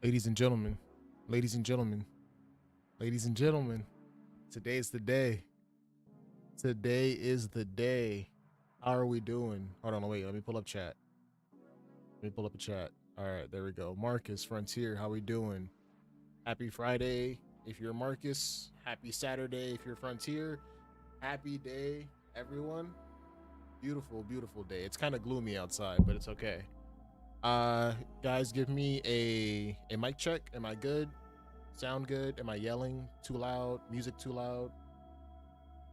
Ladies and gentlemen, ladies and gentlemen, ladies and gentlemen, today is the day. Today is the day. How are we doing? Hold on, wait, let me pull up chat. Let me pull up a chat. All right, there we go. Marcus Frontier, how we doing? Happy Friday if you're Marcus. Happy Saturday if you're Frontier. Happy day, everyone. Beautiful, beautiful day. It's kind of gloomy outside, but it's okay. Guys, give me a mic check. Am I good? Sound good? Am I yelling too loud? Music too loud?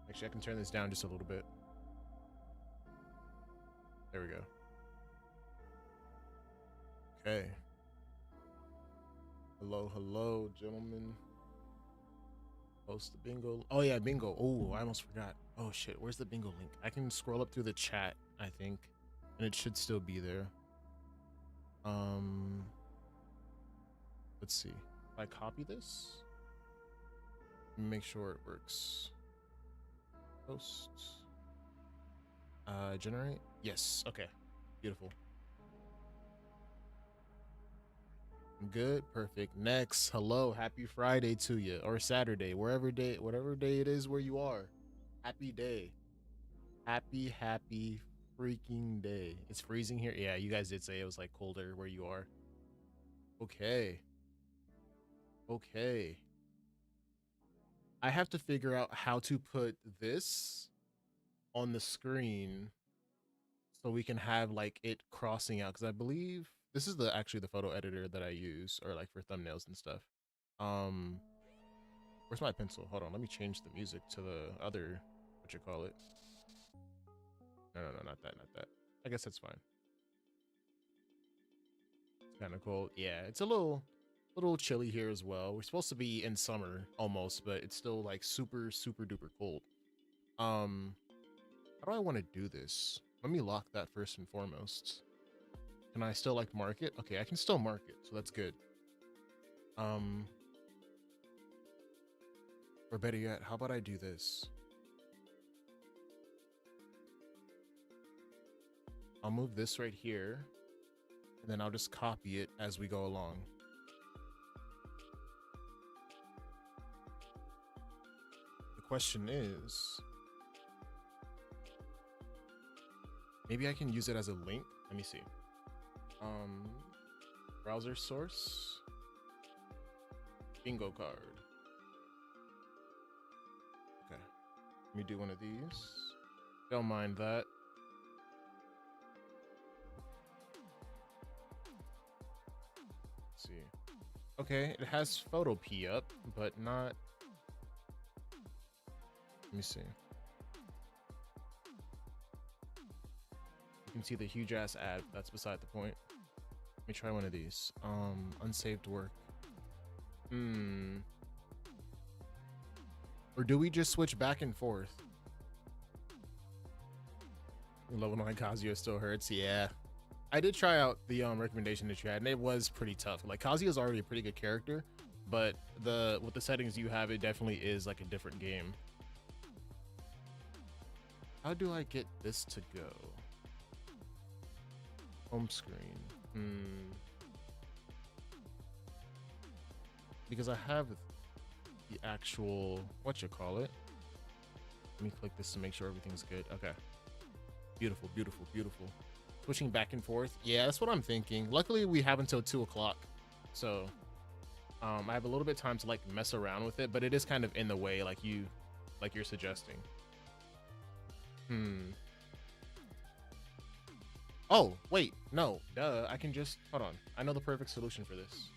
Actually, I can turn this down just a little bit. There we go. Okay. Hello, hello, gentlemen. Post the bingo. Oh yeah, bingo. Oh, I almost forgot. Oh shit, where's the bingo link? I can scroll up through the chat, I think, and it should still be there. Um, let's see. If I copy this, make sure it works. Post. Generate. Yes. Okay. Beautiful. Good, perfect. Next, hello, happy Friday to you, or Saturday, whatever day it is where you are. Happy day, happy freaking day. It's freezing here. Yeah, you guys did say it was like colder where you are. Okay, okay. I have to figure out how to put this on the screen so we can have like it crossing out because I believe this is the actually the photo editor that I use or like for thumbnails and stuff. Um, Where's my pencil? Hold on, let me change the music to the other, what you call it. No, not that, not that. I guess that's fine. It's kind of cold. Yeah, it's a little chilly here as well. We're supposed to be in summer almost, but it's still like super duper cold. How do I want to do this? Let me lock that first and foremost. Can I still like mark it? Okay, I can still mark it, so that's good. Um, or better yet, how about I do this? I'll move this right here, and then I'll just copy it as we go along. The question is, maybe I can use it as a link. Let me see. Browser source, bingo card. Okay, let me do one of these. Don't mind that. Let's see. Okay, it has Photopea up, but not. Let me see. You can see the huge ass ad. That's beside the point. Let me try one of these. Unsaved work. Or do we just switch back and forth? Level 9 Kazuya still hurts. Yeah. I did try out the recommendation that you had, and it was pretty tough. Like Kazuya is already a pretty good character, but with the settings you have, it definitely is like a different game. How do I get this to go? Home screen. Because I have the actual, what you call it. Let me click this to make sure everything's good. Okay. Beautiful, beautiful, beautiful. Switching back and forth. Yeah, that's what I'm thinking. Luckily, we have until 2 o'clock. So I have a little bit of time to like mess around with it, but it is kind of in the way like you're suggesting. Oh, wait, no, duh. I can just, hold on. I know the perfect solution for this.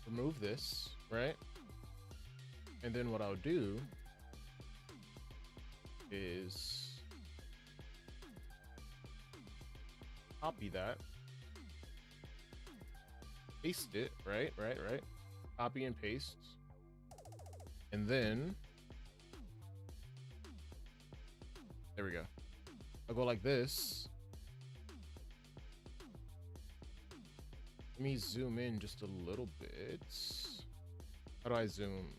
Remove this, right? And then what I'll do is copy that, paste it, right? Copy and paste. And then, there we go. I'll go like this. Let me zoom in just a little bit. How do I zoom?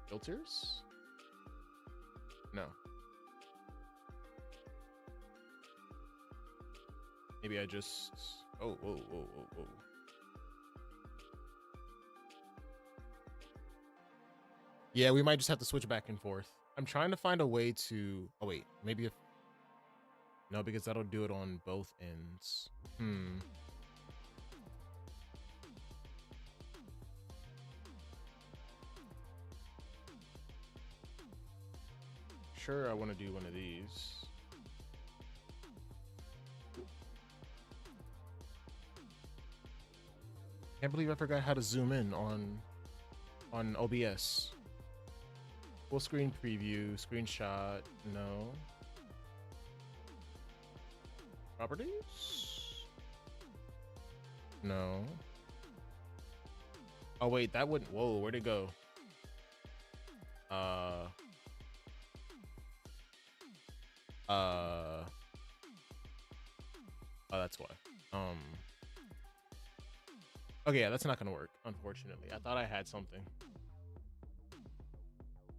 Filters? No. Maybe I just... Oh, whoa, whoa, whoa, whoa. Yeah, we might just have to switch back and forth. I'm trying to find a way to... Oh, wait. Maybe if... No, because that'll do it on both ends. Sure, I want to do one of these. Can't believe I forgot how to zoom in on OBS. Full screen preview, screenshot, no. Properties? No. Oh wait, that wouldn't, whoa, where'd it go? Oh, that's why. Okay, yeah, that's not gonna work, unfortunately. I thought I had something.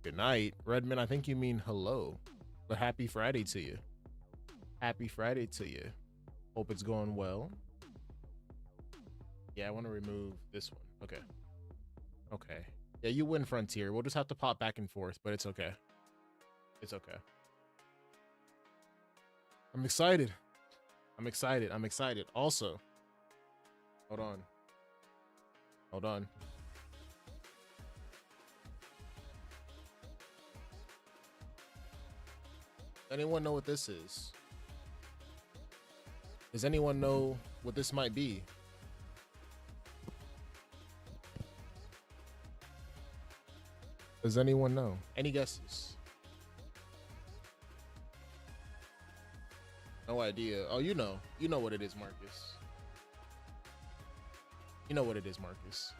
Good night. Redman, I think you mean hello. But happy Friday to you. Happy Friday to you. Hope it's going well. Yeah, I want to remove this one. Okay. Okay. Yeah, you win, Frontier. We'll just have to pop back and forth, but it's okay. It's okay. I'm excited. I'm excited. I'm excited. Also, hold on. Hold on. Anyone know what this is? Does anyone know what this might be? Does anyone know? Any guesses? No idea. Oh, you know. You know what it is, Marcus. You know what it is, Marcus.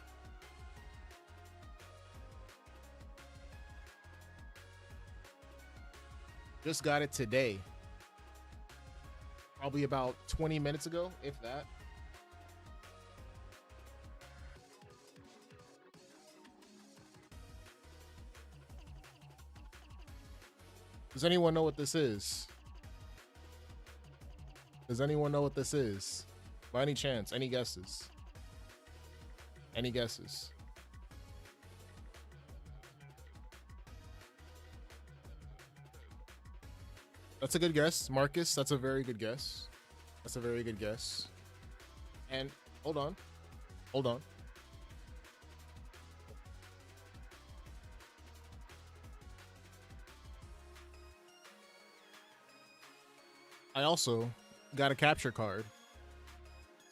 Just got it today. Probably about 20 minutes ago, if that. Does anyone know what this is? Does anyone know what this is? By any chance, any guesses? Any guesses? That's a good guess, Marcus. That's a very good guess. That's a very good guess. And hold on. Hold on. I also got a capture card.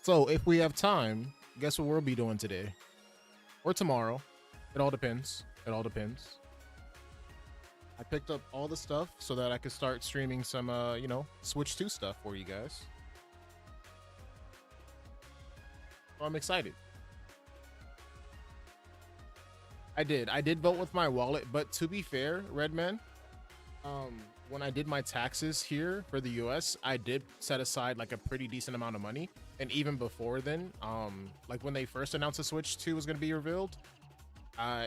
So if we have time, guess what we'll be doing today? Or tomorrow. It all depends. It all depends. I picked up all the stuff so that I could start streaming some, you know, Switch 2 stuff for you guys. So I'm excited. I did vote with my wallet, but to be fair, Redman, when I did my taxes here for the US, I did set aside like a pretty decent amount of money. And even before then, like when they first announced the Switch 2 was going to be revealed,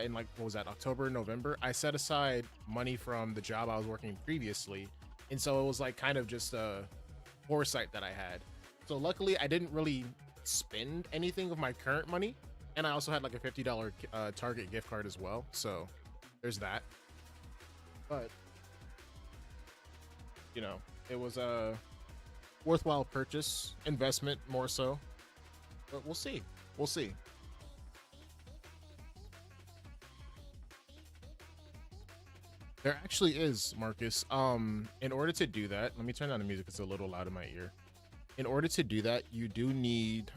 in like, what was that, October, November, I set aside money from the job I was working previously. And so it was like kind of just a foresight that I had. So luckily I didn't really spend anything of my current money. And I also had like a $50 Target gift card as well. So there's that. But, you know, it was a worthwhile purchase, investment more so. But we'll see. We'll see. There actually is, Marcus. In order to do that, let me turn down the music. It's a little loud in my ear. In order to do that, you do need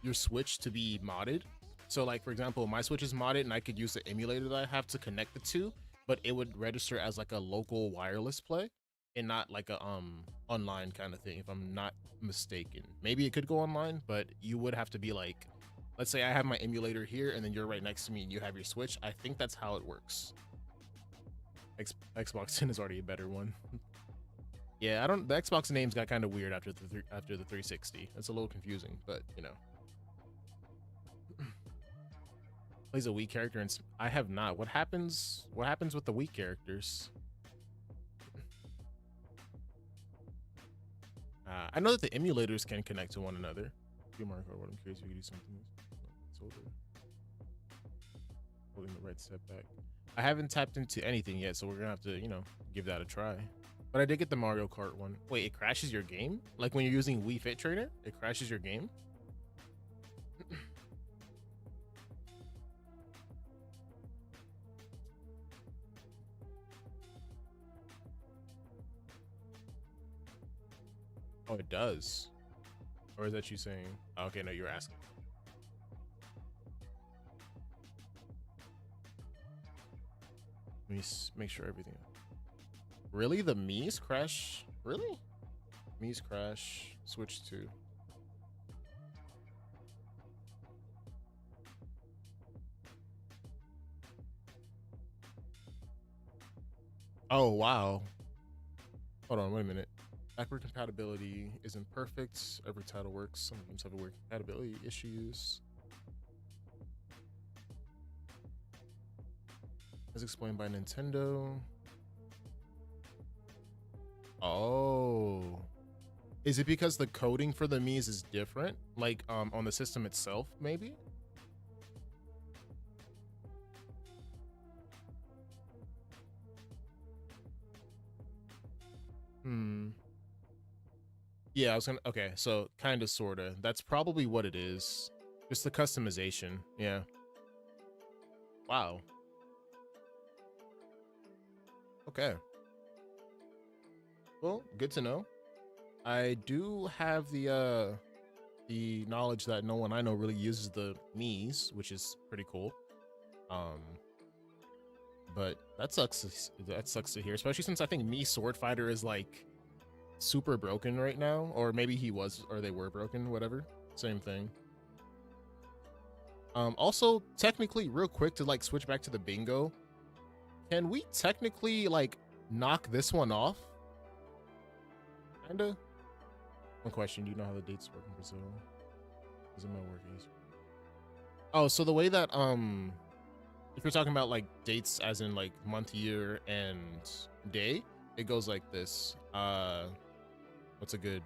your Switch to be modded. So like, for example, my Switch is modded and I could use the emulator that I have to connect the two, but it would register as like a local wireless play and not like a online kind of thing, if I'm not mistaken. Maybe it could go online, but you would have to be like, let's say I have my emulator here and then you're right next to me and you have your Switch. I think that's how it works. Xbox 10 is already a better one. Yeah, the Xbox names got kind of weird after the 360. It's a little confusing, but you know. Plays a weak character, and I have not. What happens with the weak characters? I know that the emulators can connect to one another. Mario Kart, what I'm curious if you could do something. It's over. Holding the right step back. I haven't tapped into anything yet, so we're gonna have to, you know, give that a try. But I did get the Mario Kart one. Wait, it crashes your game? Like when you're using Wii Fit Trainer, it crashes your game? Oh, it does. Or is that you saying? Oh, okay, no, you're asking. Let me make sure everything. Really? The Mii's crash? Really? Mii's crash. Switch to. Oh, wow. Hold on, wait a minute. Backward compatibility isn't perfect. Every title works. Some games have weird compatibility issues. As explained by Nintendo. Oh. Is it because the coding for the Mii's is different? Like on the system itself, maybe? Yeah, I was gonna. Okay, so kind of, sorta. That's probably what it is. Just the customization. Yeah. Wow. Okay. Well, good to know. I do have the knowledge that no one I know really uses the Mii's, which is pretty cool. But that sucks. That sucks to hear, especially since I think Mii Sword Fighter is like super broken right now, or maybe he was, or they were broken. Whatever, same thing. Also, technically, real quick to like switch back to the bingo, can we technically like knock this one off? Kinda. One question: do you know how the dates work in Brazil? Is it my work easy? Oh, so the way that if you're talking about like dates as in like month, year, and day, it goes like this. What's a good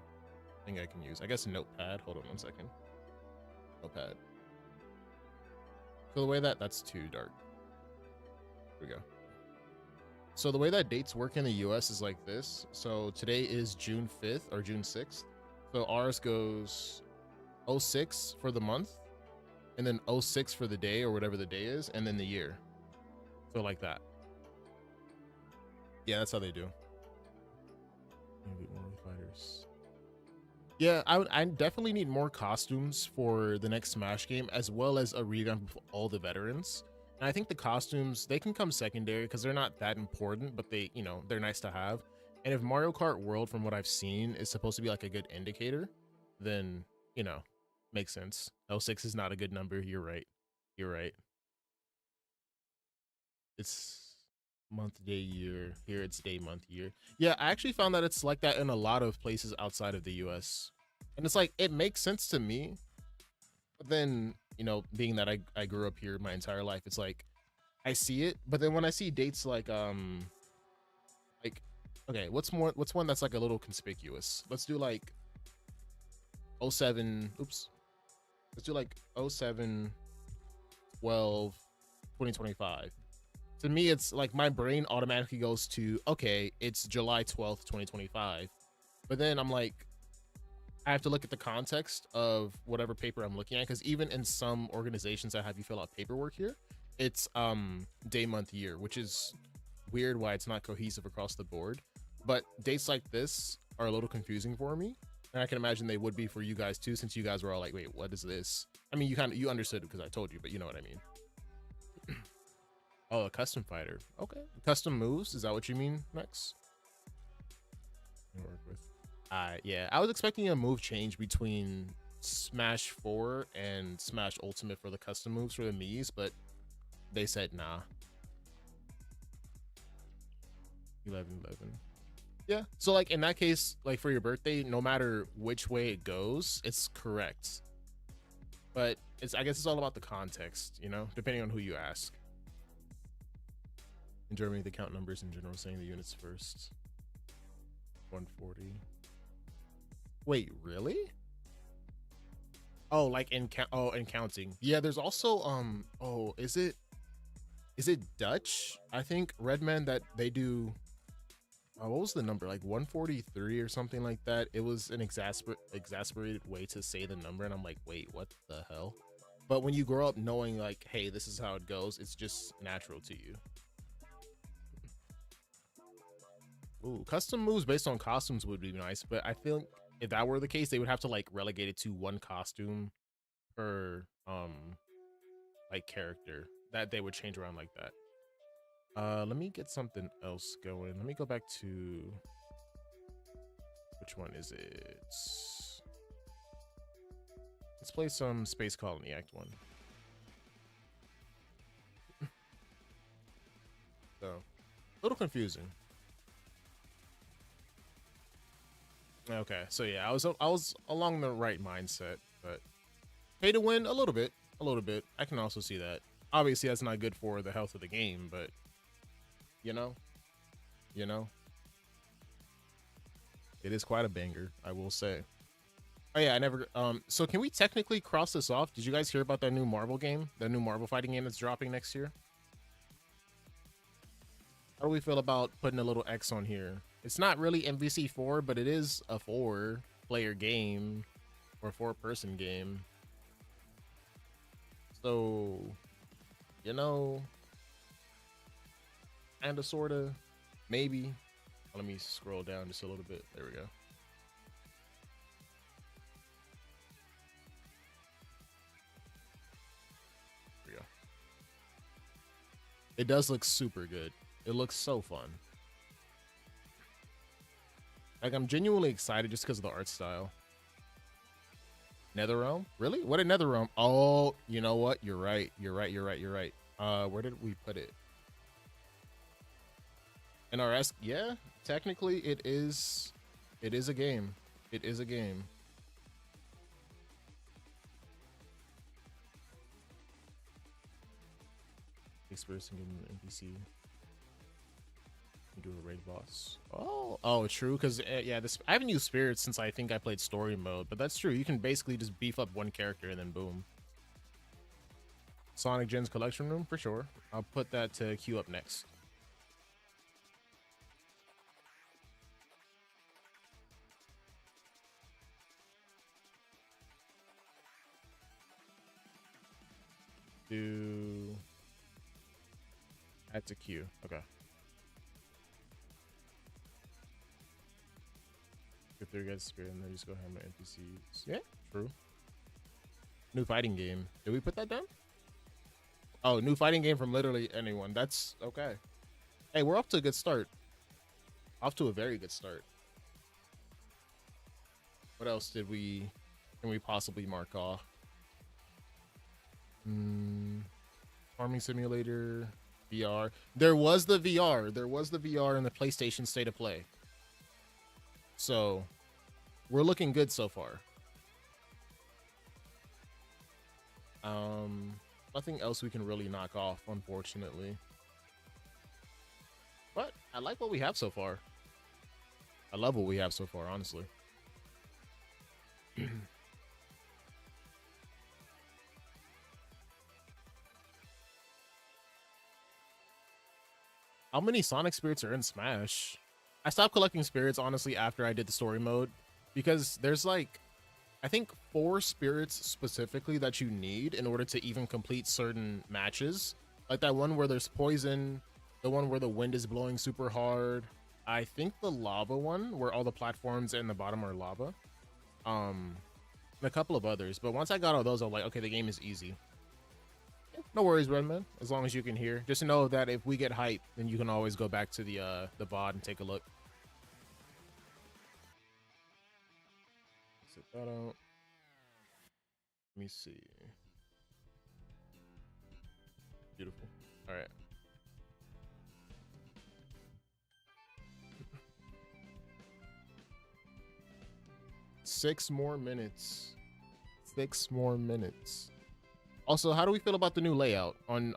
thing I can use? I guess Notepad. Hold on one second. Notepad. So the way that's too dark. Here we go. So the way that dates work in the US is like this. So today is June 5th or June 6th. So ours goes 06 for the month, and then 06 for the day or whatever the day is, and then the year. So like that. Yeah, that's how they do. Fighters. Yeah, I definitely need more costumes for the next Smash game, as well as a revamp of all the veterans. And I think the costumes, they can come secondary because they're not that important, but they, you know, they're nice to have. And if Mario Kart World, from what I've seen, is supposed to be like a good indicator, then, you know, makes sense. 06 is not a good number. You're right. You're right. It's month, day, year. Here it's day, month, year. Yeah, I actually found that it's like that in a lot of places outside of the US. And it's like, it makes sense to me. But then, you know, being that I grew up here my entire life, it's like I see it, but then when I see dates like okay, what's one that's like a little conspicuous? Let's do like 07, oops. Let's do like 07 12 2025. To me, it's like my brain automatically goes to, okay, it's July 12th, 2025. But then I'm like, I have to look at the context of whatever paper I'm looking at, because even in some organizations that have you fill out paperwork here, it's day, month, year, which is weird why it's not cohesive across the board. But dates like this are a little confusing for me, and I can imagine they would be for you guys too, since you guys were all like, wait, what is this? I mean, you understood it because I told you, but you know what I mean. Oh, a custom fighter. Okay. Custom moves, is that what you mean, Max? Work with. Yeah, I was expecting a move change between Smash 4 and Smash Ultimate for the custom moves for the Mii's, but they said nah. 11-11. Yeah, so like in that case, like for your birthday, no matter which way it goes, it's correct. But I guess it's all about the context, you know, depending on who you ask. In Germany, they count numbers in general, saying the units first. 140. Wait, really? Oh, like in counting. Yeah, there's also oh, is it Dutch? I think Redman that they do. Oh, what was the number? Like 143 or something like that. It was an exasperated way to say the number, and I'm like, wait, what the hell? But when you grow up knowing like, hey, this is how it goes, it's just natural to you. Ooh, custom moves based on costumes would be nice, but I feel if that were the case, they would have to like relegate it to one costume per like character that they would change around like that. Let me get something else going. Let me go back to which one is it? Let's play some Space Colony Act 1. So, a little confusing. Okay, so yeah, I was along the right mindset, but pay to win a little bit. I can also see that. Obviously, that's not good for the health of the game, but you know, it is quite a banger, I will say. Oh yeah, I never. So can we technically cross this off? Did you guys hear about that new Marvel game? That new Marvel fighting game that's dropping next year? How do we feel about putting a little X on here? It's not really MVC4, but it is a 4-player game or 4-person game. So, you know, kinda, sorta, maybe. Let me scroll down just a little bit. There we go. There we go. It does look super good. It looks so fun. Like, I'm genuinely excited just because of the art style. NetherRealm? Really? What a NetherRealm? Oh, you know what? You're right. Where did we put it? NRS? Yeah, technically it is a game. It is a game. Experiencing an NPC. You do a raid boss. Oh, true. Because yeah, I haven't used spirits since I think I played story mode, but that's true. You can basically just beef up one character and then boom. Sonic Gen's collection room for sure. I'll put that to queue up next. Do add to queue. Okay. Get there, get spirit, and then just go hammer NPCs. Yeah, true. New fighting game. Did we put that down? Oh, new fighting game from literally anyone. That's okay. Hey, we're off to a good start. Off to a very good start. What else can we possibly mark off? Farming simulator, VR. There was the VR. There was the VR in the PlayStation State of Play. So, we're looking good so far. Nothing else we can really knock off, unfortunately. But I like what we have so far. I love what we have so far, honestly. How many Sonic spirits are in Smash? I stopped collecting spirits, honestly, after I did the story mode. Because there's like, I think 4 spirits specifically that you need in order to even complete certain matches. Like that one where there's poison, the one where the wind is blowing super hard. I think the lava one where all the platforms in the bottom are lava. And a couple of others. But once I got all those, I'm like, okay, the game is easy. Yeah, no worries, Redman. As long as you can hear. Just know that if we get hype, then you can always go back to the VOD and take a look. Set that out. Let me see. Beautiful. All right. Six more minutes. Also, how do we feel about the new layout on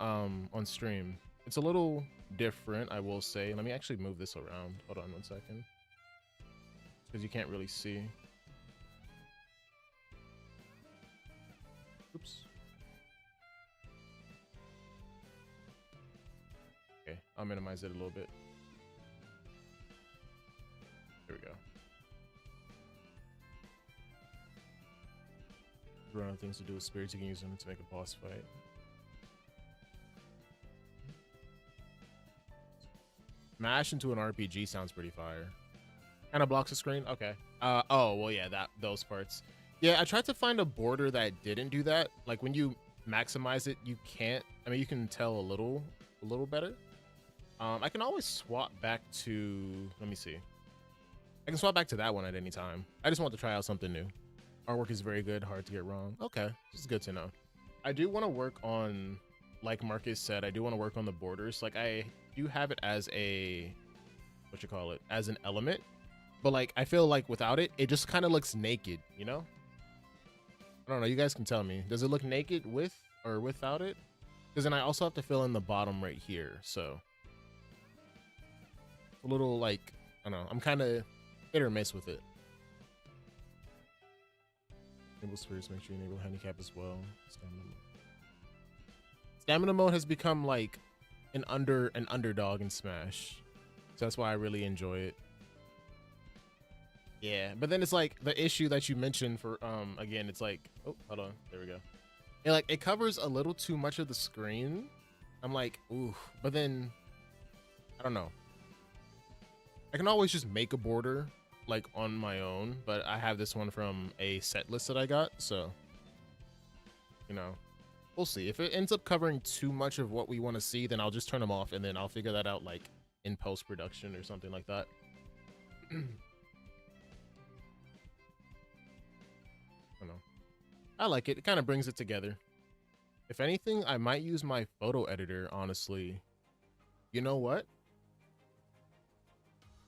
stream? It's a little different, I will say. Let me actually move this around. Hold on one second. Because you can't really see. Oops. Okay, I'll minimize it a little bit. There we go. Run out things to do with spirits, you can use them to make a boss fight. Smash into an RPG sounds pretty fire. Kind of blocks the screen. Okay. Oh well, yeah, those parts. Yeah, I tried to find a border that didn't do that. Like when you maximize it, you can't. I mean, you can tell a little better. I can always swap back to. Let me see. I can swap back to that one at any time. I just want to try out something new. Artwork is very good, hard to get wrong. Okay, this is good to know. I do want to work on, like Marcus said, I do want to work on the borders. Like I do have it as a, what you call it, as an element. But like, I feel like without it, it just kind of looks naked, you know? I don't know, you guys can tell me. Does it look naked with or without it? Because then I also have to fill in the bottom right here, so. A little like, I don't know, I'm kind of hit or miss with it. Enable spirits, make sure you enable handicap as well. Stamina mode has become like an underdog in Smash. So that's why I really enjoy it. Yeah, but then it's like the issue that you mentioned for again, it's like, oh, hold on, there we go. And like it covers a little too much of the screen. I'm like, ooh, but then I don't know. I can always just make a border like on my own, but I have this one from a set list that I got, so you know, we'll see. If it ends up covering too much of what we want to see, then I'll just turn them off and then I'll figure that out like in post-production or something like that. I don't know. I like it. It kind of brings it together. If anything, I might use my photo editor, honestly. You know what?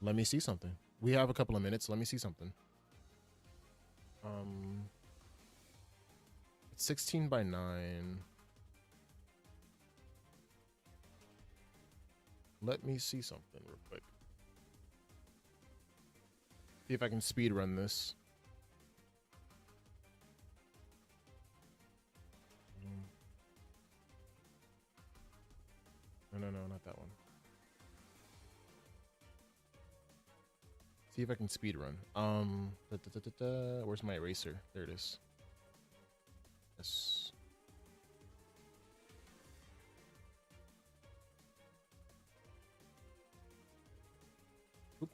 Let me see something. We have a couple of minutes. Let me see something. It's 16 by 9. Let me see something real quick. See if I can speed run this. No, not that one. See if I can speed run. Where's my eraser? There it is. Yes. Oop.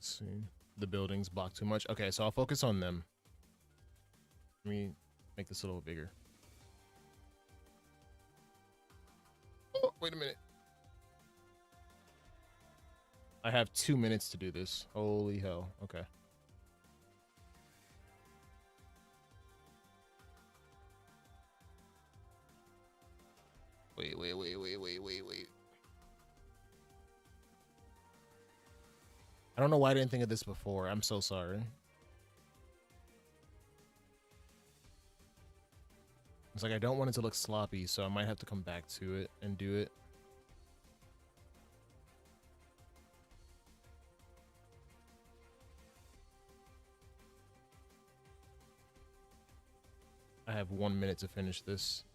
Let's see. The buildings block too much. Okay, so I'll focus on them. Let me make this a little bigger. Oh, wait a minute. I have 2 minutes to do this. Holy hell. Okay. Wait. I don't know why I didn't think of this before. I'm so sorry. It's like I don't want it to look sloppy, so I might have to come back to it and do it. I have 1 minute to finish this.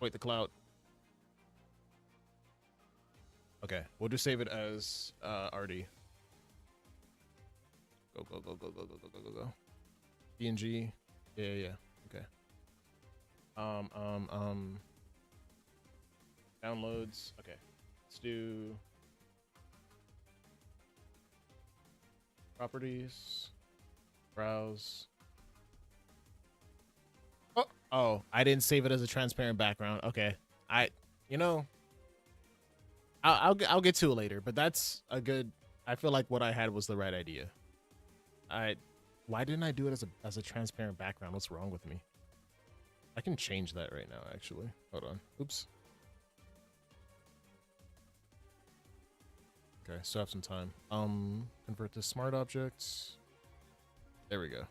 Wait, the cloud. Okay, we'll just save it as RD. Go. PNG. Yeah. Okay. Downloads. Okay. Let's do properties. Browse. Oh, I didn't save it as a transparent background. Okay. You know, I'll get to it later, but that's a good. I feel like what I had was the right idea. I Why didn't I do it as a transparent background? What's wrong with me? I can change that right now, actually. Hold on. Oops. Okay, still have some time. Convert to smart objects. There we go.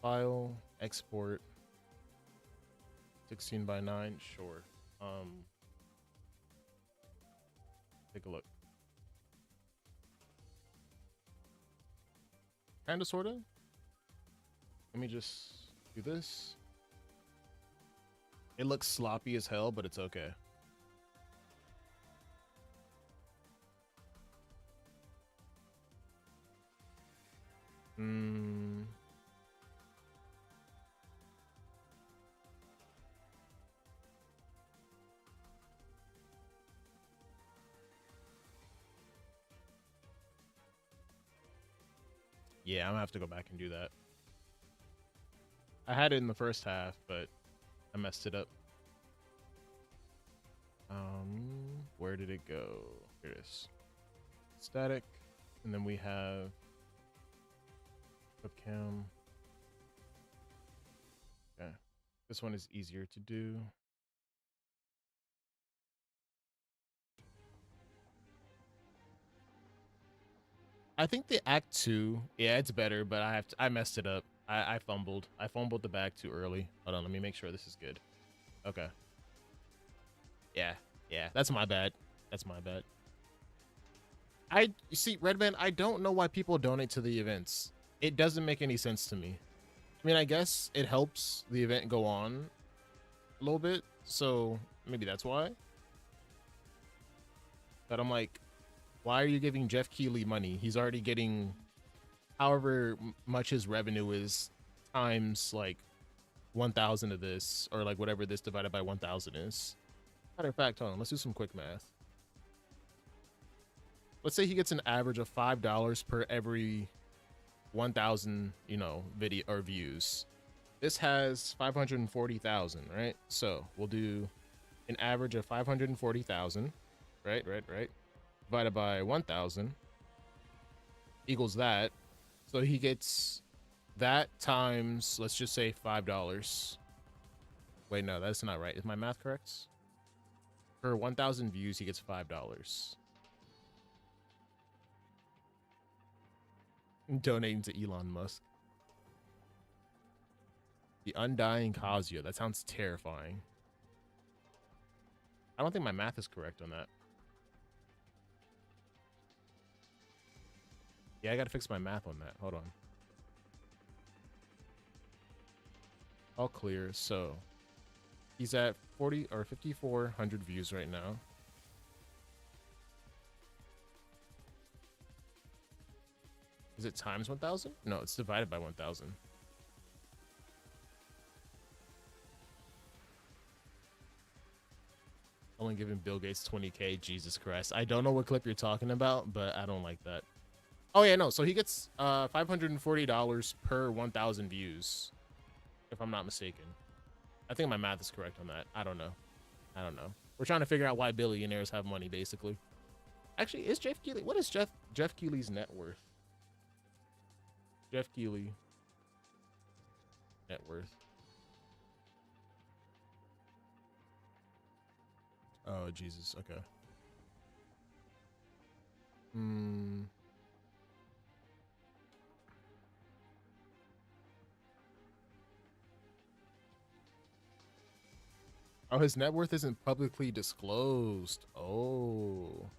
File, export. 16 by 9, sure. Take a look. Kinda, sorta. Let me just do this. It looks sloppy as hell, but it's okay. Yeah, I'm gonna have to go back and do that. I had it in the first half, but I messed it up. Where did it go? Here it is. Static, and then we have webcam. Okay, this one is easier to do. I think the Act 2, yeah, it's better, but I messed it up. I fumbled. I fumbled the bag too early. Hold on, let me make sure this is good. Okay. Yeah, that's my bad. That's my bad. You see, Redman, I don't know why people donate to the events. It doesn't make any sense to me. I mean, I guess it helps the event go on a little bit, so maybe that's why. But I'm like, why are you giving Jeff Keighley money? He's already getting however much his revenue is times like 1,000 of this, or like whatever this divided by 1,000 is. Matter of fact, hold on, let's do some quick math. Let's say he gets an average of $5 per every 1,000, video or views. This has 540,000, right? So we'll do an average of 540,000, right? Divided by 1,000 equals that. So he gets that times, let's just say $5. Wait, no, that's not right. Is my math correct? Per 1,000 views, he gets $5. Donating to Elon Musk. The Undying Kazuya. That sounds terrifying. I don't think my math is correct on that. Yeah, I gotta fix my math on that. Hold on. All clear. So he's at 5,400 views right now. Is it times 1,000? No, it's divided by 1,000. Only giving Bill Gates 20K. Jesus Christ. I don't know what clip you're talking about, but I don't like that. Oh, yeah, no. So he gets $540 per 1,000 views, if I'm not mistaken. I think my math is correct on that. I don't know. We're trying to figure out why billionaires have money, basically. Actually, is Jeff Keighley... What is Jeff Keighley's net worth? Jeff Keighley net worth. Oh, Jesus. Okay. Oh, his net worth isn't publicly disclosed. Oh.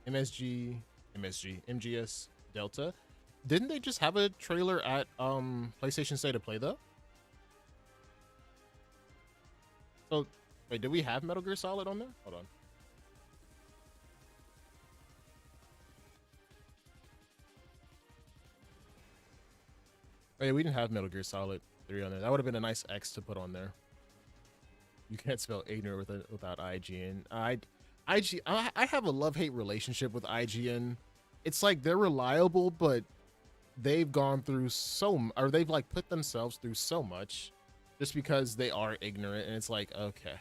MGS Delta. Didn't they just have a trailer at PlayStation State of Play though? So, wait, did we have Metal Gear Solid on there? Hold on. Oh, yeah, we didn't have Metal Gear Solid 3 on there. That would have been a nice X to put on there. You can't spell ignorant without IGN. I have a love-hate relationship with IGN. It's like they're reliable, but they've gone through they've like put themselves through so much just because they are ignorant, and it's like, okay.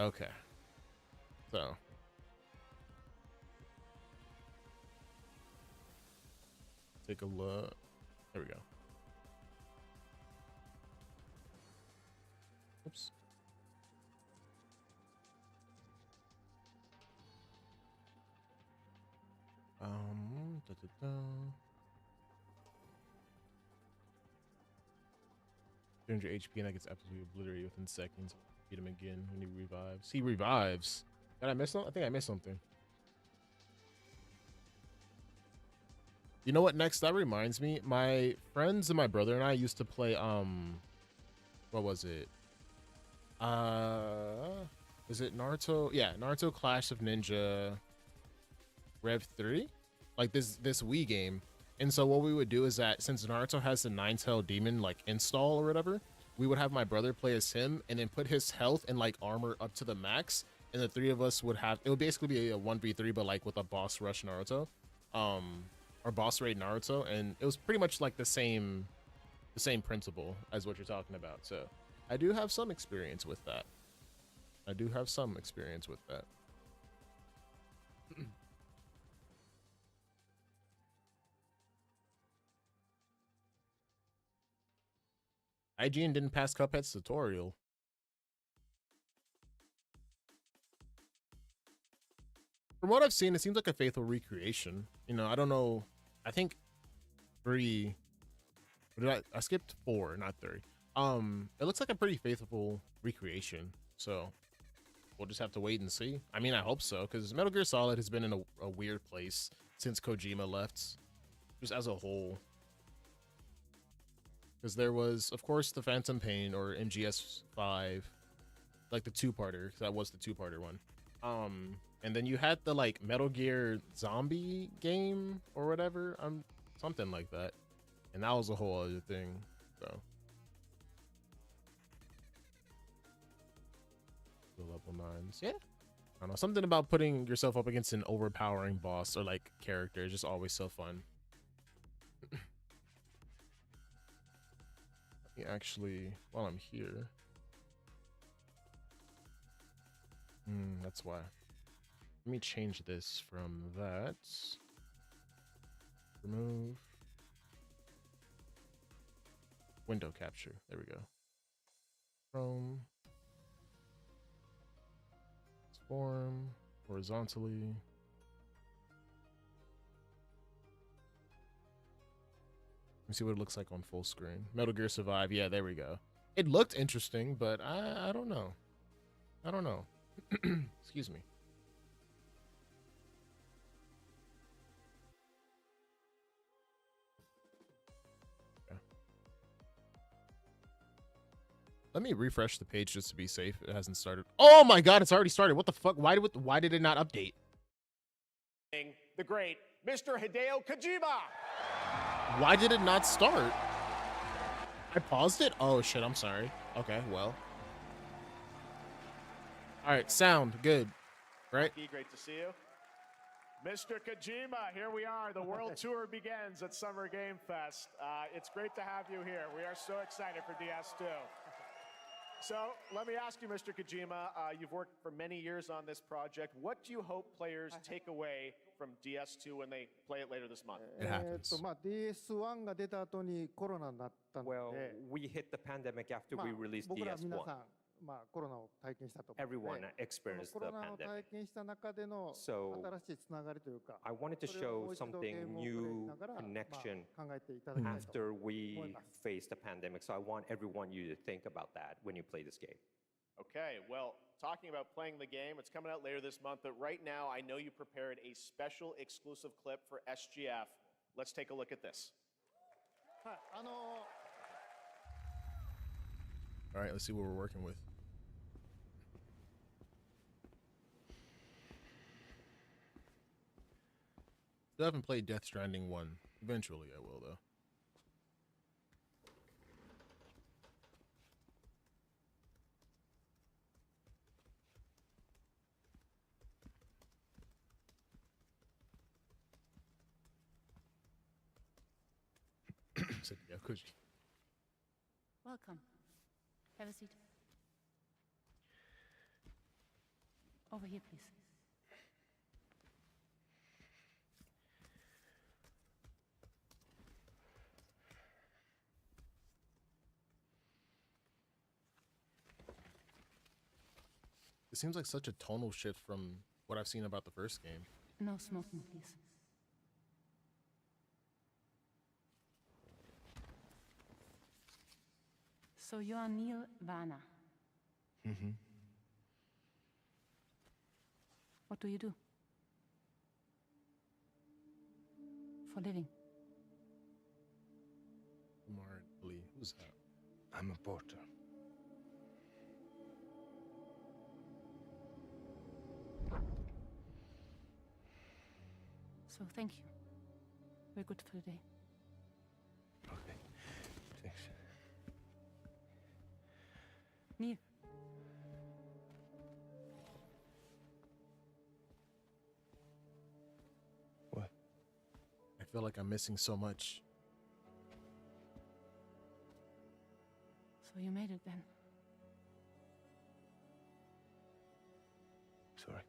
Okay. So. Take a look. There we go. Oops. Da, da, da. 300 HP and that gets absolutely obliterated within seconds. Beat him again when he revives. He revives. Did I miss something? I think I missed something. You know what? Next, that reminds me. My friends and my brother and I used to play. What was it? Is it Naruto? Yeah, Naruto Clash of Ninja Rev 3, like this Wii game. And so what we would do is that since Naruto has the Nine-Tailed Demon like install or whatever, we would have my brother play as him and then put his health and like armor up to the max, and the three of us would have, it would basically be a 1v3 but like with a boss rush Naruto, or boss raid Naruto, and it was pretty much like the same principle as what you're talking about. So I do have some experience with that. IGN didn't pass Cuphead's tutorial. From what I've seen, it seems like a faithful recreation. You know, I don't know. I think 3. I skipped 4, not 3. It looks like a pretty faithful recreation. So we'll just have to wait and see. I mean, I hope so, because Metal Gear Solid has been in a weird place since Kojima left, just as a whole. Because there was, of course, the Phantom Pain or MGS5, like the two-parter. That was the two-parter one. And then you had the like Metal Gear Zombie game or whatever, something like that, and that was a whole other thing. So the level 9s, yeah. I don't know, something about putting yourself up against an overpowering boss or like character is just always so fun. Actually, while I'm here, that's why. Let me change this from that. Remove window capture. There we go. Chrome. Transform horizontally. Let me see what it looks like on full screen. Metal Gear Survive. Yeah, there we go. It looked interesting, but I don't know. I don't know. Excuse me. Okay. Let me refresh the page just to be safe. It hasn't started. Oh my god, it's already started. What the fuck? Why did it not update? The great Mr. Hideo Kojima. Why did it not start? I paused it? Oh shit, I'm sorry. Okay, well. All right, sound good, right? Great to see you. Mr. Kojima, here we are. The world tour begins at Summer Game Fest. It's great to have you here. We are so excited for DS2. So let me ask you, Mr. Kojima, you've worked for many years on this project. What do you hope players take away from DS2 when they play it later this month? It happens. DS1 が出た後にコロナになったので、 Well, we hit the pandemic after まあ we released 僕ら皆 DS1. さん、まあ、コロナを体験したと思うの Everyone で、 experienced コ the ロナを pandemic. 体験した中での So, 新しいつながりというか、 I wanted to それをも show う一度ゲー something ムをプレイし new ながら、まあ、 connection 考えていただきたいと after 思い we ます。 faced the pandemic. So I want everyone you to think about that when you play this game. Okay, well, talking about playing the game, it's coming out later this month, but right now I know you prepared a special exclusive clip for SGF. Let's take a look at this. はい、All right, let's see what we're working with. Still haven't played Death Stranding 1. Eventually I will, though. Said, yeah, Koji. Welcome. Have a seat. Over here, please. It seems like such a tonal shift from what I've seen about the first game. No smoking, please. So you are Neil Varna. Mm-hmm. What do you do? For living? Marley, who's that? I'm a porter. So thank you. We're good for the day. Okay. Thanks. Neil. What? I feel like I'm missing so much. So you made it then. Sorry.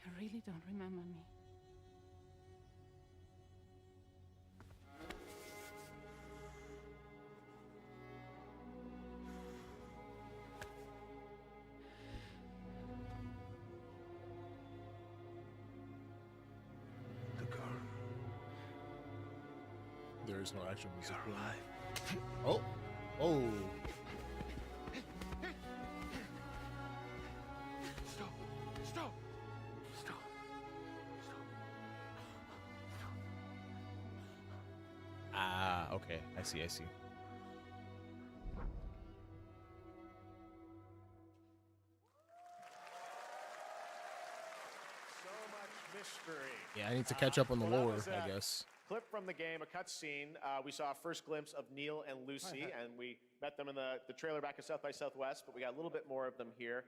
You really don't remember me. The girl. There is no actual music. You're alive. Oh, oh. Stop. Stop. Stop. Ah, okay. I see. I see. So much mystery. Yeah, I need to catch up on the Well, that lore, was, I guess. Clip from the game, a cutscene. We saw a first glimpse of Neil and Lucy, and we met them in the trailer back at South by Southwest, but we got a little bit more of them here.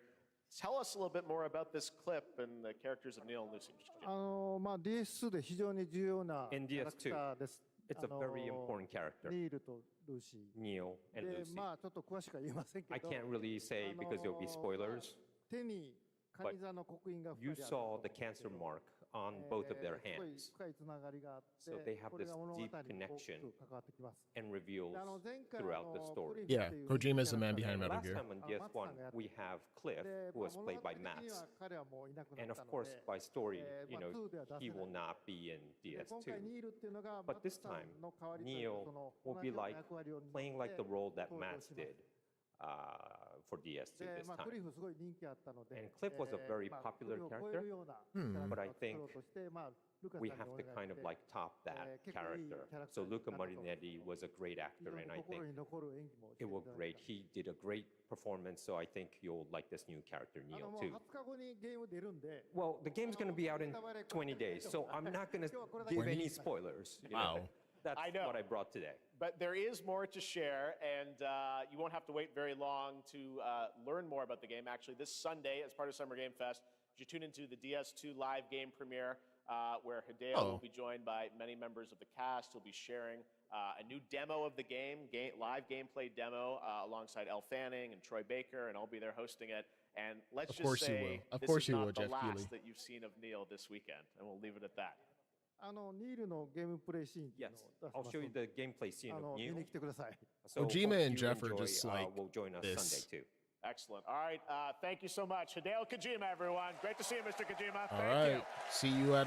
Tell us a little bit more about this clip and the characters of Neil and Lucy. Mr. Kojima. まあ DS2 で非常に重要なキ In ャラクターです。 It's a very important character, ニールとルーシー。 Neil and で、 Lucy. まあちょっと詳しくは言えませんけ I ど、 can't really say because there'll be spoilers. 手にカニ座の刻印が2 You 人あると saw 思うん the ですけ cancer ど mark on both of their すごい hands 深いつながりがあって、 So they have これが this 物語に deep 大き connection く関わってきます。 and reveals で前回 throughout the story. プリフ Yeah, っていう Kojima's the man キャ behind ラクター Metal Last Gear. time on DS1, we have Cliff, で who was まあ played by 物語的に Max. は彼はもういなくな And った of の course, で、 by story, まあ 2では出せ he ない will not be in で今 DS2. 回ニールっていうのが But マッ this ツさ time, んの代わりという Neil その will 同 be じような like 役割を担 playing っ like て the role that 登場 Max しま did す。 for DS2 で this まあ、ク time. リフすごい人気あったので、 And Cliff was a very まあ popular クリフを超え character. るような Hmm. キャラク But ター I を作 think ろうとして、まあ、ルカさん We にお have 願 to い kind し of て like top that 結構いい character. キャラクタ So ーになった Luca と Marinetti was a great 非 actor, 常に and I 心 think に残る演技もして it い was ただい great. て He did a great performance, so I think you'll like this new character, も Neil, う too. 20日後にゲーム出るんで、 Well, the game's going to be out in 20 days, so I'm not going to give any spoilers. you know. Wow. That's I know. what I brought today. But there is more to share, and you won't have to wait very long to learn more about the game. Actually, this Sunday, as part of Summer Game Fest, you tune into the DS2 live game premiere, where Hideo will be joined by many members of the cast. He'll be sharing a new demo of the game, live gameplay demo, alongside Elle Fanning and Troy Baker, and I'll be there hosting it. And let's Of just course you say will. Of this course is you not will, the Jeff last Keighley. that you've seen of Neil this weekend, and we'll leave it at that. ニールのゲームプレイシーンっていう Yes, のを出し I'll ます show の you で the gameplay scene 見 of Neil. に来てください。 So Kojima hope and you Jeff are enjoy, just like will join us this. Sunday too. Excellent. All right. Thank you so much. Hideo Kojima, everyone. Great to see you, Mr. Kojima. All Thank right. you. See you at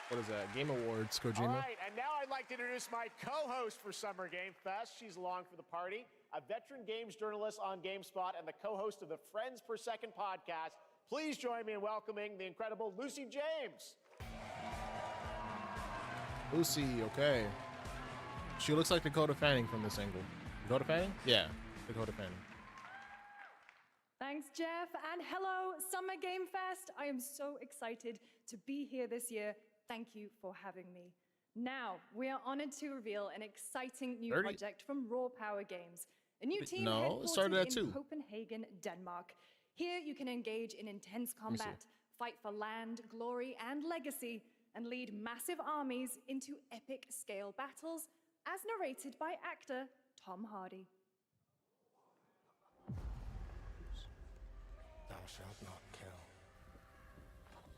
what is that? Game Awards, All Kojima. right, and now I'd like to introduce my co-host for Summer Game Fest. She's along for the party, a veteran games journalist on GameSpot and the co-host of the Friends Per Second podcast. Please join me in welcoming the incredible Lucy James. Lucy, okay. She looks like Dakota Fanning from this angle. Dakota Fanning? Yeah, Dakota Fanning. Thanks, Jeff, and hello, Summer Game Fest. I am so excited to be here this year. Thank you for having me. Now, we are honored to reveal an exciting new 30? project from Raw Power Games, a new team no, it started headquartered at in 2. Copenhagen, Denmark. Here, you can engage in intense combat, fight for land, glory, and legacy, and lead massive armies into epic scale battles, as narrated by actor Tom Hardy. shalt not kill.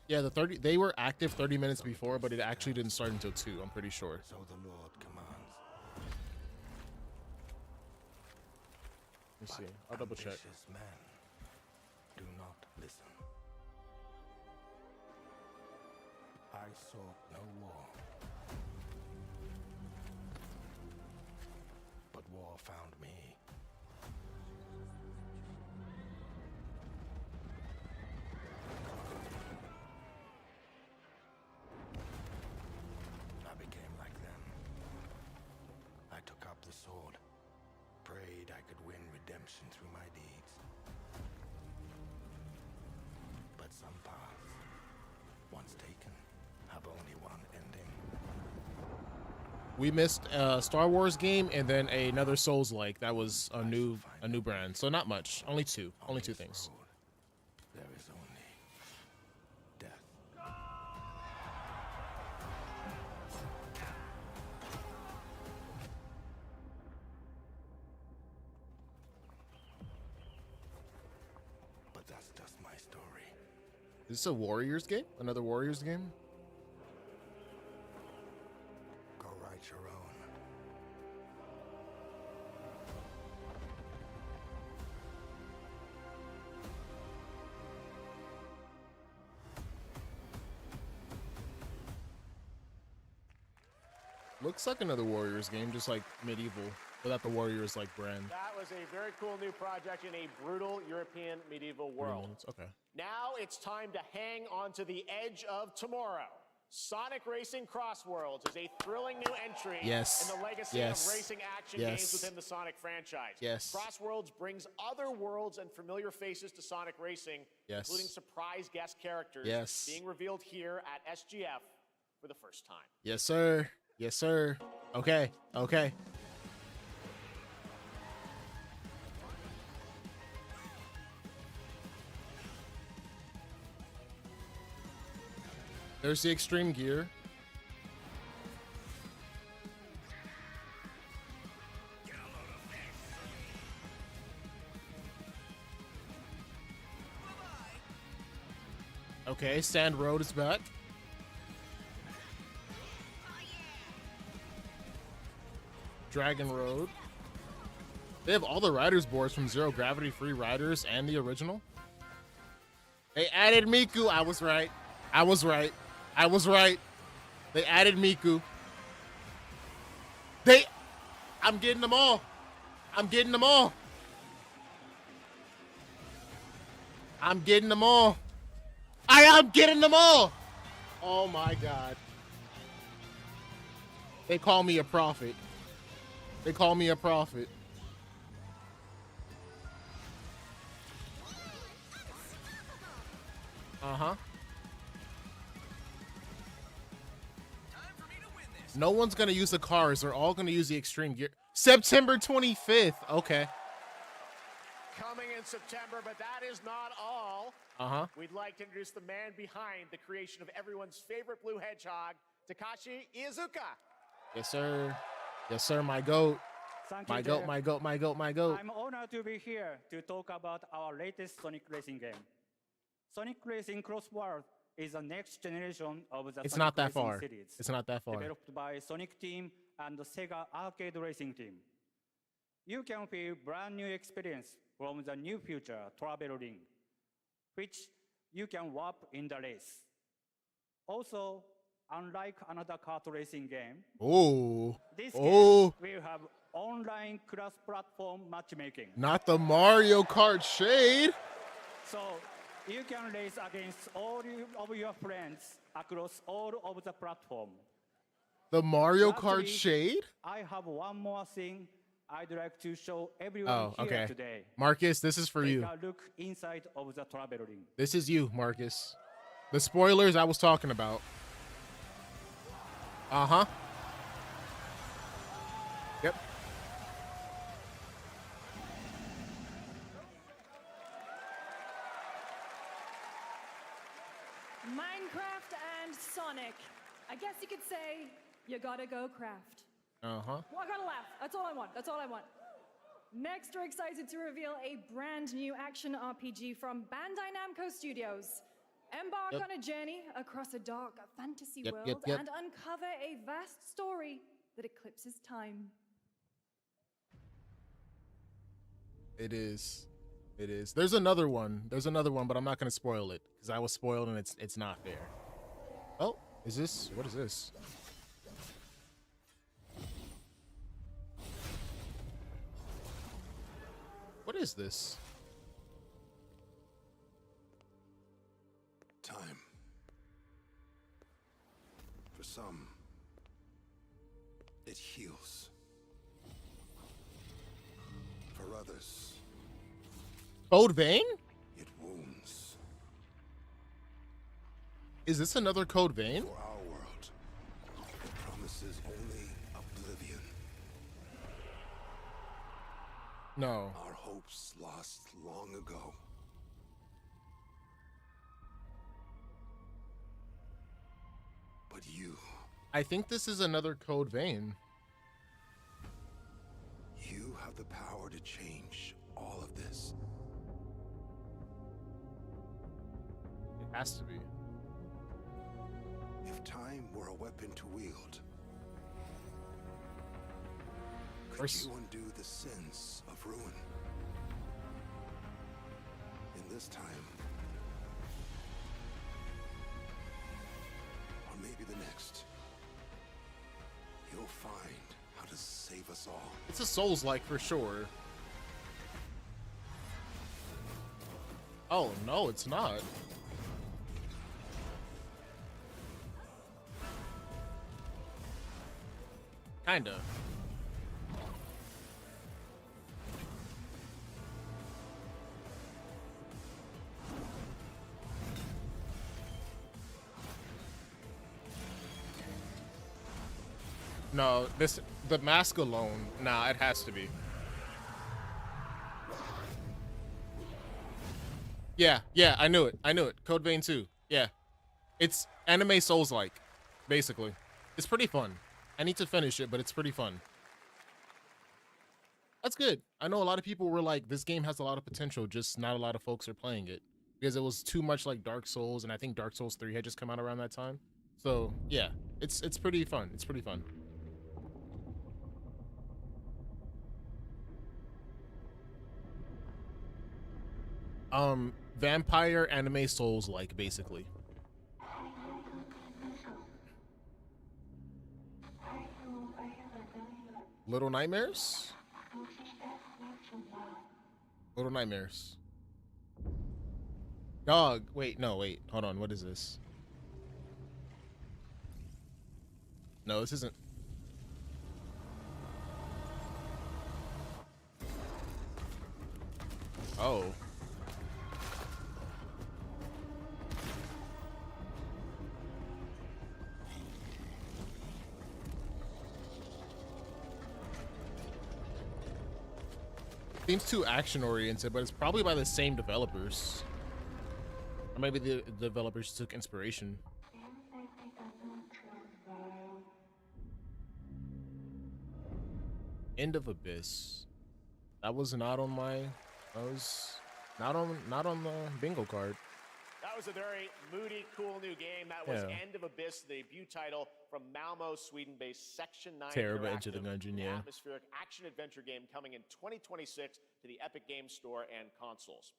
Yeah, they were active 30 minutes before, but it actually didn't start until 2, I'm pretty sure. So the Lord commands. Let me see. I'll double check. Ambitious men do not listen. I sought no war, but war found me. I became like them. I took up the sword, prayed I could win redemption through my deeds. But some paths, once taken, have only one ending. We missed a Star Wars game and then another Souls-like. That was a new brand. So not much. Only two this things. road, there is only death. But that's just my story. Is this a Warriors game? Another Warriors game? Go write your own. Looks like another Warriors game, just like medieval, without the Warriors like brand. That was a very cool new project in a brutal European medieval world. Okay. Now it's time to hang on to the edge of tomorrow. Sonic Racing Crossworlds is a thrilling new entry Yes. in the legacy Yes. of racing action Yes. games within the Sonic franchise. Yes. Crossworlds brings other worlds and familiar faces to Sonic Racing, Yes. including surprise guest characters Yes. being revealed here at SGF for the first time. Yes, sir. Yes, sir. Okay. Okay. There's the extreme gear. Okay, Sand Road is back. Dragon Road. They have all the riders boards from Zero Gravity Free Riders and the original. They added Miku. I was right. I was right. I was right. They added Miku. I'm getting them all. I'm getting them all. I'm getting them all. I am getting them all. Oh my God. They call me a prophet. They call me a prophet. Uh-huh. No one's gonna use the cars. They're all gonna use the extreme gear. September 25th. Okay. Coming in September, but that is not all. Uh-huh. We'd like to introduce the man behind the creation of everyone's favorite blue hedgehog, Takashi Iizuka. Yes, sir. Yes, sir. My goat. Thank you, My goat, Jeff. my goat, my goat, my goat. I'm honored to be here to talk about our latest Sonic Racing game. Sonic Racing Crossworld is the next generation of the It's Sonic not that Racing far. series, It's not that far. developed by Sonic Team and the Sega Arcade Racing Team. You can feel brand new experience from the new future travel ring, which you can warp in the race. Also, unlike another kart racing game, Oh. this Oh. game will have online cross-platform matchmaking. Not the Mario Kart shade. So you can race against all of your friends across all of the platform. The Mario Lastly, Kart shade? I have one more thing I'd like to show everyone Oh, here okay. today. Marcus, this is for Take you. a look inside of the travel ring. This is you, Marcus. The spoilers I was talking about. Uh-huh. Yep. Minecraft and Sonic. I guess you could say you gotta go craft. Uh-huh. Well, I gotta laugh. That's all I want. That's all I want. Next, we're excited to reveal a brand new action RPG from Bandai Namco Studios. Embark Yep. on a journey across a dark fantasy Yep, world yep, yep. and uncover a vast story that eclipses time. It is. It is. There's another one. There's another one, but I'm not gonna spoil it because I was spoiled and it's not fair. Oh, is this? What is this? What is this? Time. For some, it heals. For others, Code Vein? it wounds. Is this another Code Vein? For our world, it promises only oblivion. No. Our hopes lost long ago. But you, I think this is another Code Vein. you have the power to change all of this. It has to be. If time were a weapon to wield, could course. you undo the sins of ruin? In this time, or maybe the next, you'll find how to save us all. It's a Souls-like for sure. Oh, no, it's not. Kinda. No, the mask alone, nah, it has to be. Yeah, I knew it. Code Vein 2. Yeah. It's anime Souls-like, basically. It's pretty fun. I need to finish it, but it's pretty fun. That's good. I know a lot of people were like, this game has a lot of potential, just not a lot of folks are playing it. Because it was too much like Dark Souls, and I think Dark Souls 3 had just come out around that time. So, yeah, it's pretty fun. It's pretty fun. Vampire anime Souls-like, basically. Little Nightmares? Little Nightmares. Dog. Wait, no, wait. Hold on. What is this? No, this isn't. Oh. Seems too action oriented, but it's probably by the same developers. Or maybe the developers took inspiration. End of Abyss. That was not on my. That was not on the bingo card. That was a very moody, cool new game. That was Yeah. End of Abyss, the debut title from Malmo, Sweden-based Section 9 Terror Into the Interactive, Gungeon, an yeah. atmospheric action-adventure game coming in 2026 to the Epic Games Store and consoles.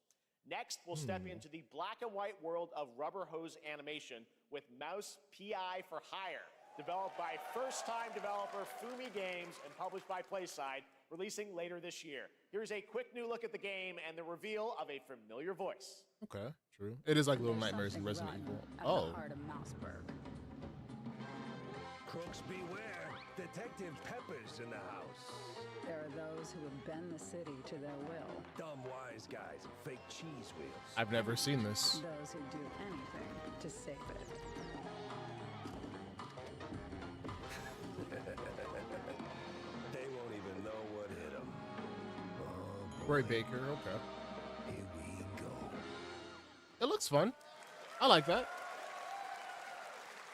Next, we'll step into the black and white world of rubber hose animation with Mouse PI for Hire, developed by first-time developer Fumi Games and published by PlaySide, releasing later this year. Here's a quick new look at the game and the reveal of a familiar voice. Okay, true. It is like Little Nightmares and Resident Evil. Oh. Crooks beware. Detective Pepper's in the house. There are those who would bend the city to their will. Dumb wise guys and fake cheese wheels. I've never seen this. Those who do anything to save it. They won't even know what hit them. Roy Baker, okay. Here we go. It looks fun. I like that.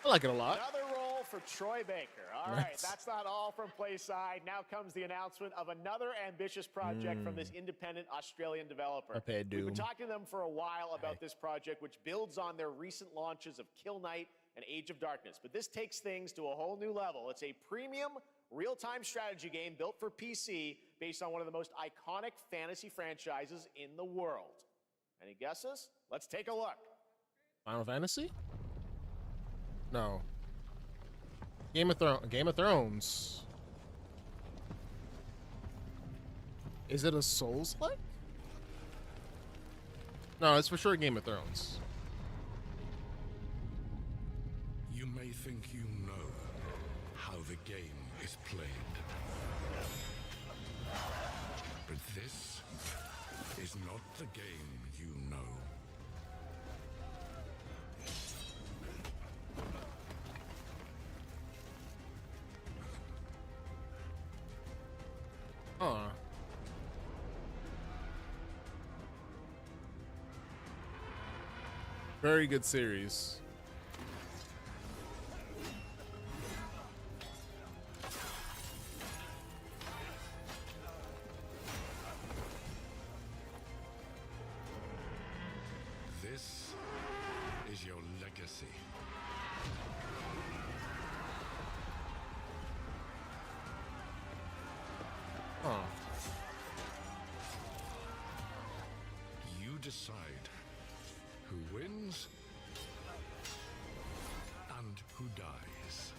I like it a lot. Another role for Troy Baker. All right, Nice. that's not all from Playside. Now comes the announcement of another ambitious project from this independent Australian developer. Prepared We've been Doom. talking to them for a while about this project, which builds on their recent launches of Kill Knight and Age of Darkness. But this takes things to a whole new level. It's a premium real-time strategy game built for PC based on one of the most iconic fantasy franchises in the world. Any guesses? Let's take a look. Final Fantasy? No. Game of Thrones. Is it a Souls-like? No, it's for sure Game of Thrones. You may think you know how the game is played. But this is not the game you know. Huh. Very good series. This is your legacy. Huh. You decide who wins and who dies.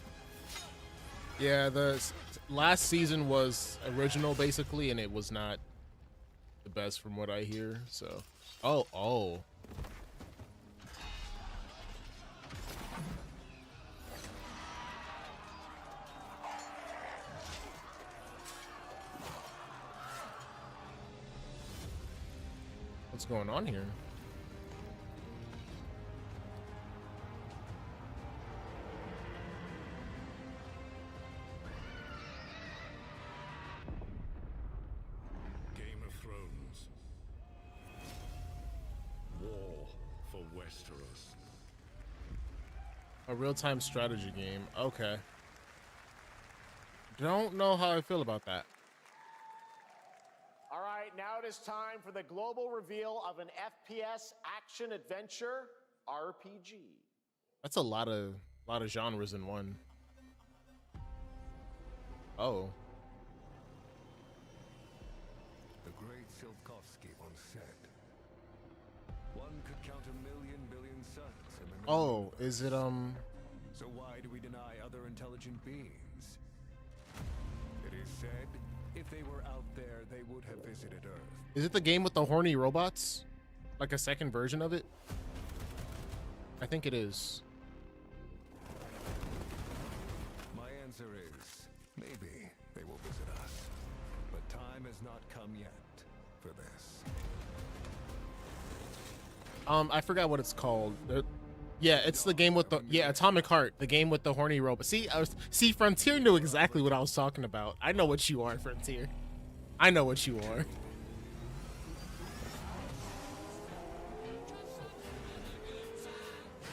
Yeah, the last season was original basically, and it was not the best from what I hear. So, oh. What's going on here? Game of Thrones. War for Westeros. A real-time strategy game. Okay. Don't know how I feel about that. All right, now it is time for the global reveal of an FPS action adventure RPG. That's a lot of genres in one. Oh. The great Silkovsky once said, one could count 1,000,000,000,000 suns in the Oh, is it So why do we deny other intelligent beings? It is said, if they were out there, they would have visited Earth. is it the game with the horny robots? Like a second version of it? I think it is. My answer is, maybe they will visit us. But time has not come yet for this. I forgot what it's called. Yeah, it's the game with the Atomic Heart, the game with the horny robot. See, Frontier knew exactly what I was talking about. I know what you are, Frontier. I know what you are.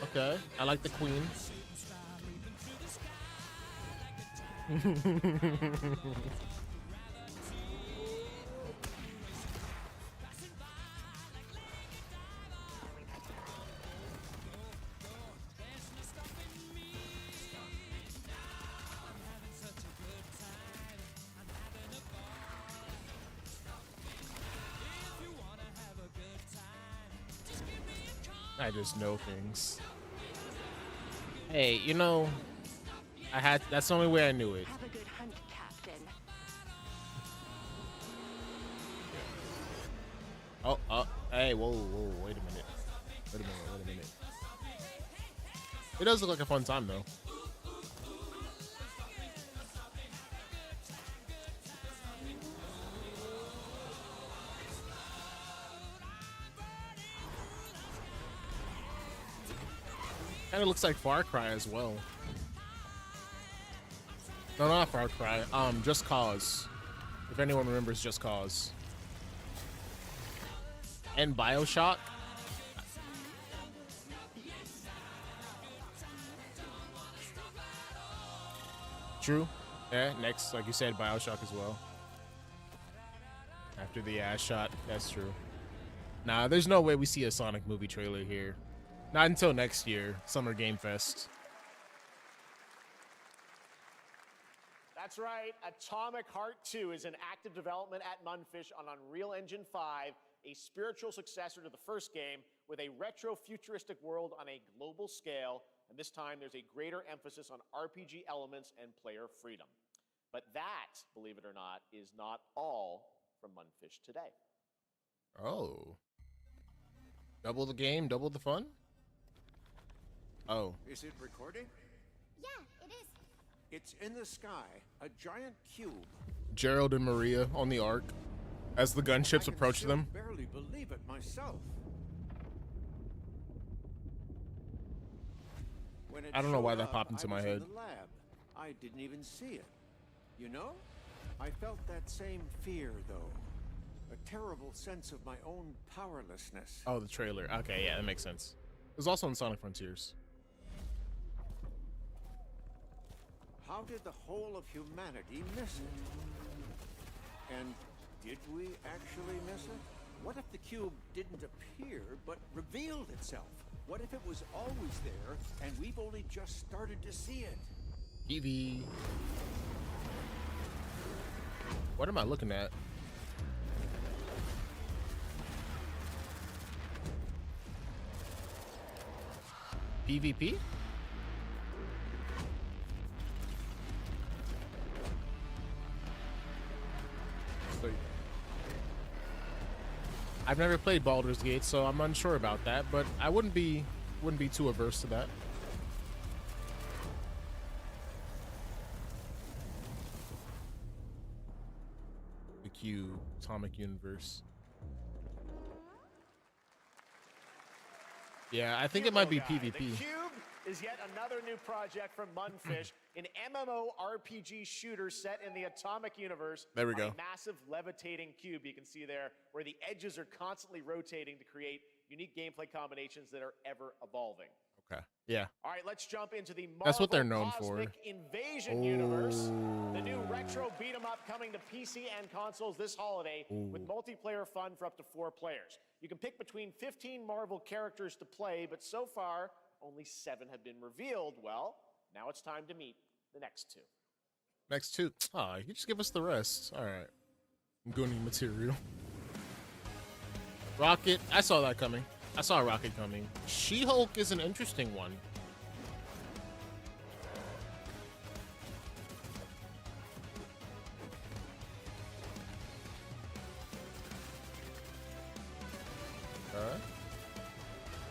Okay, I like the Queen. I just know things. Hey, you know, that's the only way I knew it. Have a good hunt, Captain. Oh, hey, whoa, wait a minute. Wait a minute. It does look like a fun time, though. Kind of looks like Far Cry as well. No, not Far Cry. Just Cause. If anyone remembers Just Cause. And BioShock. True. Yeah, next, like you said, Bioshock as well. After the ass shot, that's true. Nah, there's no way we see a Sonic movie trailer here. Not until next year, Summer Game Fest. That's right. Atomic Heart 2 is in active development at Mundfish on Unreal Engine 5, a spiritual successor to the first game with a retro-futuristic world on a global scale, and this time there's a greater emphasis on RPG elements and player freedom. But that, believe it or not, is not all from Mundfish today. Oh. Double the game, double the fun? Oh. Is it recording? Yeah, it is. It's in the sky, a giant cube. Gerald and Maria on the Ark as the gunships approach them. I can barely believe it myself. When it I don't know why showed that up, popped into I my was head. In the lab. I didn't even see it. You know, I felt that same fear, though. A terrible sense of my own powerlessness. Oh, the trailer. Okay, yeah, that makes sense. It was also in Sonic Frontiers. How did the whole of humanity miss it? And did we actually miss it? What if the cube didn't appear, but revealed itself? What if it was always there, and we've only just started to see it? TV. What am I looking at? PvP? I've never played Baldur's Gate, so I'm unsure about that, but I wouldn't be too averse to that. The Cube, Atomic Universe. Yeah, I think it might be PvP. The Cube is yet another new project from Mundfish, an MMORPG shooter set in the Atomic Universe. There we on go. A massive levitating cube you can see there, where the edges are constantly rotating to create unique gameplay combinations that are ever evolving. Okay. Yeah. All right, let's jump into the Marvel That's what they're known for. Cosmic Invasion universe. The new retro beat 'em up coming to PC and consoles this holiday with multiplayer fun for up to 4 players. You can pick between 15 Marvel characters to play, but so far, only 7 have been revealed. Well, now it's time to meet the next 2. Next 2. Ah, you just give us the rest. All right. I'm going to need material. Rocket. I saw that coming. I saw Rocket coming. She-Hulk is an interesting one.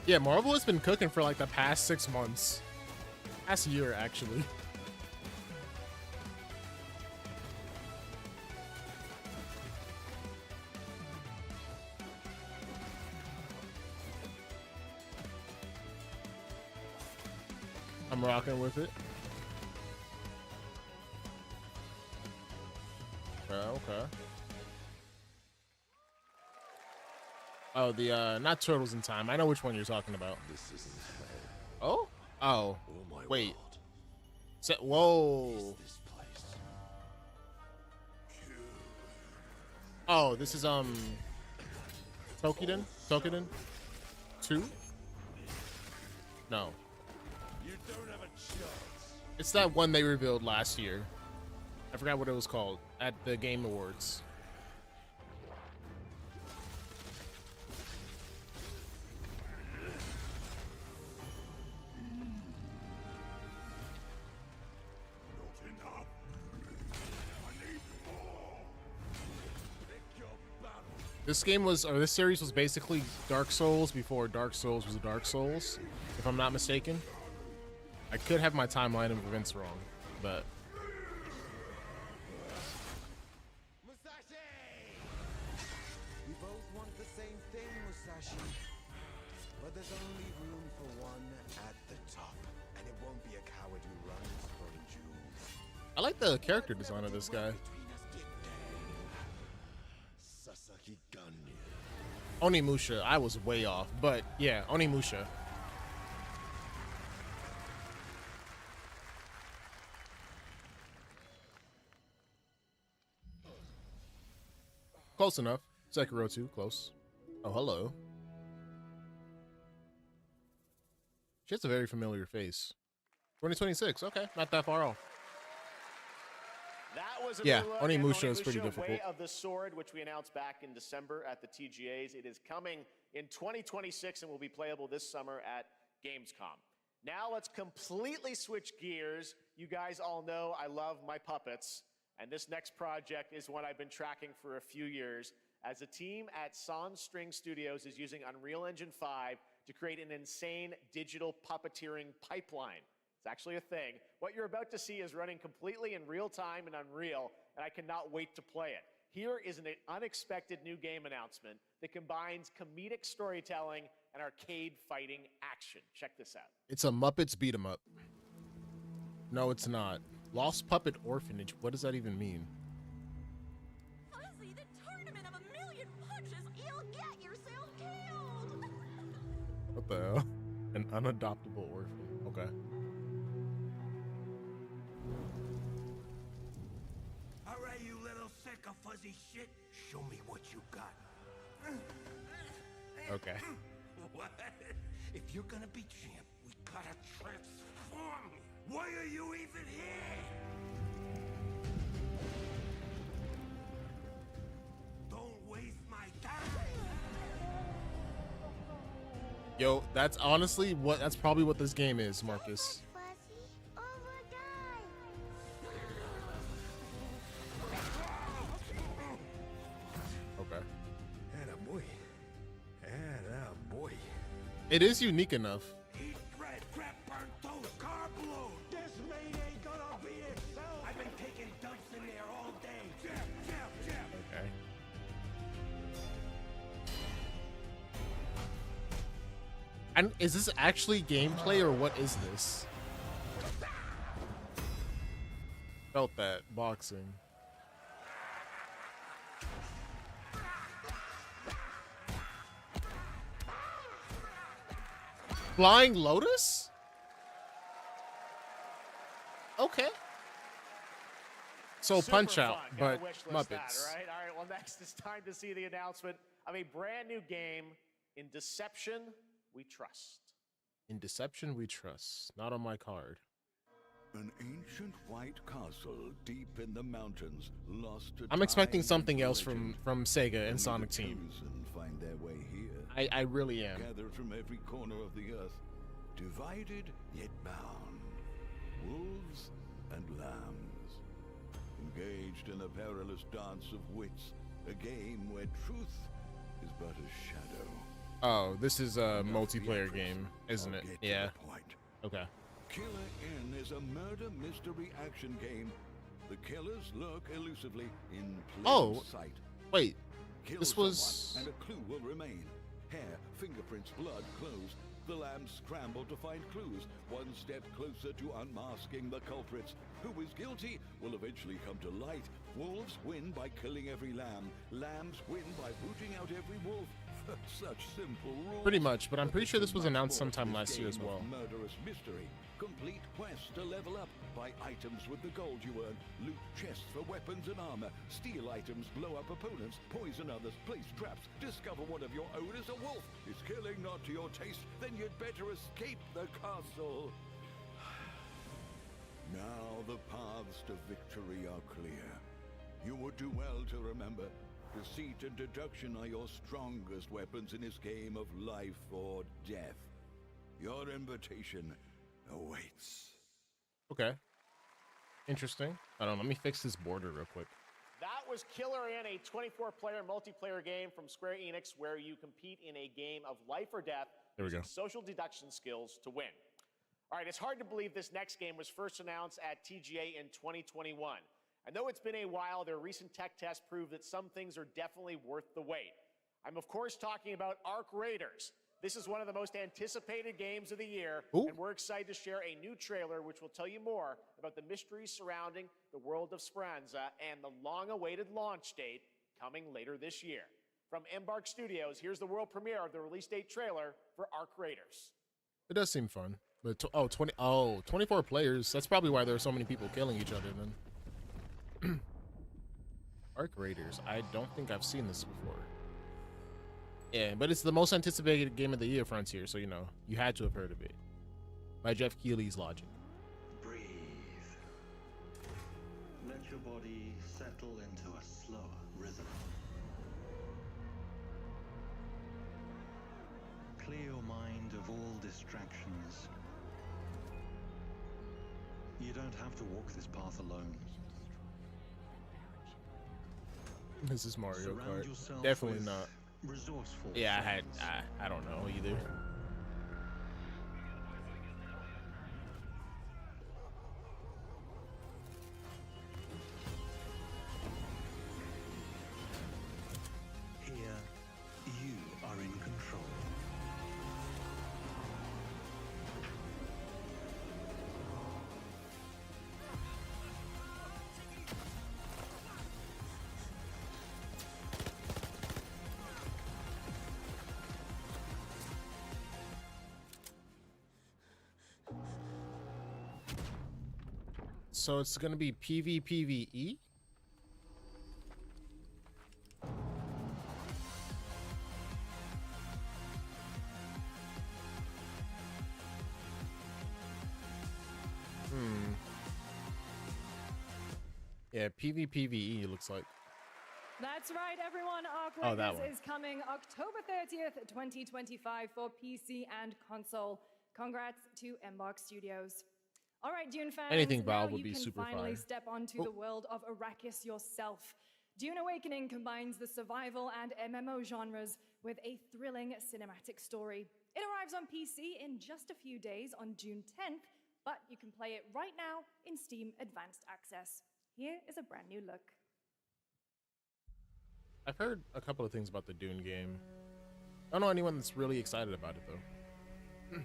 Yeah, Marvel has been cooking for like the past 6 months. Past year, actually. I'm rocking with it. Okay. Oh, the not Turtles in Time. I know which one you're talking about. This isn't Oh? Oh. my Wait. world. Whoa. This place. Oh, this is Tokiden? Tokiden 2? No. You don't have a chance. It's that one they revealed last year. I forgot what it was called at the Game Awards. This game was, or this series was basically Dark Souls before Dark Souls was Dark Souls, if I'm not mistaken. I could have my timeline of events wrong, but... We both want the same thing, Musashi. But there's only room for one at the top. And it won't be a coward who runs for the jewels. I like the character design of this guy. Sasaki Ganyu. Onimusha, I was way off, but yeah, Onimusha. Close enough. Sekiro 2, close. Oh, hello. She has a very familiar face. 2026, okay, not that far off. That was a Yeah, good look at Onimusha is pretty difficult. Way of the Sword, which we announced back in December at the TGAs. It is coming in 2026 and will be playable this summer at Gamescom. Now let's completely switch gears. You guys all know I love my puppets, and this next project is one I've been tracking for a few years, as a team at Sonstring Studios is using Unreal Engine 5 to create an insane digital puppeteering pipeline. It's actually a thing. What you're about to see is running completely in real time in Unreal, and I cannot wait to play it. Here is an unexpected new game announcement that combines comedic storytelling and arcade fighting action. Check this out. It's a Muppets beat 'em up. No, it's not. Lost Puppet Orphanage. What does that even mean? Fuzzy, the tournament of 1,000,000 punches, you'll get yourself killed. What the hell? An unadoptable orphan. Okay. All right, you little sick of fuzzy shit. Show me what you got. Okay. What? If you're gonna be champ, we gotta transform you. Why are you even here? Don't waste my time. Yo, that's honestly that's probably what this game is, Marcus. Okay. Attaboy. Attaboy. It is unique enough. Eat bread, crap, burnt toast, carb load. This maid ain't gonna be itself. I've been taking dumps in there all day. Jab, jab, jab. Okay. And is this actually gameplay or what is this? Felt that boxing. Flying Lotus? Okay. So Super Punch Out, fun. Gotta but wish list Muppets. That, right? All right, well, next it's time to see the announcement of a brand new game in Deception We Trust. In Deception We Trust. Not on my card. An ancient white castle deep in the mountains, lost to I'm expecting time something and else legend. from Sega and Only Sonic the Team. chosen find their way here. I really am. Gathered from every corner of the earth, divided yet bound. Wolves and lambs, engaged in a perilous dance of wits, a game where truth is but a shadow. Oh, this is a multiplayer game, isn't it? Get to Yeah. the point. Okay. Killer Inn is a murder mystery action game. The killers lurk elusively in plain Oh, sight. wait. Kill This someone, was... and a clue will remain. Hair, fingerprints, blood, clothes. The lambs scramble to find clues, one step closer to unmasking the culprits. Who is guilty will eventually come to light. Wolves win by killing every lamb. Lambs win by booting out every wolf. Such simple rules. Pretty much, but I'm pretty sure this was Much announced more to sometime this last year as game of well. Murderous mystery. Complete quests to level up. Buy items with the gold you earn. Loot chests for weapons and armor. Steal items, blow up opponents, poison others, place traps. Discover one of your own is a wolf. Is killing not to your taste? Then you'd better escape the castle. Now the paths to victory are clear. You would do well to remember, deceit and deduction are your strongest weapons in this game of life or death. Your invitation awaits. Okay. Interesting. I don't know. Let me fix this border real quick. That was Killer Inn, a 24-player multiplayer game from Square Enix where you compete in a game of life or death There we using go. social deduction skills to win. All right, it's hard to believe this next game was first announced at TGA in 2021. And though it's been a while, their recent tech tests prove that some things are definitely worth the wait. I'm, of course, talking about Arc Raiders. This is one of the most anticipated games of the year, and we're excited to share a new trailer which will tell you more about the mysteries surrounding the world of Speranza and the long-awaited launch date coming later this year. From Embark Studios, here's the world premiere of the release date trailer for Arc Raiders. It does seem fun. But 24 players. That's probably why there are so many people killing each other then. Arc Raiders. I don't think I've seen this before. Yeah, but it's the most anticipated game of the year, Frontier, so you know, you had to have heard of it. By Jeff Keighley's Logic. Breathe. Let your body settle into a slower rhythm. Clear your mind of all distractions. You don't have to walk this path alone. This is Mario Surround Kart. yourself Definitely with not. resourceful Yeah, friends. I don't know either. Here, you are in control. So it's gonna be PvPvE? Yeah, PvPvE it looks like. That's right, everyone. Arc Oh, that Raiders one. is coming October 30th, 2025 for PC and console. Congrats to Embark Studios. All right, Dune fans. Anything now Valve would you be can super finally fire. step onto the world of Arrakis yourself. Dune Awakening combines the survival and MMO genres with a thrilling cinematic story. It arrives on PC in just a few days on June 10th, but you can play it right now in Steam Advanced Access. Here is a brand new look. I've heard a couple of things about the Dune game. I don't know anyone that's really excited about it though.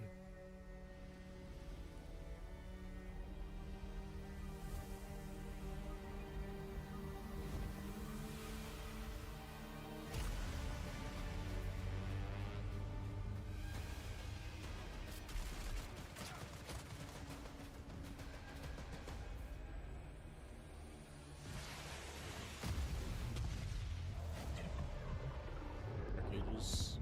Arcages.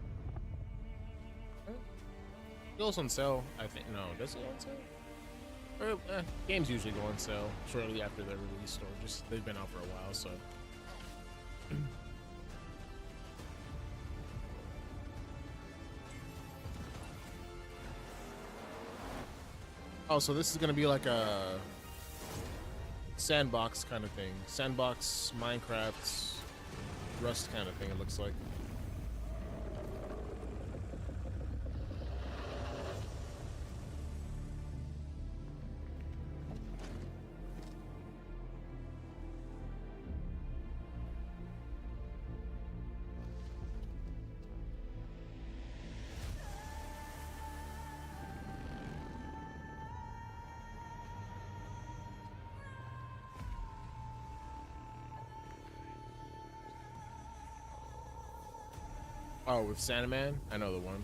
It goes on sale, I think. No, does it go on sale? Or, games usually go on sale shortly after their release, or just they've been out for a while, so. Oh, so this is gonna be like a sandbox kind of thing. Sandbox, Minecraft, Rust kind of thing, it looks like. Oh, with Sandman? I know the one.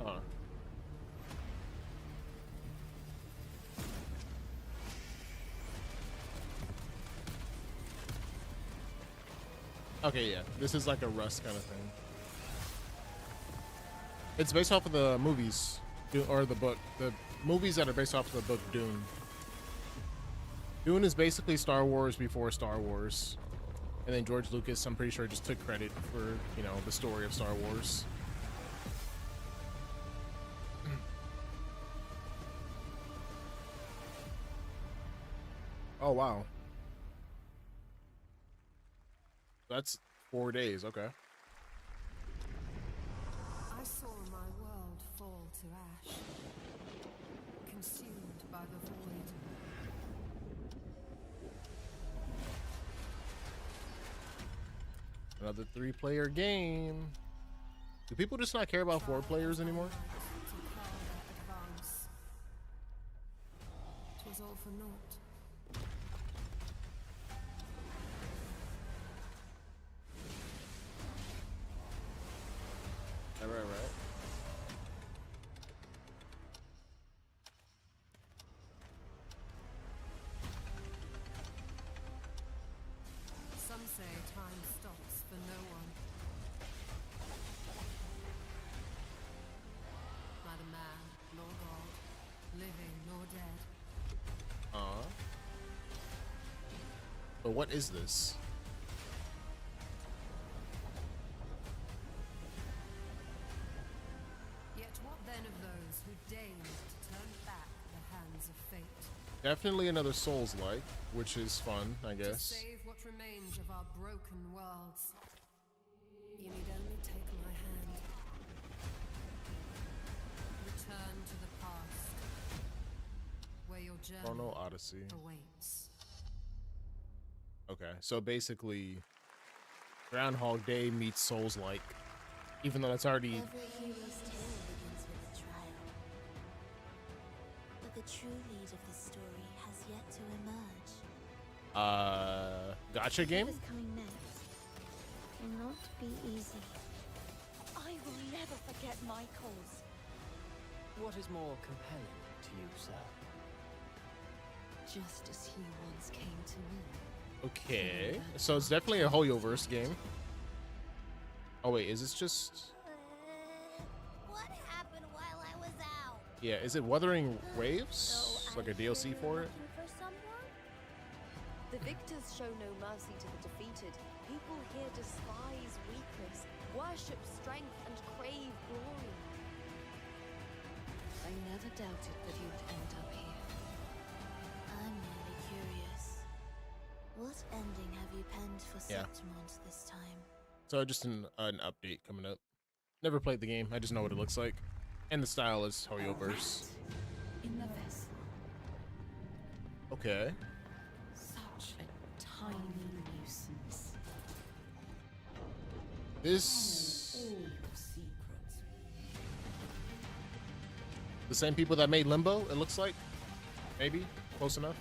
Huh. Okay, yeah. This is like a Rust kind of thing. It's based off of the movies, or the book. The movies that are based off of the book Dune. Dune is basically Star Wars before Star Wars. And then George Lucas, I'm pretty sure, just took credit for, you know, the story of Star Wars. Oh, wow. That's 4 days, okay. I saw my world fall to ash, consumed by the void. Another 3-player game. Do people just not care about 4 players anymore? It was all for naught. Right. Some say time stops for no one. Neither man nor God, living nor dead. But what is this? Yet what then of those who deigned to turn back the hands of fate? Definitely another Souls-like, which is fun, I To guess. save what remains of our broken worlds. You need only take my hand. Return to the past, where your journey Chrono Odyssey. awaits. Okay, so basically, Groundhog Day meets Souls-like, even though that's already. Every hero's tale begins with a trial. But the true lead of the story has yet to emerge. Gotcha game? What is coming next will not be easy. I will never forget my cause. What is more compelling to you, sir? Just as he once came to me. Okay, so it's definitely a Hoyoverse game. Oh wait, is this just? What happened while I was out? Yeah, is it Wuthering Waves? Like a DLC for it? For someone? The victors show no mercy to the defeated. People here despise weakness, worship strength, and crave glory. I never doubted that you'd end up here. I'm merely curious. What ending have you penned for Yeah. Septimont this time? So just an update coming up. Never played the game. I just know what it looks like, and the style is Hoyoverse. In the vessel. Okay. Such a tiny nuisance. This. All your secrets. The same people that made Limbo. It looks like. Maybe close enough.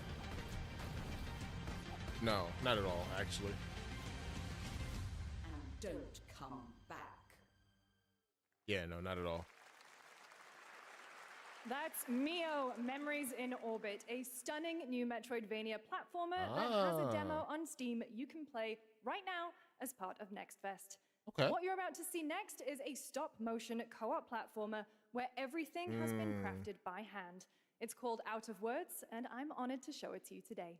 No, not at all. Actually. And don't come back. Yeah, no, not at all. That's Mio Memories in Orbit, a stunning new Metroidvania platformer that has a demo on Steam you can play right now as part of Next Fest. Okay. What you're about to see next is a stop-motion co-op platformer where everything has been crafted by hand. It's called Out of Words, and I'm honored to show it to you today.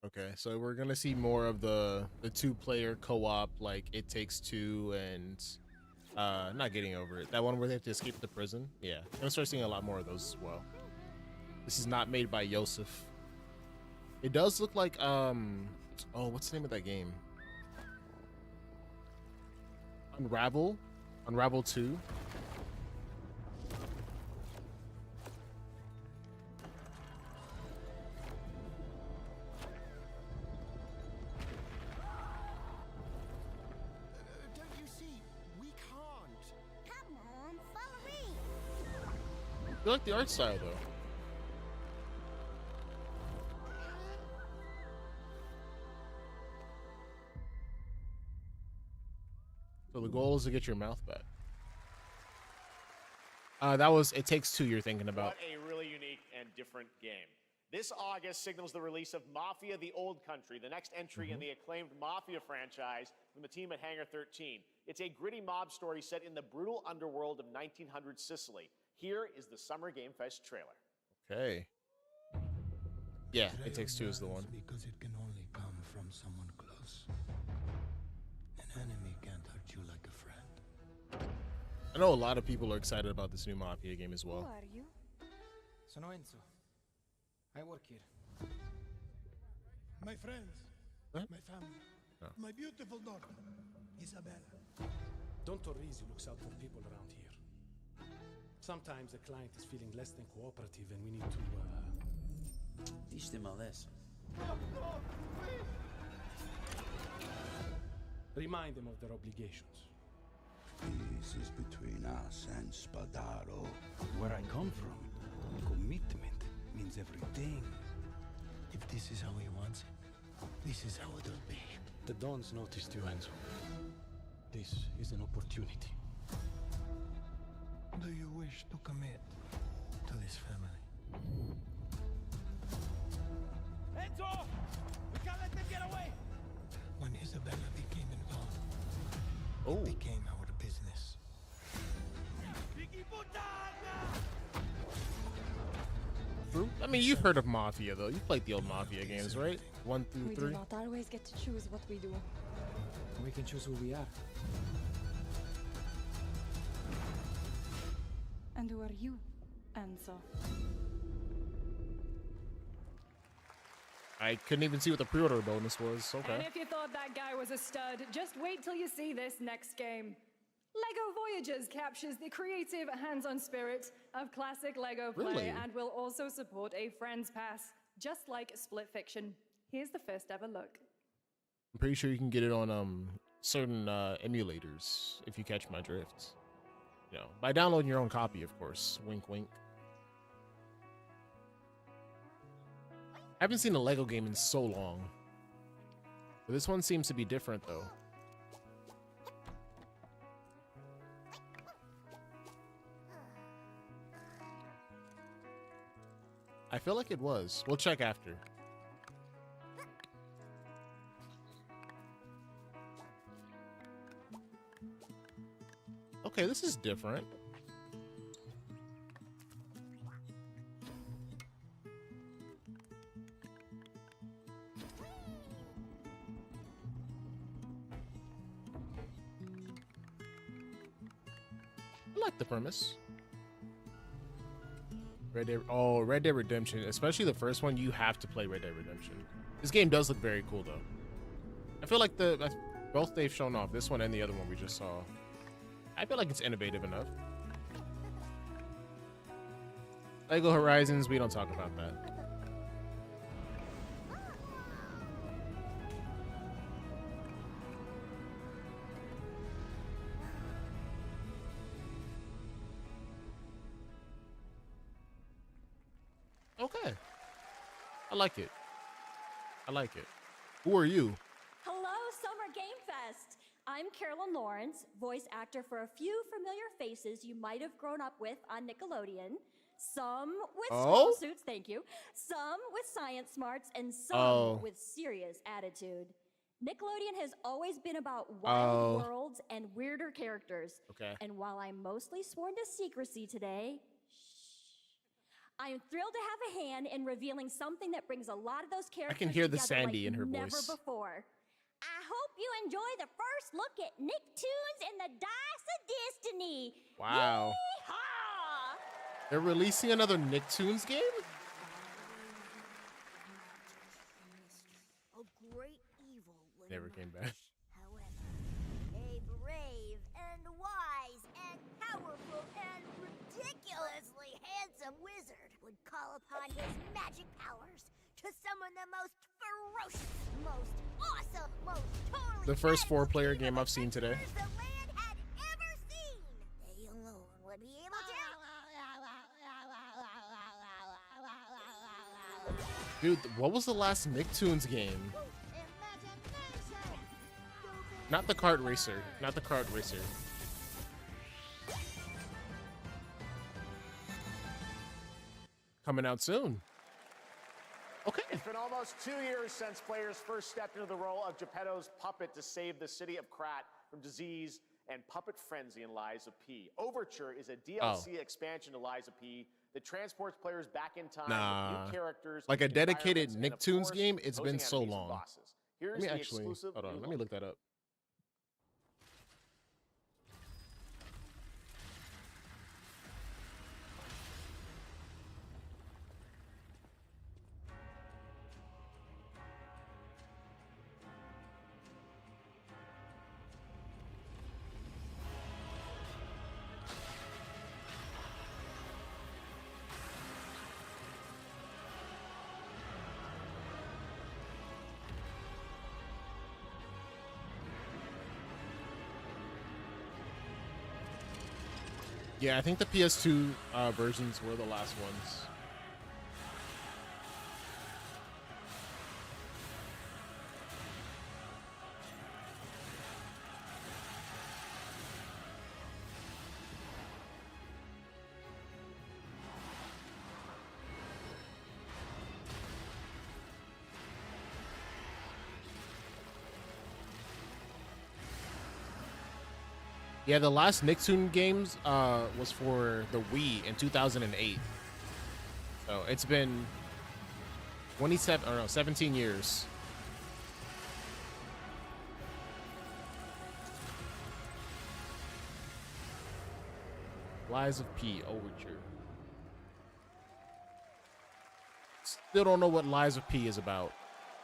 Okay, so we're gonna see more of the 2-player co-op, like It Takes Two and not Getting Over It. That one where they have to escape the prison. Yeah, I'm gonna start seeing a lot more of those as well. This is not made by Yosef. It does look like oh, what's the name of that game? Unravel 2. Don't you see? We can't. Come on, follow me. I like the art style though. So the goal is to get your mouth back. That was It Takes Two you're thinking about. What a really unique and different game. This August signals the release of Mafia: The Old Country, the next entry in the acclaimed Mafia franchise from the team at Hangar 13. It's a gritty mob story set in the brutal underworld of 1900 Sicily. Here is the Summer Game Fest trailer. Okay. Yeah, It Takes Two is the one. Because it can only come from someone close. An enemy can't hurt you like a friend. I know a lot of people are excited about this new Mafia game as well. are you? Sono Enzo. I work here. My friends, Huh? my family, Oh. my beautiful daughter, Isabella. Don Torrisi looks out for people around here. Sometimes a client is feeling less than cooperative and we need to, Teach them a lesson. Remind them of their obligations. This is between us and Spadaro. Where I come from, commitment means everything. If this is how he wants it, this is how it'll be. The Dons noticed you, Enzo. This is an opportunity. Do you wish to commit to this family? Enzo! We can't let them get away! When Isabella became involved, Oh. it became our business. I mean, you've heard of Mafia, though. You played the old Mafia games, right? 1 through We 3. do not always get to choose what we do. We can choose who we are. And who are you, Enzo? I couldn't even see what the pre-order bonus was. Okay. And if you thought that guy was a stud, just wait till you see this next game. LEGO Voyagers captures the creative, hands-on spirit of classic LEGO play Really? and will also support a Friends Pass, just like Split Fiction. Here's the first ever look. I'm pretty sure you can get it on certain emulators, if you catch my drift. You know, by downloading your own copy, of course. Wink, wink. I haven't seen a LEGO game in so long. But this one seems to be different, though. I feel like it was. We'll check after. Okay, this is different. I like the premise. Red Dead Redemption, especially the first one. You have to play Red Dead Redemption. This game does look very cool, though. I feel like both they've shown off, this one and the other one we just saw. I feel like it's innovative enough. LEGO Horizons, we don't talk about that. Okay. I like it. I like it. Who are you? Hello, Summer Game Fest. I'm Carolyn Lawrence, voice actor for a few familiar faces you might have grown up with on Nickelodeon. Some with squirrel suits, thank you. Some with science smarts, and some with serious attitude. Nickelodeon has always been about wild worlds and weirder characters. Okay. And while I'm mostly sworn to secrecy today, I am thrilled to have a hand in revealing something that brings a lot of those characters I can hear the together Sandy like in her never voice. before. I hope you enjoy the first look at Nicktoons and the Dice of Destiny. Wow. Yeehaw! They're releasing another Nicktoons game? A great evil will Never came back. However, a brave and wise and powerful and ridiculously handsome wizard would call upon his magic powers to summon the most ferocious, most awesome, most totally The first 4-player game I've seen today. the land had ever seen. They alone would be able to. Dude, what was the last Nicktoons game? Not the kart racer. Not the kart racer. Coming out soon. Okay. It's been almost 2 years since players first stepped into the role of Geppetto's puppet to save the city of Krat from disease and puppet frenzy in Lies of P. Overture is a DLC expansion to Lies of P that transports players back in time with new characters, Like a dedicated environments, and, of Nicktoons course, game, it's been opposing so enemies and long. bosses. Here's Let me the actually, exclusive hold on, new let me look that up. Yeah, I think the PS2 versions were the last ones. Yeah, the last Nicktoon games was for the Wii in 2008. So it's been 17 years. Lies of P Overture. Still don't know what Lies of P is about.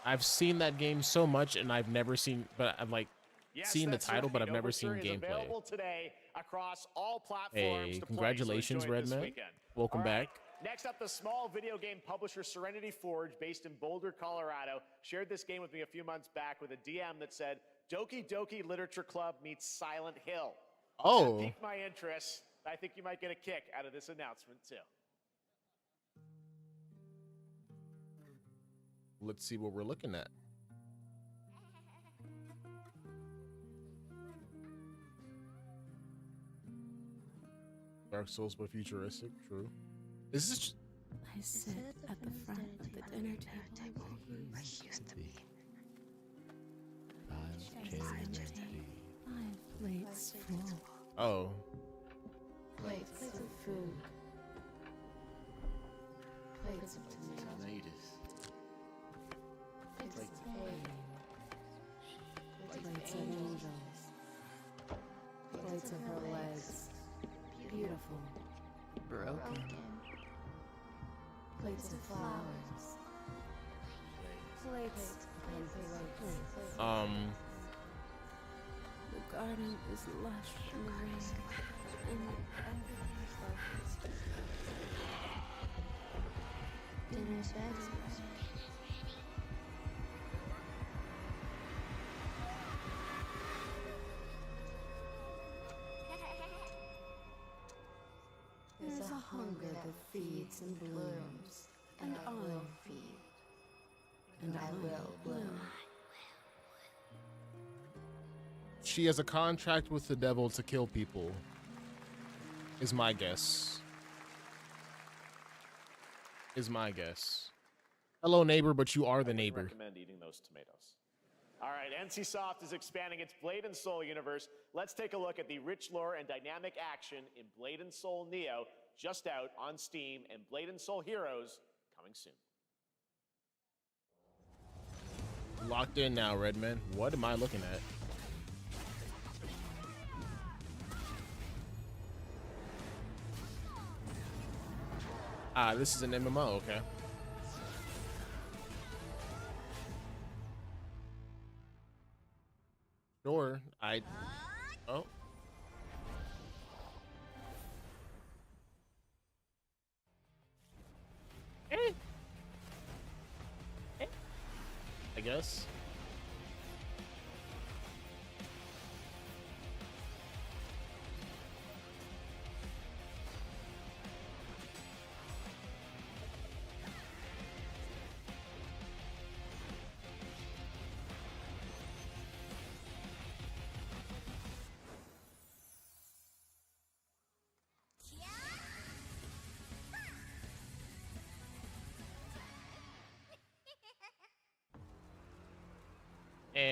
I've seen that game so much and I've never seen, but I've like seen the title, but I've never seen gameplay. Today across all platforms Hey, to congratulations, play, so enjoy it this Redman. weekend. Welcome All right, back. Next up, the small video game publisher Serenity Forge, based in Boulder, Colorado, shared this game with me a few months back with a DM that said, Doki Doki Literature Club meets Silent Hill. Oh. That piqued my interest. I think you might get a kick out of this announcement, too. Let's see what we're looking at. Dark Souls but futuristic, true. Is this I sit at the front of the dinner table where he used to be. My plate's full. Oh. Plates of food. Plates of tomatoes. Plates of hay. Plates of angels. Plates of her legs. Beautiful. Broken. Plates of flowers. Plates and plates. The garden is lush and green, and everything's lovely. Dinner's ready. There's a hunger that feeds and blooms, and I will feed, and I will bloom. She has a contract with the devil to kill people, is my guess. Hello, neighbor, but you are the neighbor. Recommend eating those tomatoes. All right, NCSoft is expanding its Blade and Soul universe. Let's take a look at the rich lore and dynamic action in Blade and Soul Neo, just out on Steam, and Blade and Soul Heroes coming soon. Locked in now, Redman. What am I looking at? Ah, this is an MMO, okay. Sure, oh. I guess.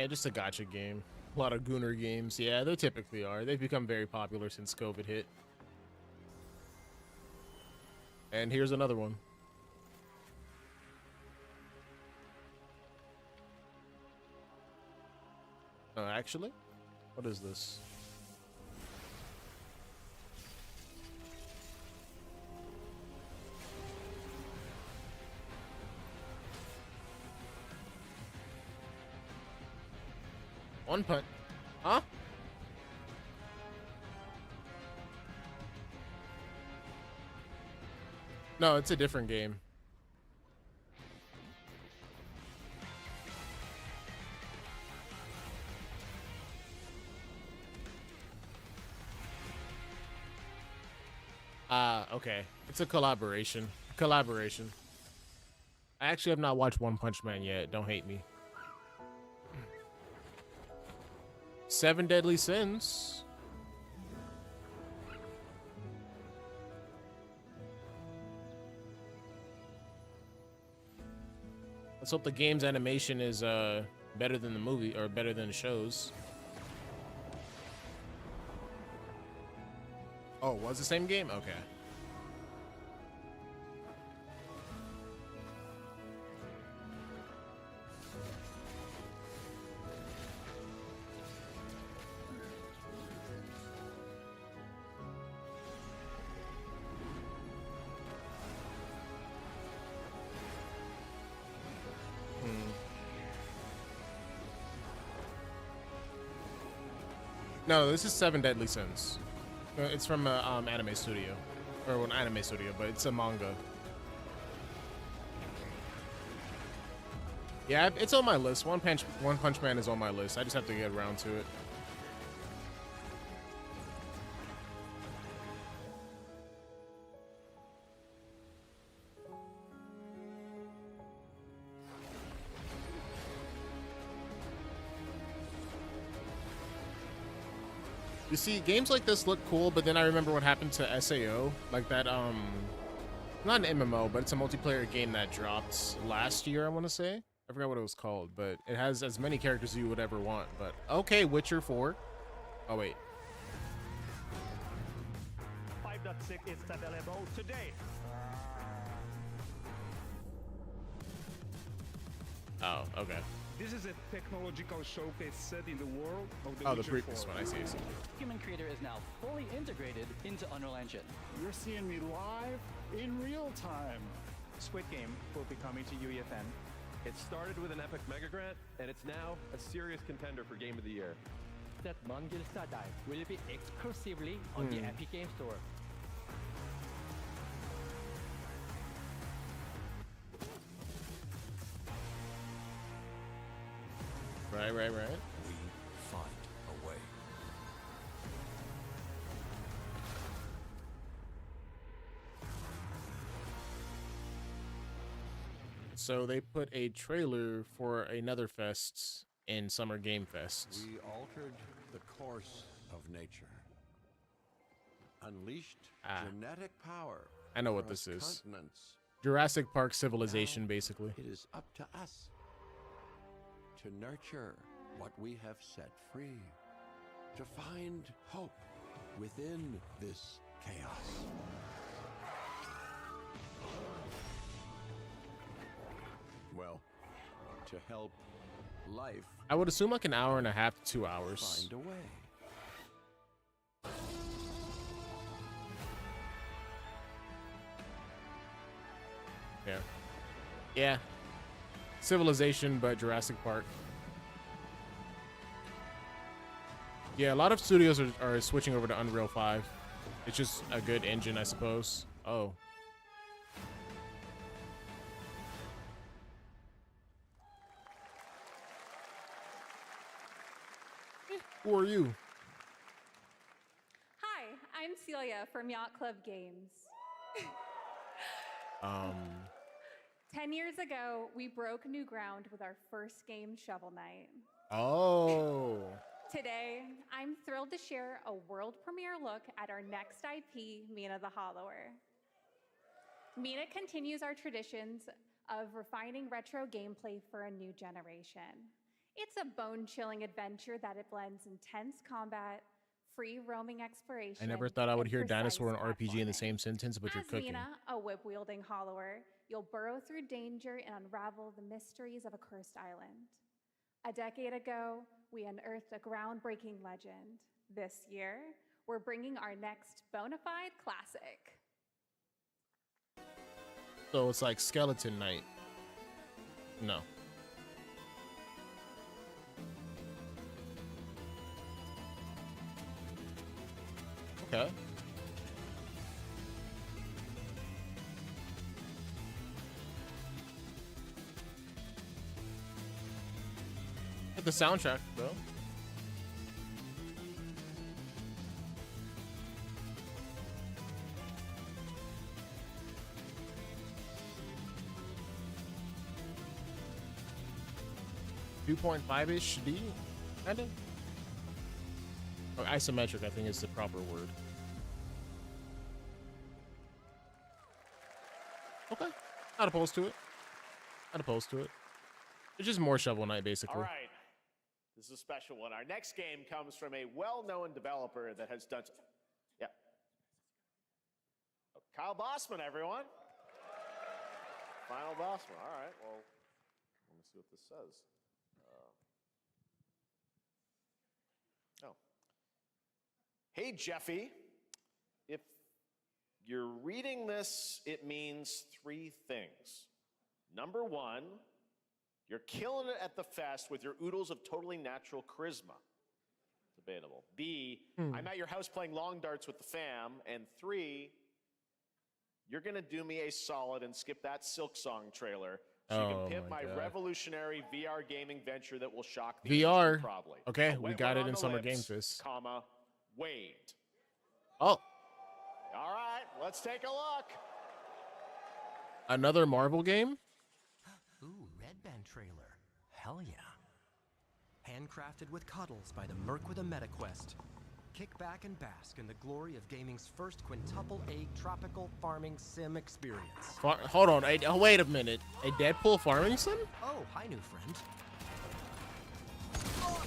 Just a gacha game. A lot of Gunner games. Yeah, they typically are. They've become very popular since COVID hit. And here's another one. Oh, actually? What is this? One Punch. Huh? No, it's a different game. Okay. It's a collaboration. Collaboration. I actually have not watched One Punch Man yet. Don't hate me. 7 Deadly Sins. Let's hope the game's animation is better than the movie or better than the shows. Oh, was the same game? Okay. No, this is 7 Deadly Sins. It's from an anime studio, or an anime studio, but it's a manga. Yeah, it's on my list. One Punch Man is on my list. I just have to get around to it. You see, games like this look cool, but then I remember what happened to SAO. Like that, not an MMO, but it's a multiplayer game that dropped last year, I want to say. I forgot what it was called, but it has as many characters as you would ever want. But okay, Witcher 4. Oh, wait. 5.6 is available today. Oh, okay. This is a technological showcase set in the world of the Oh, the Witcher previous 4. one. I see. Human Creator is now fully integrated into Unreal Engine. You're seeing me live in real time. Squid Game will be coming to UEFN. It started with an epic mega grant, and it's now a serious contender for Game of the Year. That Mongilsa Dive will be exclusively on the Epic Game Store. Right. We find a way. So they put a trailer for another fest in Summer Game Fest. We altered the course of nature. Unleashed genetic power. I know what across this is. continents. Jurassic Park Civilization, basically. It is up to us to nurture what we have set free, to find hope within this chaos. Well, to help life I would assume like an hour and a half to 2 hours. find a way. Yeah. Yeah. Civilization, but Jurassic Park. Yeah, a lot of studios are switching over to Unreal 5. It's just a good engine, I suppose. Oh. Who are you? Hi, I'm Celia from Yacht Club Games. 10 years ago, we broke new ground with our first game, Shovel Knight. Oh. Today, I'm thrilled to share a world premiere look at our next IP, Mina the Hollower. Mina continues our traditions of refining retro gameplay for a new generation. It's a bone-chilling adventure that it blends intense combat, free roaming exploration. I never thought I would and hear precise dinosaur and RPG in the platforming. same sentence, but you're As cooking. Mina, a whip-wielding hollower, you'll burrow through danger and unravel the mysteries of a cursed island. A decade ago, we unearthed a groundbreaking legend. This year, we're bringing our next bona fide classic. So it's like Skeleton Knight. No. Okay. Hit the soundtrack, bro. 2.5-ish D, kind of. Or isometric, I think is the proper word. Okay, not opposed to it. Not opposed to it. It's just more Shovel Knight, basically. All right. This is a special one. Our next game comes from a well-known developer that has done... Yeah. Kyle Bossman, everyone. Final Bossman. All right, well, let me see what this says. Oh. Hey, Jeffy. If you're reading this, it means 3 things. Number 1, you're killing it at the fest with your oodles of totally natural charisma. Debatable. B, I'm at your house playing long darts with the fam. And 3, you're going to do me a solid and skip that Silk Song trailer so you can pimp my revolutionary VR gaming venture that will shock the VR. industry probably. Okay, A we wet got one it on in the Summer lips, Game Fest. comma, waved. Oh, All right, let's take a look. another Marvel game? Ooh, Red Band trailer. Hell yeah. Handcrafted with cuddles by the Merc with a MetaQuest. Kick back and bask in the glory of gaming's first quintuple A tropical farming sim experience. Hold on, wait a minute. A Deadpool farming sim? Oh, hi, new friend. Oh,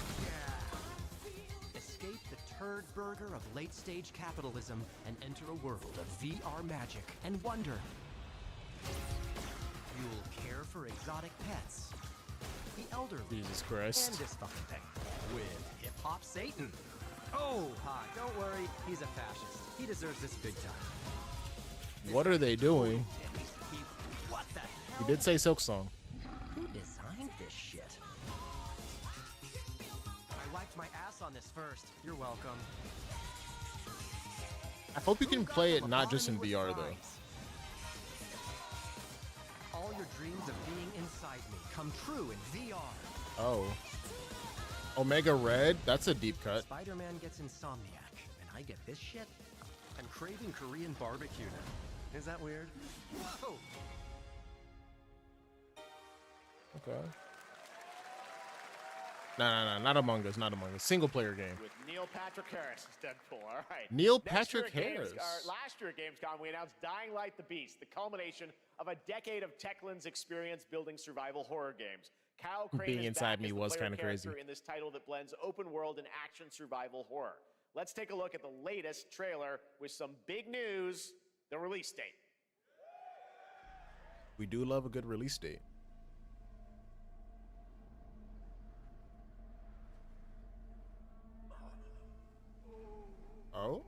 yeah. Escape the turd burger of late-stage capitalism and enter a world of VR magic and wonder. You'll care for exotic pets, the elderly, Jesus Christ. and this fucking thing with hip-hop Satan. Oh, hi, don't worry, he's a fascist. He deserves this big time. What are they doing? What the hell? You did say Silk Song. Who designed this shit? I wiped my ass on this first. You're welcome. I hope you can play it not just in VR, though. All your dreams of being inside me come true in VR. Oh. Omega Red? That's a deep cut. Spider-Man gets Insomniac, and I get this shit? I'm craving Korean barbecue now. Is that weird? Whoa! Okay. No, not Among Us, not Among Us. Single player game. With Neil Patrick Harris as Deadpool. All right. Neil Next year Patrick at Games- Harris. last year at Gamescom, we announced Dying Light: The Beast, the culmination of a decade of Techland's experience building survival horror games. Kyle Crane Being is inside back me as the was player kinda crazy. character in this title that blends open world and action survival horror. Let's take a look at the latest trailer with some big news: the release date. We do love a good release date. Oh?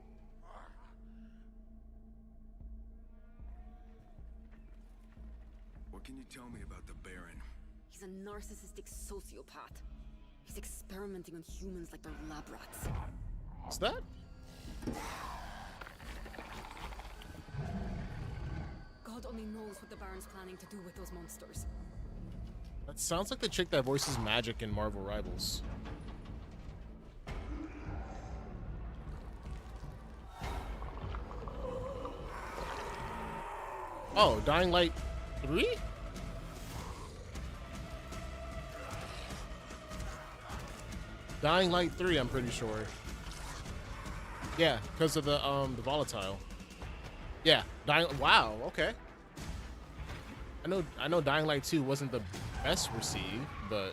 What can you tell me about the Baron? He's a narcissistic sociopath. He's experimenting on humans like they're lab rats. What's that? God only knows what the Baron's planning to do with those monsters. That sounds like the chick that voices Magic in Marvel Rivals. Oh, Dying Light 3? Dying Light 3, I'm pretty sure. Yeah, because of the volatile. Yeah, wow, okay. I know Dying Light 2 wasn't the best received, but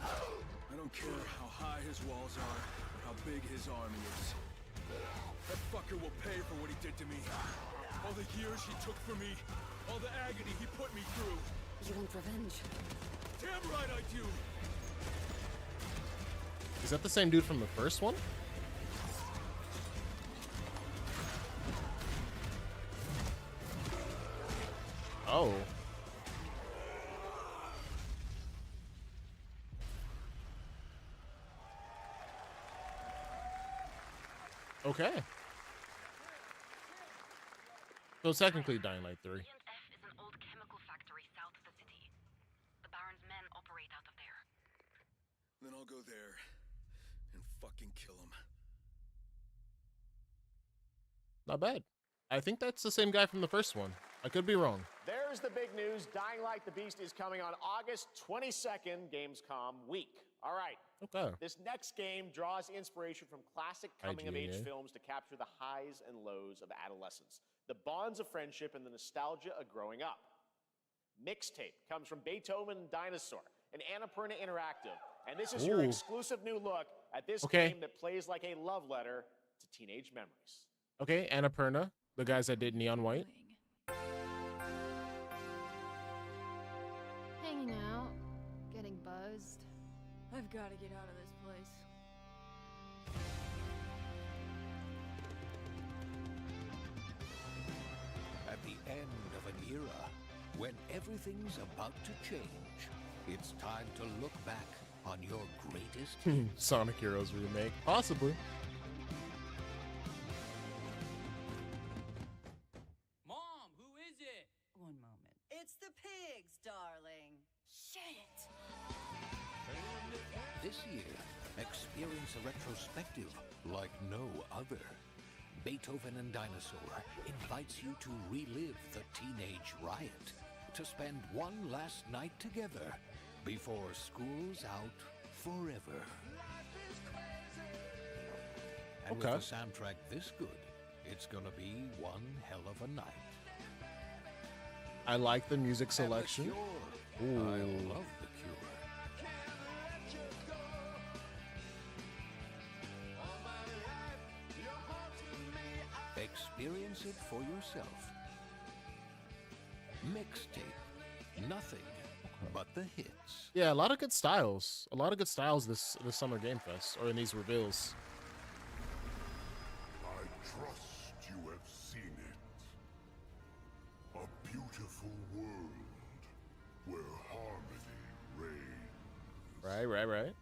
I don't care how high his walls are or how big his army is. That fucker will pay for what he did to me. All the years he took from me, all the agony he put me through. You want revenge? Damn right I do. is that the same dude from the first one? Oh. Okay. So it's technically Dying Light 3. is an old chemical factory south of the city. The Baron's men operate out of there. Then I'll go there and fucking kill him. Not bad. I think that's the same guy from the first one. I could be wrong. There here's the big news. Dying Light the Beast is coming on August 22nd, Gamescom week. All right. Okay. This next game draws inspiration from classic coming-of-age IGA. films to capture the highs and lows of adolescence, the bonds of friendship, and the nostalgia of growing up. Mixtape comes from Beethoven and Dinosaur, an Annapurna Interactive, and this is your Ooh. exclusive new look at this Okay. game that plays like a love letter to teenage memories. Okay, Annapurna, the guys that did Neon White. Hanging out, getting buzzed. I've got to get out of this place. At the end of an era, when everything's about to change, it's time to look back on your greatest Sonic Heroes remake, possibly. Mom, who is it? One moment. It's the pigs, darling. Shit! This year, experience a retrospective like no other. Beethoven and Dinosaur invites you to relive the teenage riot, to spend one last night together before school's out forever. And Okay. with a soundtrack this good, it's gonna be one hell of a night. I like the music selection. I Ooh. love The Cure. Experience it for yourself. Mixtape. Nothing but the hits. Yeah, a lot of good styles. A lot of good styles this Summer Game Fest, or in these reveals. I trust you have seen it. A beautiful world where harmony reigns. Right.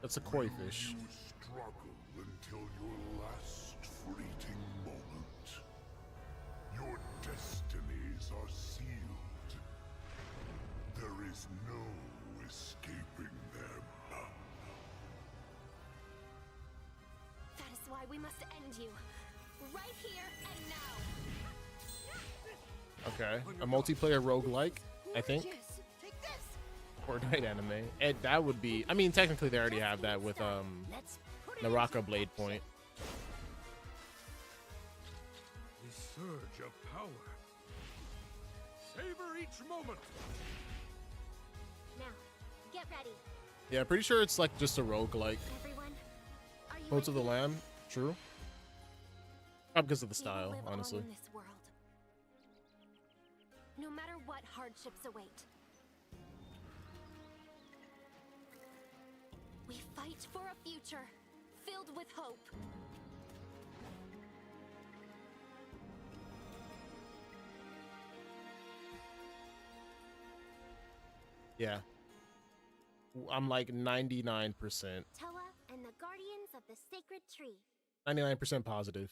That's a koi fish. You struggle until your last fleeting moment. Your destinies are sealed. There is no escaping them. That is why we must end you. Right here and now. Okay, a multiplayer roguelike, I think. Yes, take this. Fortnite anime. And that would be, I mean, technically they already have that with Naraka Blade Point. The surge of power. Savor each moment. Now, get ready. Yeah, pretty sure it's like just a roguelike. Everyone, are you Coats of the ready? Lamb, true. Not because of the We will style, live on honestly. in this world. No matter what hardships await. We fight for a future filled with hope. Yeah. I'm like 99%. Toa and the Guardians of the Sacred Tree. 99% positive.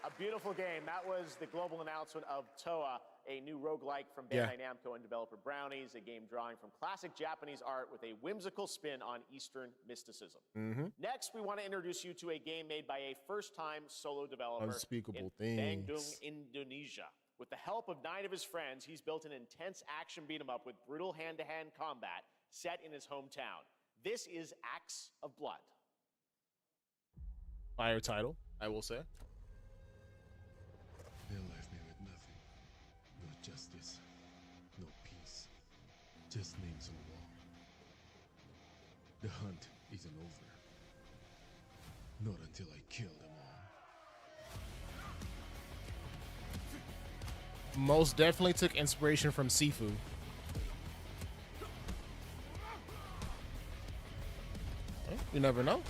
A beautiful game. That was the global announcement of Toa, a new roguelike from Bandai Namco and developer Brownies, a game drawing from classic Japanese art with a whimsical spin on Eastern mysticism. Mm-hmm. Next, we want to introduce you to a game made by a first-time solo developer Unspeakable in Things. Bandung, Indonesia. With the help of 9 of his friends, he's built an intense action beat-em-up with brutal hand-to-hand combat set in his hometown. This is Axe of Blood. Fire title, I will say. They left me with nothing. No justice. No peace. Just names on the wall. The hunt isn't over. Not until I kill them all. Most definitely took inspiration from Sifu. Well, you never know.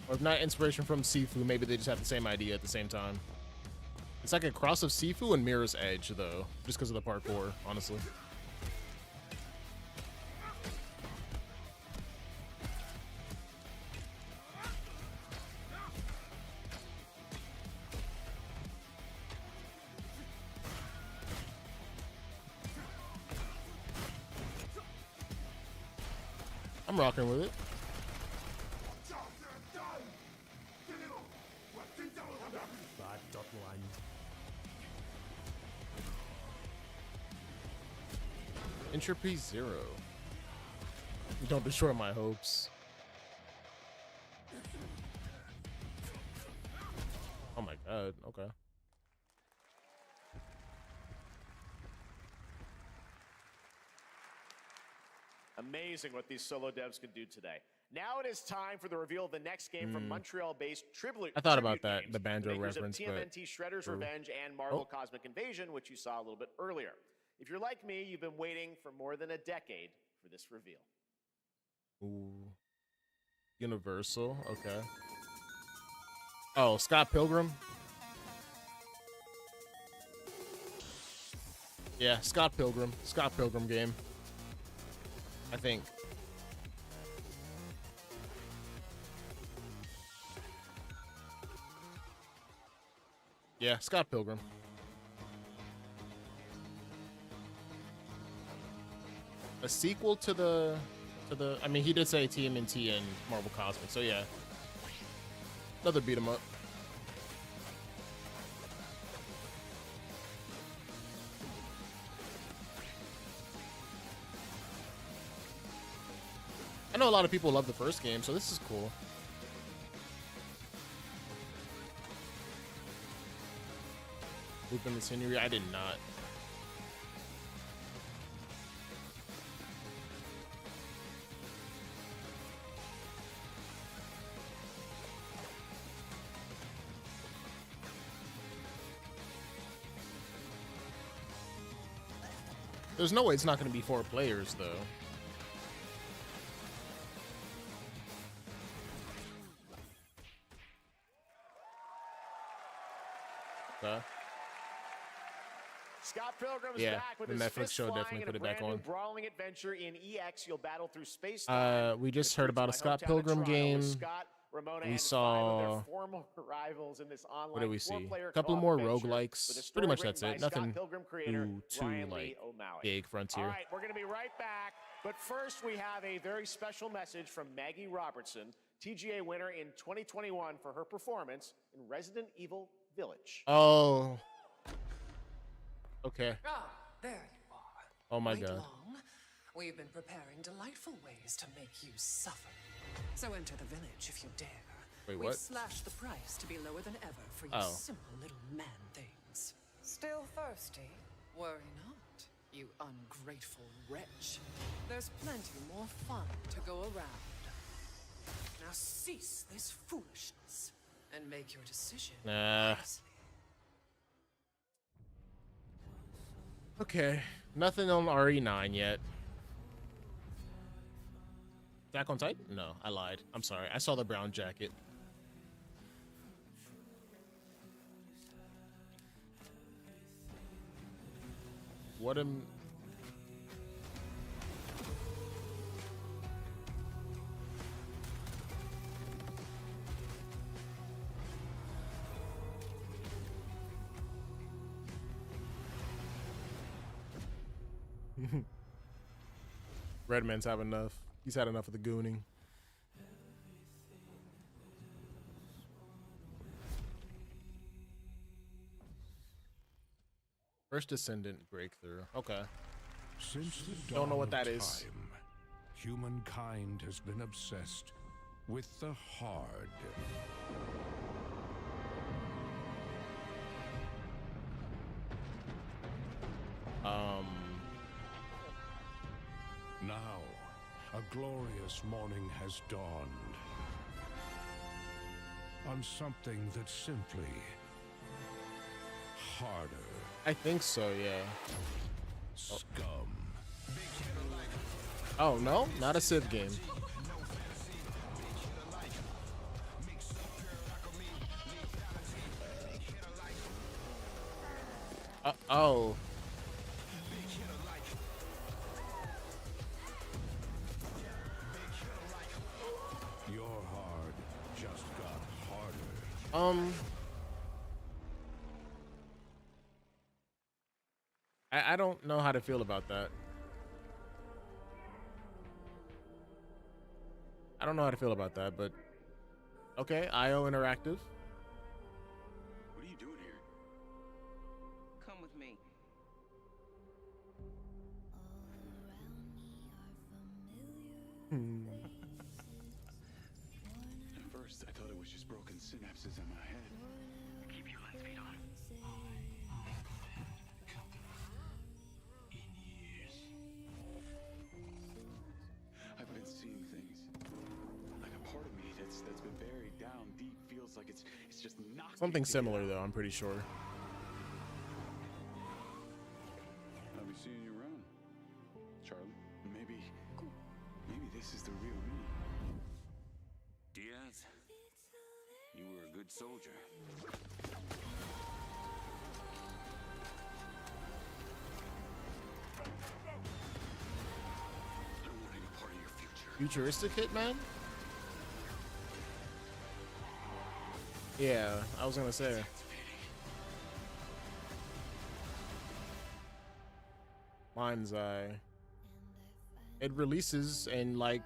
Or if not inspiration from Sifu, maybe they just have the same idea at the same time. It's like a cross of Sifu and Mirror's Edge, though, just because of the parkour, honestly. I'm rocking with it. Entropy 0. Don't destroy my hopes. Oh my god, okay. Amazing what these solo devs can do today. Now it is time for the reveal of the next game from Montreal-based Tribute. I thought about Tribute that, Games, the Banjo makers reference, of but TMNT Shredder's true. Revenge and Marvel Cosmic Invasion, which you saw a little bit earlier. If you're like me, you've been waiting for more than a decade for this reveal. Ooh. Universal, okay. Oh, Scott Pilgrim? Yeah, Scott Pilgrim. Scott Pilgrim game. I think. Yeah, Scott Pilgrim. A sequel to the I mean, he did say TMNT and Marvel Cosmic, so yeah. Another beat 'em up. I know a lot of people love the first game, so this is cool. Lupin the Scenery, I did not. There's no way it's not going to be 4 players, though. Okay. Scott Pilgrim's Yeah, back with the his Netflix fist show flying definitely in put a it back brand new on. brawling adventure in EX. You'll battle through space. We just heard about a Scott Pilgrim game. We saw. Former rivals in this online What did we see? four-player A couple co-op more adventure with a roguelikes. story Pretty much written that's by it. Scott Nothing Pilgrim creator too Ryan Lee like O'Malley. big frontier. All right, we're going to be right back. But first, we have a very special message from Maggie Robertson, TGA winner in 2021 for her performance in Resident Evil Village. Oh. Okay. Ah, there you are. Oh my Wait god. long. We've been preparing delightful ways to make you suffer. So enter the village if you dare. Wait, We've what? slashed the price to be lower than ever for you Oh. simple little man things. Still thirsty? Worry not, you ungrateful wretch. There's plenty more fun to go around. Now cease this foolishness and make your decision. Nah. Okay. Nothing on RE9 yet. Attack on Titan? No, I lied. I'm sorry. I saw the brown jacket. What am... Redman's have enough. He's had enough of the gooning. First Descendant breakthrough. Okay. Since the Don't know dawn what that of is. time, humankind has been obsessed with the hard. Now, a glorious morning has dawned on something that's simply harder. I think so, yeah. Scum. Oh, no? Not a Civ game. Oh. Your hard just got harder. I don't know how to feel about that. I don't know how to feel about that, but okay. IO Interactive. What are you doing here? Come with me. At first, I thought it was just broken synapses in my head. Keep your lens speed on. I've been seeing things. Like a part of me that's been buried down deep feels like it's just knocking. Something similar though, I'm pretty sure. I'll be seeing you around, Charlie. Maybe this is the real me. Diaz, you were a good soldier. I don't want any part of your future. Futuristic Hitman? Yeah, I was gonna say. Mind's Eye. It releases in like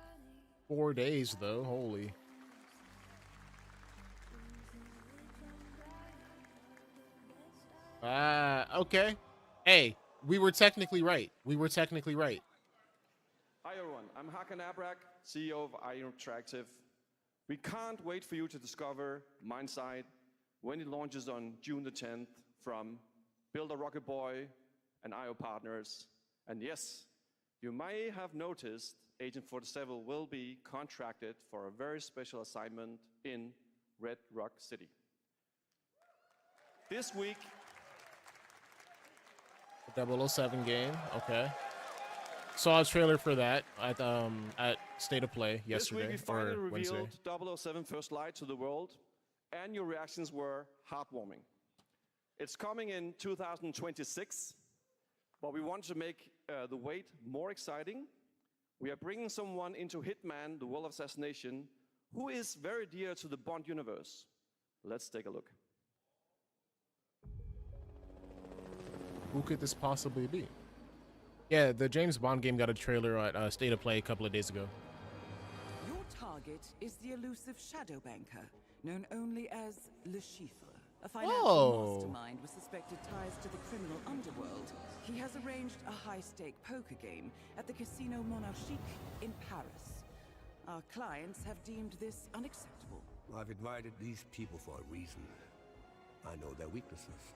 4 days though. Holy. Okay. Hey, we were technically right. We were technically right. Hi everyone, I'm Hakan Abrak, CEO of IO Interactive. We can't wait for you to discover Mindside when it launches on June the 10th from Builder Rocket Boy and IO partners. And yes, you may have noticed Agent 47 will be contracted for a very special assignment in Red Rock City. This week, The 007 game. Okay. Saw a trailer for that at State of Play yesterday this week we finally or Wednesday. revealed 007 First Light to the world, and your reactions were heartwarming. It's coming in 2026, but we want to make the wait more exciting. We are bringing someone into Hitman, the World of Assassination, who is very dear to the Bond universe. Let's take a look. Who could this possibly be? Yeah, the James Bond game got a trailer at State of Play a couple of days ago. Your target is the elusive shadow banker, known only as Le Chiffre, a financial mastermind with suspected ties to the criminal underworld. He has arranged a high-stake poker game at the Casino Monarchique in Paris. Our clients have deemed this unacceptable. I've invited these people for a reason. I know their weaknesses.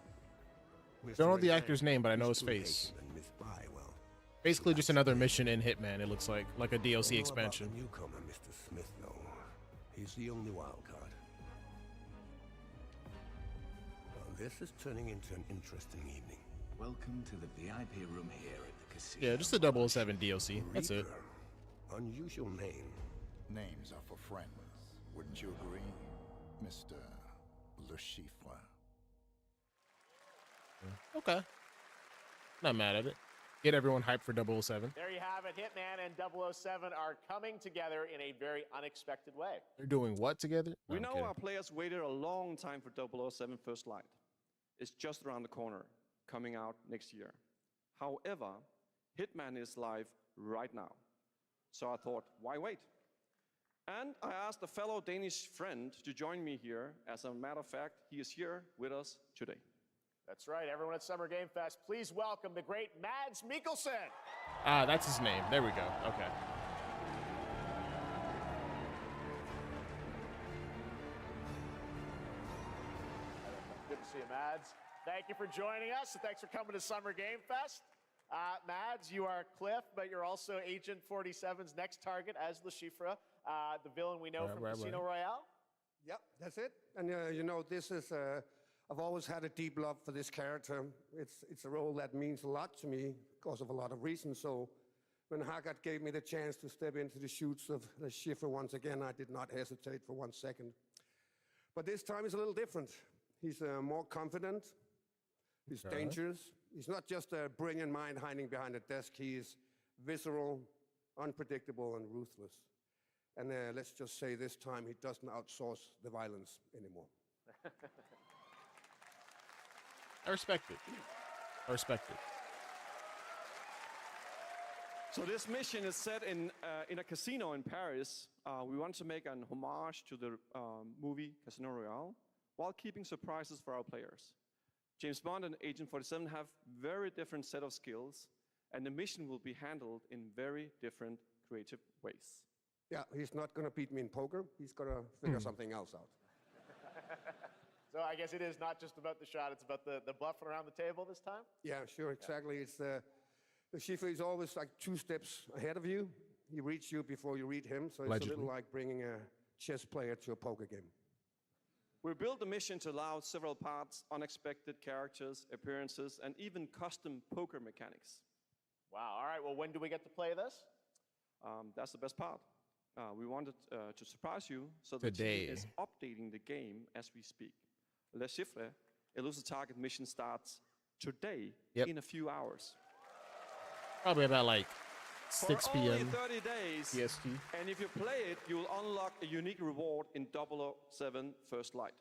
Don't know the actor's name, but I know his face. Basically, just another mission in Hitman. It looks like a DLC expansion. The newcomer, Mr. Smith, though. He's the only wild card. Well, this is turning into an interesting evening. Welcome to the VIP room here at the casino. Yeah, just a 007 DLC. That's it. Unusual name. Names are for friends. Wouldn't you agree, Mr. Le Chiffre? Okay. Not mad at it. Get everyone hyped for 007. There you have it. Hitman and 007 are coming together in a very unexpected way. They're doing what together? No, We I'm know kidding. our players waited a long time for 007 First Light. It's just around the corner, coming out next year. However, Hitman is live right now. So I thought, why wait? And I asked a fellow Danish friend to join me here. As a matter of fact, he is here with us today. That's right, everyone at Summer Game Fest, please welcome the great Mads Mikkelsen. Ah, that's his name. There we go. Okay. Good to see you, Mads. Thank you for joining us, and thanks for coming to Summer Game Fest. Mads, you are Cliff, but you're also Agent 47's next target as Le Chiffre, the villain we know from Casino Royale. Yep, that's it. And you know, this is I've always had a deep love for this character. It's a role that means a lot to me because of a lot of reasons. So when Haggard gave me the chance to step into the shoots of Le Chiffre once again, I did not hesitate for 1 second. But this time is a little different. He's more confident. He's dangerous. He's not just a brilliant mind hiding behind a desk. He is visceral, unpredictable, and ruthless. And let's just say this time he doesn't outsource the violence anymore. I respect it. I respect it. So this mission is set in a casino in Paris. We want to make an homage to the movie Casino Royale while keeping surprises for our players. James Bond and Agent 47 have very different set of skills, and the mission will be handled in very different creative ways. Yeah, he's not going to beat me in poker. He's going to figure something else out. So I guess it is not just about the shot, it's about the bluffing around the table this time? Yeah, sure, exactly. It's the Schiffer is always like 2 steps ahead of you. He reads you before you read him, so it's Allegedly. a little like bringing a chess player to a poker game. We built the mission to allow several parts, unexpected characters, appearances, and even custom poker mechanics. Wow, all right, well, when do we get to play this? That's the best part. We wanted to surprise you, so the Today. team is updating the game as we speak. Le Chiffre, Elusive Target mission starts today in a few hours. Probably about like 6 For only p.m. 30 days. PST. And if you play it, you'll unlock a unique reward in 007 First Light.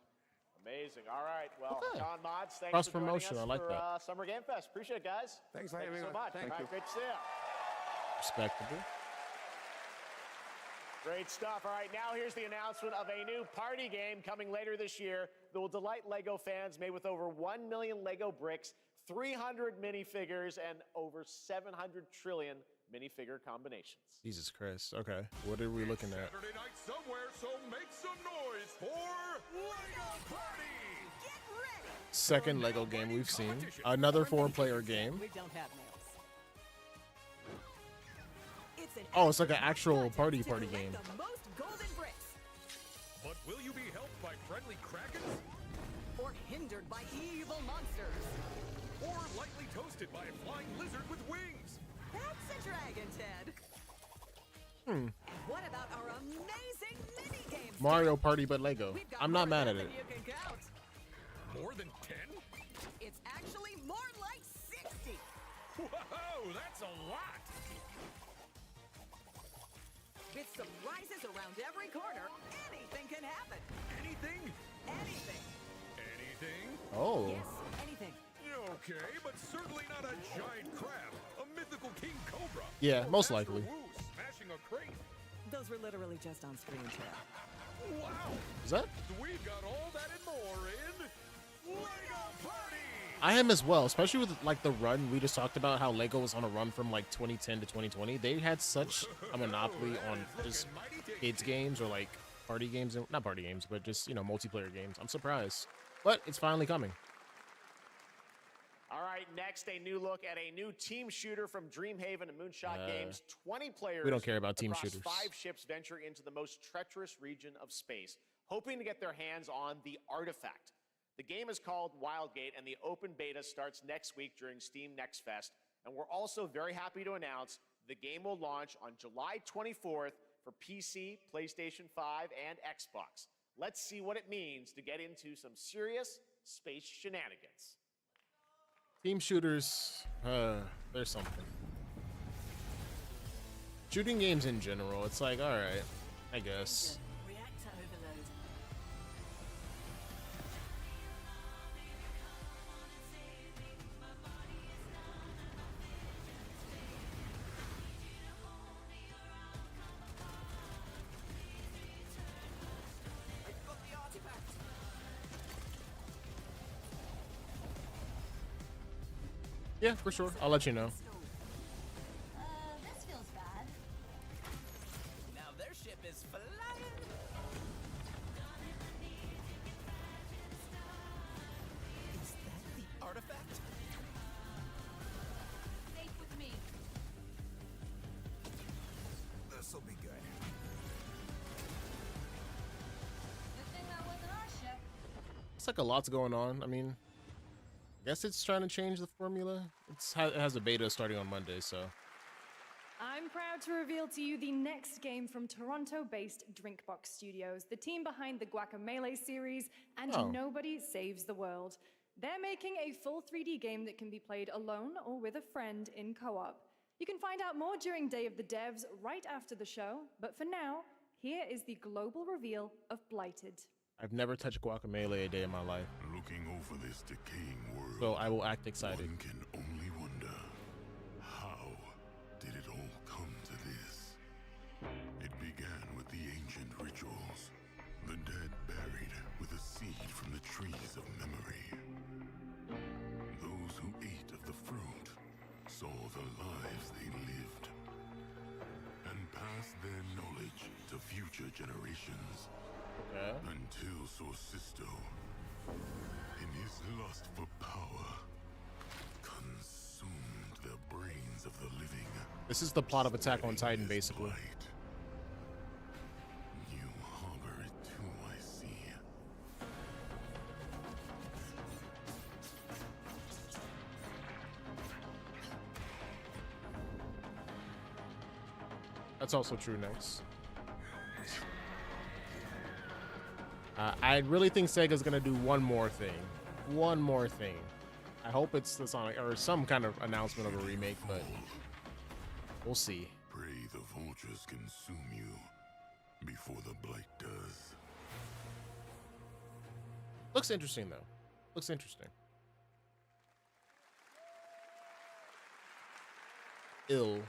Amazing. All right. Well, Okay. John Mods, thanks Cross for joining promotion, us I like for that. Summer Game Fest. Appreciate it, guys. Thanks for Thank you having so us. much. Thank All right, you. great to see you. Respectable. Great stuff. All right, now here's the announcement of a new party game coming later this year that will delight LEGO fans, made with over 1 million LEGO bricks, 300 minifigures, and over 700 trillion minifigure combinations. Jesus Christ. Okay. What are we looking at? Saturday night somewhere, so make some noise for LEGO Party! Get ready! Second LEGO game we've seen. Another 4-player game. We don't have nails. It's an Oh, it's like an actual party to game. collect the most golden bricks, But will you be helped by friendly krakens? or hindered by evil monsters. Or lightly toasted by a flying lizard with wings? That's a dragon, Ted. Hmm. What about our amazing mini games? Mario Party, but LEGO. We've got I'm not more mad at than it. You can count. More than 10? It's actually more like 60. Whoa, that's a lot! With surprises around every corner, anything can happen. Anything? Anything. Anything? Oh. Yes, anything. Okay, but certainly not a giant crab, a mythical king cobra. Yeah, or most Master likely. Wu smashing a crate. Those were literally just on screen, Ted. Wow! Is that? We got all that and more in LEGO Party! I am as well, especially with like the run we just talked about, how LEGO was on a run from like 2010 to 2020. They had such a monopoly on just kids games or like party games, not party games, but just, you know, multiplayer games. I'm surprised, but it's finally coming. All right, next, a new look at a new team shooter from Dreamhaven and Moonshot Games. 20 players we don't care about team across shooters. 5 ships venture into the most treacherous region of space, hoping to get their hands on the artifact. The game is called Wildgate, and the open beta starts next week during Steam Next Fest. And we're also very happy to announce the game will launch on July 24th for PC, PlayStation 5, and Xbox. Let's see what it means to get into some serious space shenanigans. Team shooters, there's something. Shooting games in general, it's like, all right, I guess. Reactor overload. Yeah, for sure. I'll let you know. This feels bad. Now their ship is flying. Is that the artifact? Safe with me. This'll be good. Good thing that wasn't our ship. It's like a lot's going on. I mean, I guess it's trying to change the formula. It has a beta starting on Monday, so. I'm proud to reveal to you the next game from Toronto-based Drinkbox Studios, the team behind the Guacamelee series and Oh. Nobody Saves the World. They're making a full 3D game that can be played alone or with a friend in co-op. You can find out more during Day of the Devs right after the show, but for now, here is the global reveal of Blighted. I've never touched Guacamelee a day in my life, Looking over this decaying world, so I will act excited. one can only wonder, how did it all saw the lives they lived and passed their knowledge to future generations. Okay. Until Sorcisto, in his lust for power, consumed the brains of the living. This is the plot of Attack on Titan, basically. You harbor it too, I see. That's also true, Next. I really think Sega's gonna do one more thing. One more thing. I hope it's the Sonic or some kind of announcement of a remake, but we'll see. Pray the vultures consume you before the blight does. Looks interesting though. Looks interesting. Ill.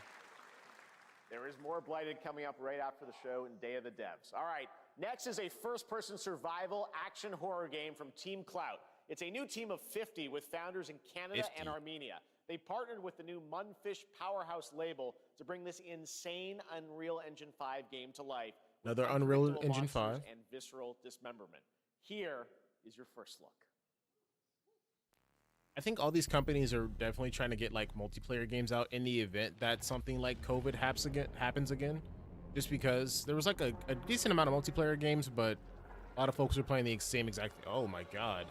There is more Blighted coming up right after the show in Day of the Devs. All right, next is a first-person survival action horror game from Team Clout. It's a new team of 50 with founders in Canada and Armenia. They partnered with the new Munfish Powerhouse label to bring this insane Unreal Engine 5 game to life. Another Unreal Engine 5. And visceral dismemberment. Here is your first look. I think all these companies are definitely trying to get like multiplayer games out in the event that something like COVID happens again. Just because there was like a decent amount of multiplayer games, but a lot of folks are playing the same exact thing. Oh my god.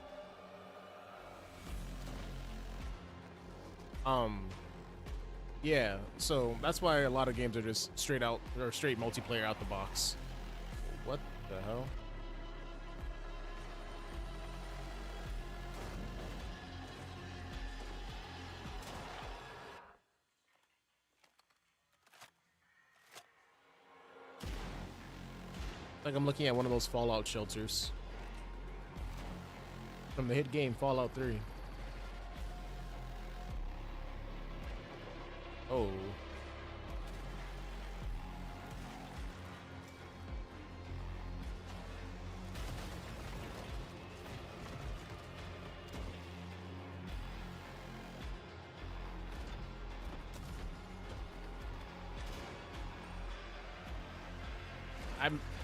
Yeah, so that's why a lot of games are just straight multiplayer out the box. What the hell? Like I'm looking at one of those Fallout shelters from the hit game Fallout 3. Oh.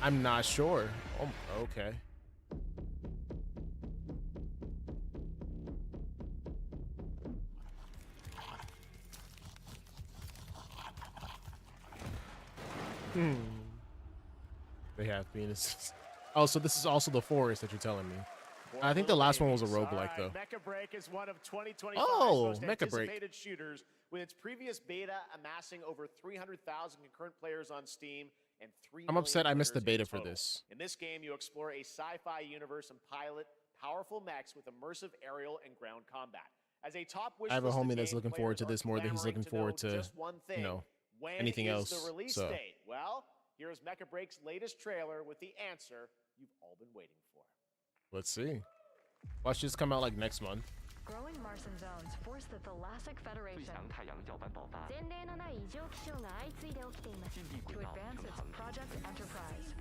I'm not sure. Oh, okay. They have penises. Oh, so this is also the forest that you're telling me. I think the last one was a roguelike, though. Mecha Break is one of 2025's most Mecha Break. anticipated shooters, with its previous beta amassing over 300,000 concurrent players on Steam and 3 I'm upset I million missed the players beta in for total. this. In this game, you explore a sci-fi universe and pilot powerful mechs with immersive aerial and ground combat. As a top wish I have a list of homie that's game looking forward to players this more than he's clamoring looking forward know to, just one thing. you know, When anything is else. the release So date? Well, here's Mecha Break's latest trailer with the answer you've all been waiting for. let's see. Watch this come out like next month. Growing Martian zones force the Thalassic Federation to advance its Project Enterprise.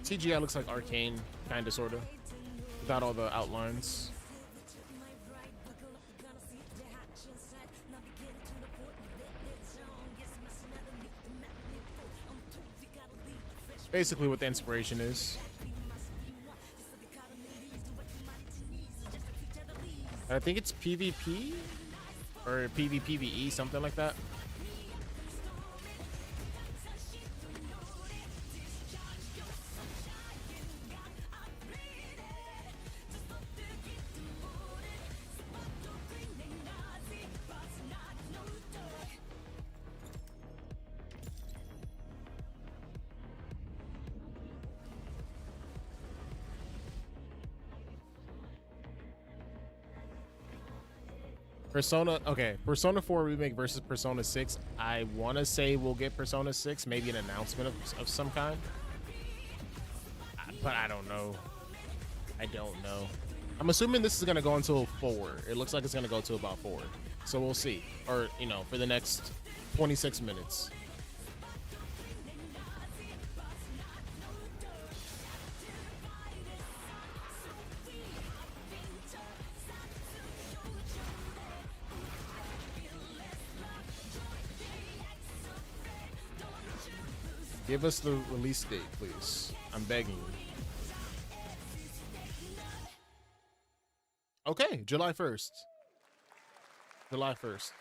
CGI looks like Arcane, kinda, sorta, without all the outlines. Basically what the inspiration is. I think it's PvP or PvPvE, something like that. Persona, okay, Persona 4 Remake versus Persona 6. I want to say we'll get Persona 6, maybe an announcement of some kind. But I don't know. I don't know. I'm assuming this is going to go until 4. It looks like it's going to go to about 4. So we'll see. Or, you know, for the next 26 minutes. Give us the release date, please. I'm begging you. Okay, July 1st. July 1st.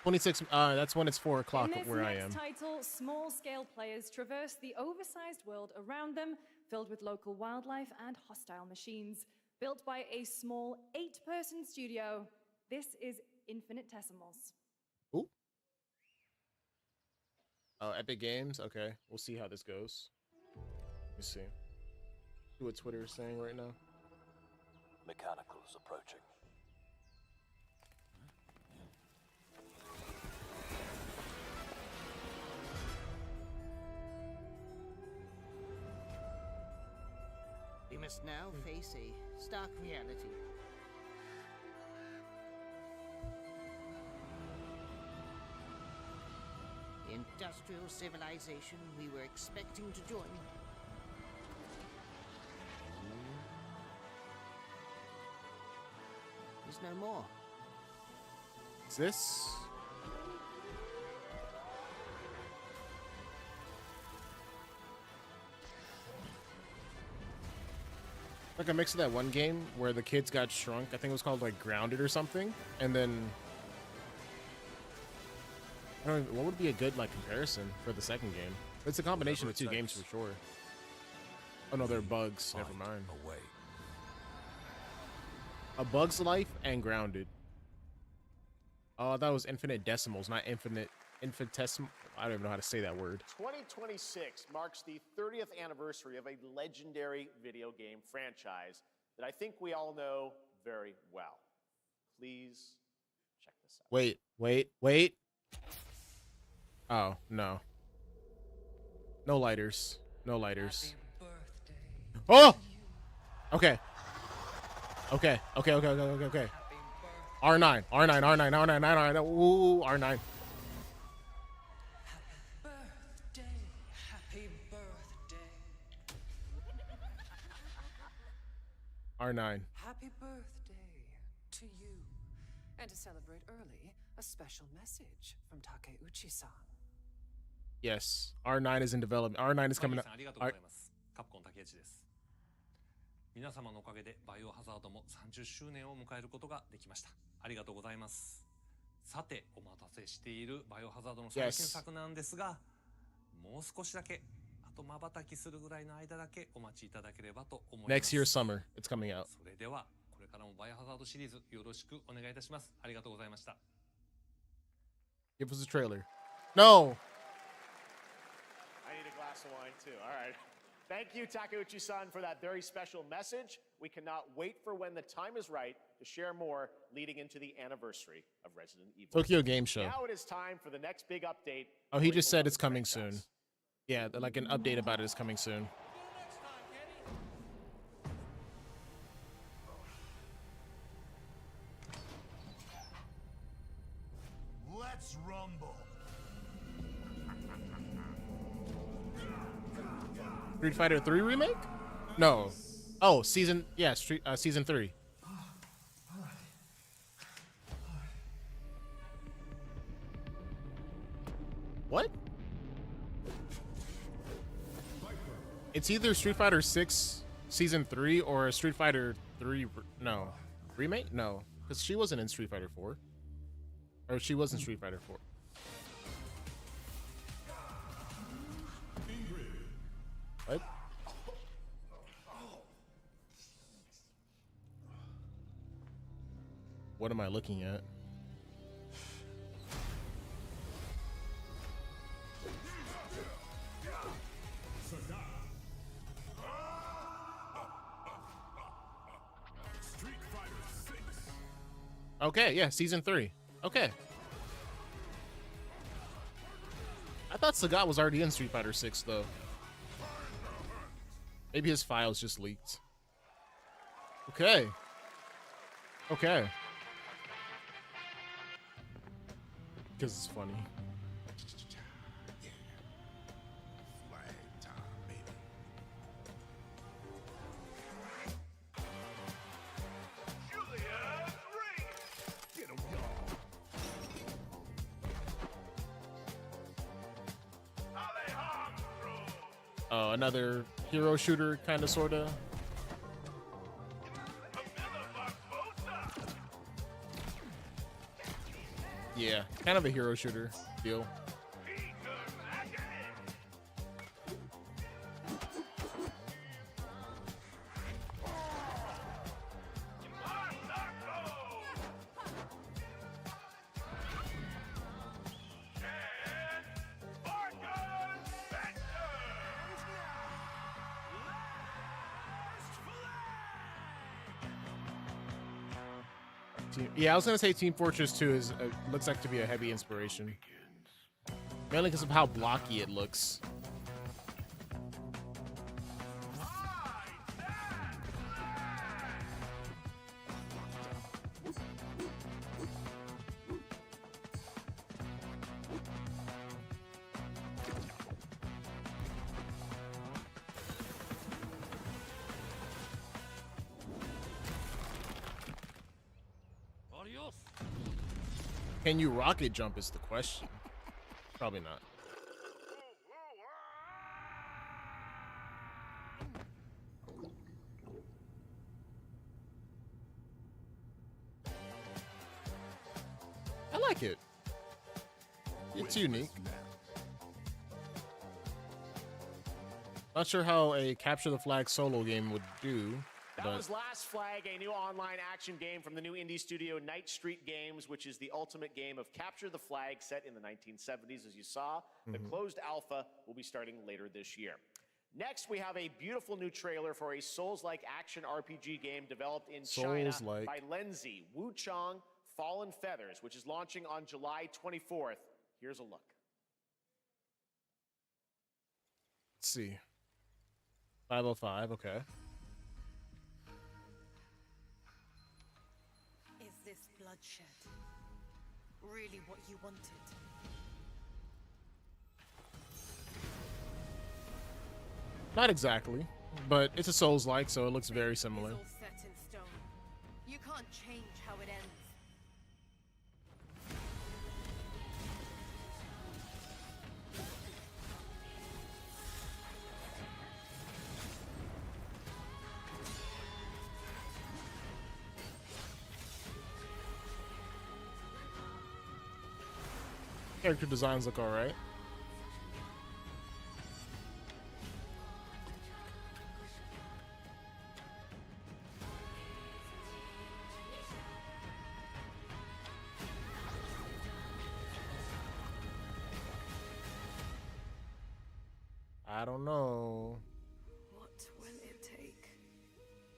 26, that's when it's 4 o'clock where I am. In this next title, small-scale players traverse the oversized world around them, filled with local wildlife and hostile machines. Built by a small 8-person studio, this is Infinitesimals. Ooh. Oh, Epic Games? Okay, we'll see how this goes. Let me see. See what Twitter is saying right now. Mechanical is approaching. We must now face a stark reality. The industrial civilization we were expecting to join is no more. Is this? Like a mix of that one game where the kids got shrunk. I think it was called like Grounded or something. And then I don't even, what would be a good like comparison for the second game? It's a combination of two games for sure. Oh no, they're Bugs. Never mind. A Bug's Life and Grounded. Oh, that was Infinitesimals, not infinitesimal. I don't even know how to say that word. 2026 marks the 30th anniversary of a legendary video game franchise that I think we all know very well. Please check this out. Wait. Oh, no. No lighters. No lighters. Oh! Okay. Okay. R9. Ooh, R9. R9. Happy birthday to you. And to celebrate early, a special message from Takeuchi-san. Yes. R9 is in development. R9 is coming up. カプコン竹内です。皆様のおかげでバイオハザードも30周年を迎えることができました。ありがとうございます。さて、お待たせしているバイオハザードの最新作なんですが、もう少しだけ、あと瞬きするぐらいの間だけお待ちいただければと思います。 Next year summer, it's coming out. それでは、これからもバイオハザードシリーズよろしくお願いいたします。ありがとうございました。Give us a trailer. No! I need a glass of wine too. All right. Thank you, Takeuchi-san, for that very special message. We cannot wait for when the time is right to share more leading into the anniversary of Resident Evil. Tokyo Game Show. Now it is time for the next big update. Oh, he just said it's coming soon. Yeah, like an update about it is coming soon. Let's rumble. Street Fighter 3 remake? No. Oh, season 3. What? It's either Street Fighter 6 season 3 or a Street Fighter 3 remake? No, because she wasn't in Street Fighter 4. Or she was in Street Fighter 4. What? What am I looking at? Okay, yeah, season 3. Okay. I thought Sagat was already in Street Fighter 6 though. Maybe his files just leaked. Okay. Okay. Because it's funny. Oh, another hero shooter, kind of, sort of. Yeah, kind of a hero shooter deal. Yeah, I was gonna say Team Fortress 2 is looks like to be a heavy inspiration, mainly because of how blocky it looks. Can you rocket jump is the question. Probably not. I like it. It's unique. Not sure how a capture the flag solo game would do. That was Last Flag, a new online action game from the new indie studio Night Street Games, which is the ultimate game of capture the flag set in the 1970s, as you saw. The closed alpha will be starting later this year. Next, we have a beautiful new trailer for a Souls-like action RPG game developed in China by Lenzi, Wuchang Fallen Feathers, which is launching on July 24th. Here's a look. Let's see. 505, okay. Is this bloodshed really what you wanted? Not exactly, but it's a Souls-like, so it looks very similar. It's all set in stone. You can't change how it ends. Character designs look alright. I don't know. What will it take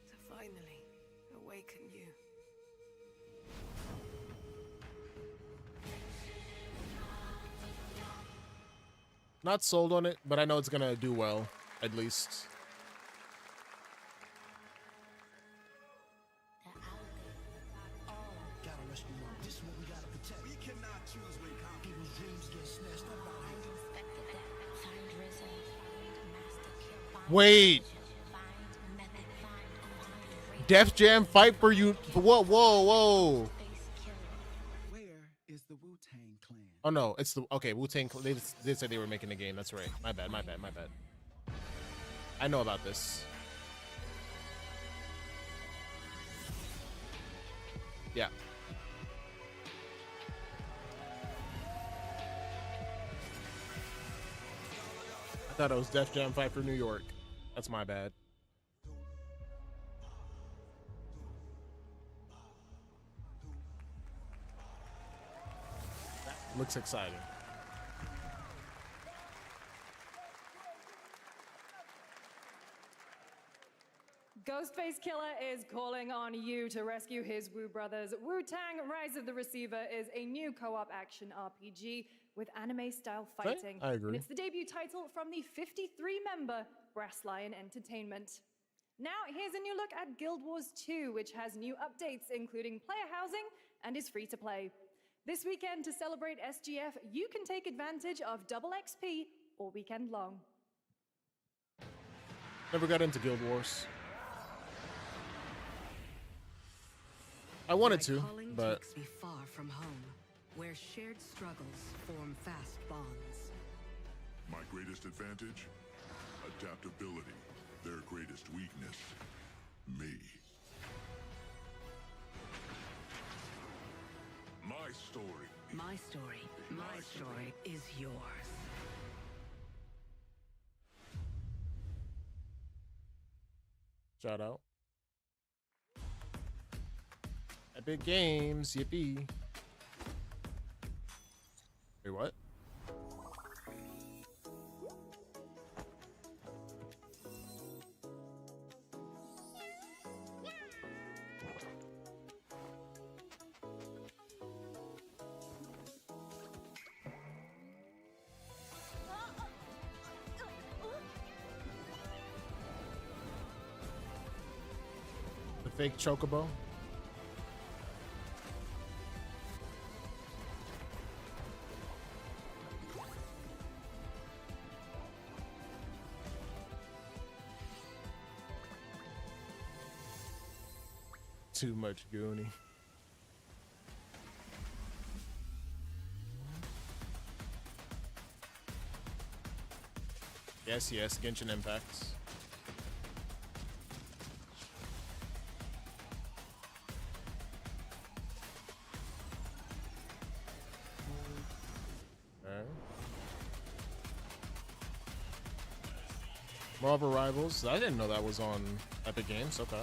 to finally awaken you? Not sold on it, but I know it's gonna do well, at least. Wait. Def Jam fight for you. Whoa, whoa, whoa. Where is the Wu-Tang Clan? Oh no, it's the Wu-Tang Clan. They did say they were making a game. That's right. My bad. I know about this. Yeah. I thought it was Def Jam fight for New York. That's my bad. That looks exciting. Ghostface Killer is calling on you to rescue his Wu brothers. Wu-Tang Rise of the Receiver is a new co-op action RPG with anime-style fighting. I agree. And it's the debut title from the 53-member Brass Lion Entertainment. Now, here's a new look at Guild Wars 2, which has new updates, including player housing, and is free to play. This weekend, to celebrate SGF, you can take advantage of double XP all weekend long. Never got into Guild Wars. I wanted to, but takes me far from home, where shared struggles form fast bonds. My greatest advantage? A adaptability, their greatest weakness. Me. My story. My story. My story is yours. Shout out. Epic Games, yippee. Wait, what? The fake chocobo. Too much Goonie. Yes, yes, Genshin Impact. Alright. Marvel Rivals. I didn't know that was on Epic Games. Okay.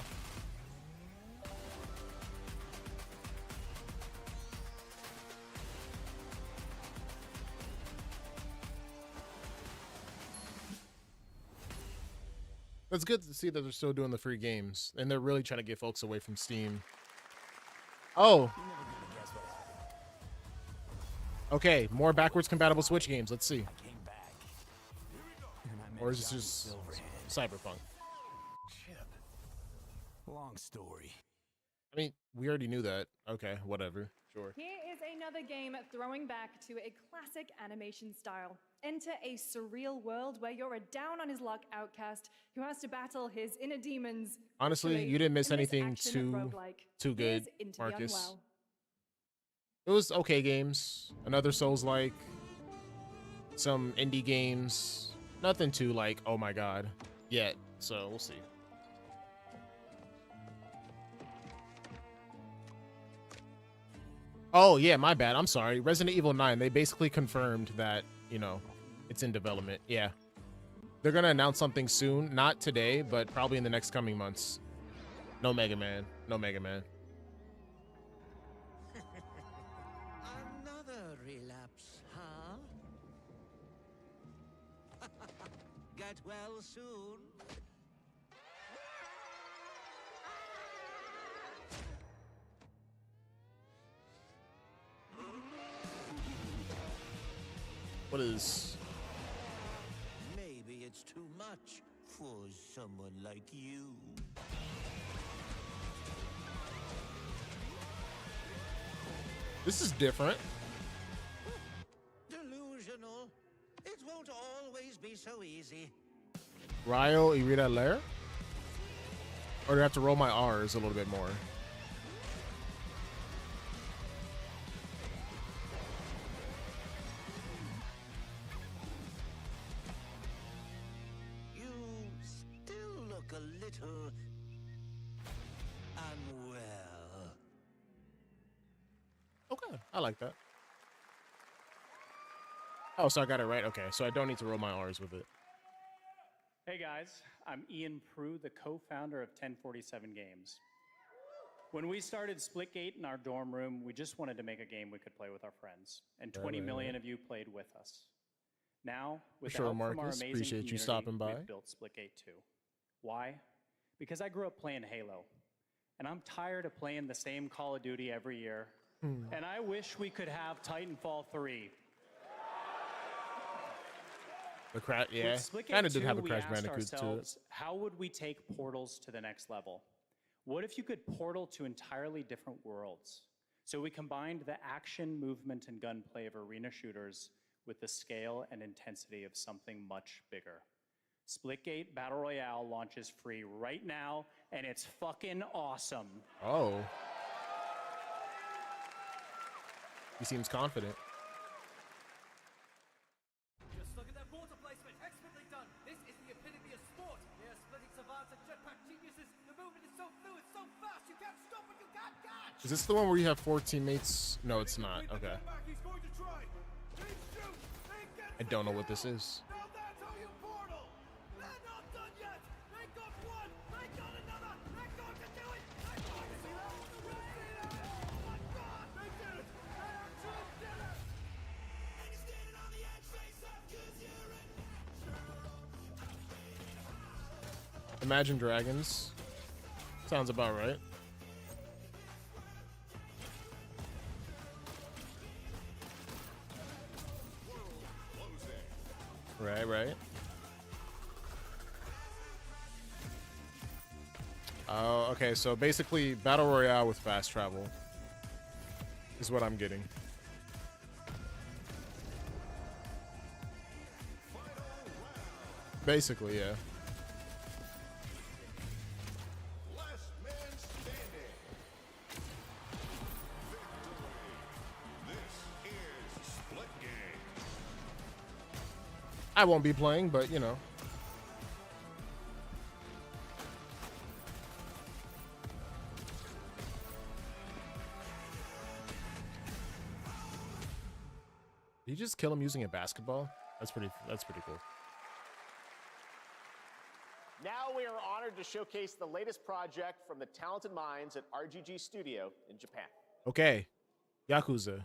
It's good to see that they're still doing the free games, and they're really trying to get folks away from Steam. Oh. Okay, more backwards compatible Switch games. Let's see. Or is this just Cyberpunk? Long story. I mean, we already knew that. Okay, whatever. Sure. Here is another game throwing back to a classic animation style. Enter a surreal world where you're a down-on-his-luck outcast who has to battle his inner demons. Honestly, you didn't miss anything too good, Marcus. It was okay games. Another Souls-like. Some indie games. Nothing too like, oh my god, yet. So we'll see. Oh yeah, my bad. I'm sorry. Resident Evil 9. They basically confirmed that, you know, it's in development. Yeah. They're gonna announce something soon. Not today, but probably in the next coming months. No Mega Man. No Mega Man. Another relapse, huh? Get well soon. What is... Maybe it's too much for someone like you. This is different. Delusional. It won't always be so easy. Ryo Irida Lair? Or do I have to roll my R's a little bit more? You still look a little unwell. Okay, I like that. Oh, so I got it right. Okay, so I don't need to roll my R's with it. Hey guys, I'm Ian Prue, the co-founder of 1047 Games. When we started Splitgate in our dorm room, we just wanted to make a game we could play with our friends, and 20 million of you played with us. Now, with the help from our Marcus. amazing Appreciate community, you stopping by. we've built Splitgate 2. Why? Because I grew up playing Halo, and I'm tired of playing the same Call of Duty every year, and I wish we could have Titanfall 3. The crash, yeah, With Splitgate kind of did 2, have a we Crash asked Bandicoot to it. ourselves, how would we take portals to the next level? What if you could portal to entirely different worlds? So we combined the action, movement, and gunplay of arena shooters with the scale and intensity of something much bigger. Splitgate Battle Royale launches free right now, and it's fucking awesome. Oh. He seems confident. Just look at that water placement. Expertly done. This is the epitome of Is this the one where you have 4 teammates? No, it's not. Okay. I don't know what this is. Imagine Dragons. Sounds about right. Right. Oh, okay. So basically, Battle Royale with fast travel is what I'm getting. Basically, yeah. I won't be playing, but you know. Did you just kill him using a basketball? That's pretty cool. Now we are honored to showcase the latest project from the talented minds at RGG Studio in Japan. Okay. Yakuza.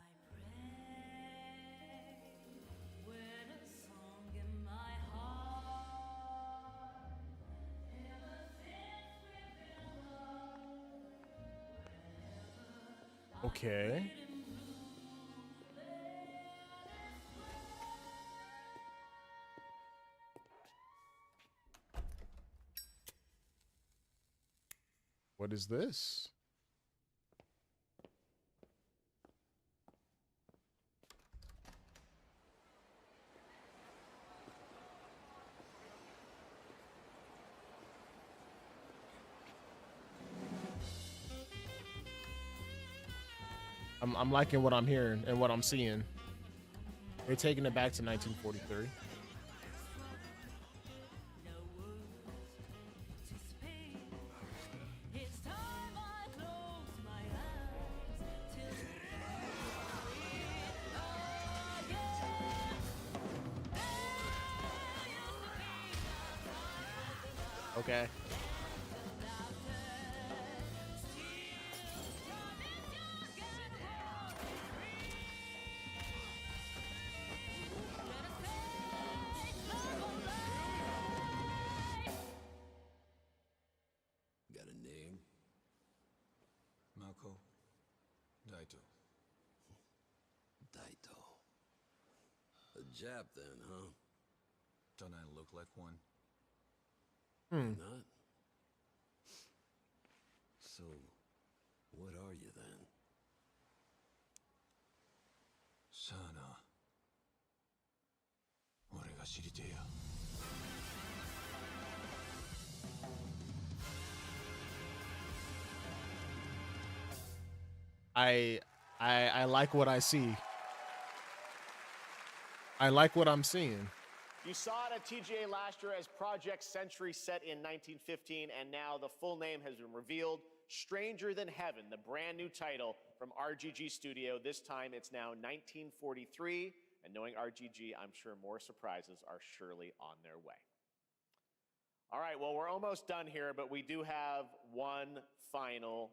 Okay. What is this? I'm liking what I'm hearing and what I'm seeing. They're taking it back to 1943. Okay. Got a name? Mako. Daito. Daito. A Jap then, huh? Don't I look like one? Not? So, what are you then? Sana. 俺が知りてえや。I like what I see. I like what I'm seeing. You saw it at TGA last year as Project Century set in 1915, and now the full name has been revealed. Stranger Than Heaven, the brand new title from RGG Studio. This time it's now 1943, and knowing RGG, I'm sure more surprises are surely on their way. All right, well, we're almost done here, but we do have one final,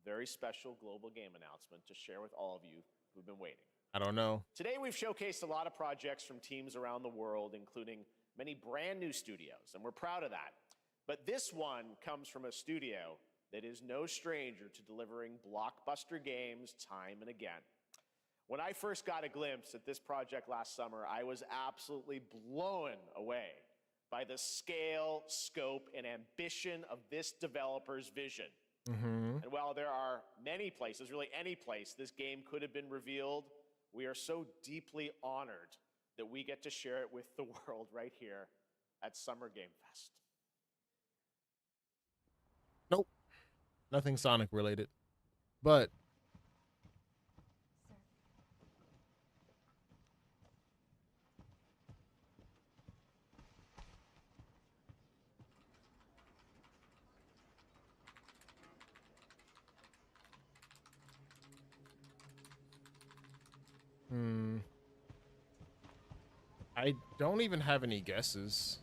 very special global game announcement to share with all of you who've been waiting. I don't know. Today, we've showcased a lot of projects from teams around the world, including many brand new studios, and we're proud of that. But this one comes from a studio that is no stranger to delivering blockbuster games time and again. When I first got a glimpse at this project last summer, I was absolutely blown away by the scale, scope, and ambition of this developer's vision. And while there are many places, really any place, this game could have been revealed, we are so deeply honored that we get to share it with the world right here at Summer Game Fest. Nope. Nothing Sonic related. But I don't even have any guesses.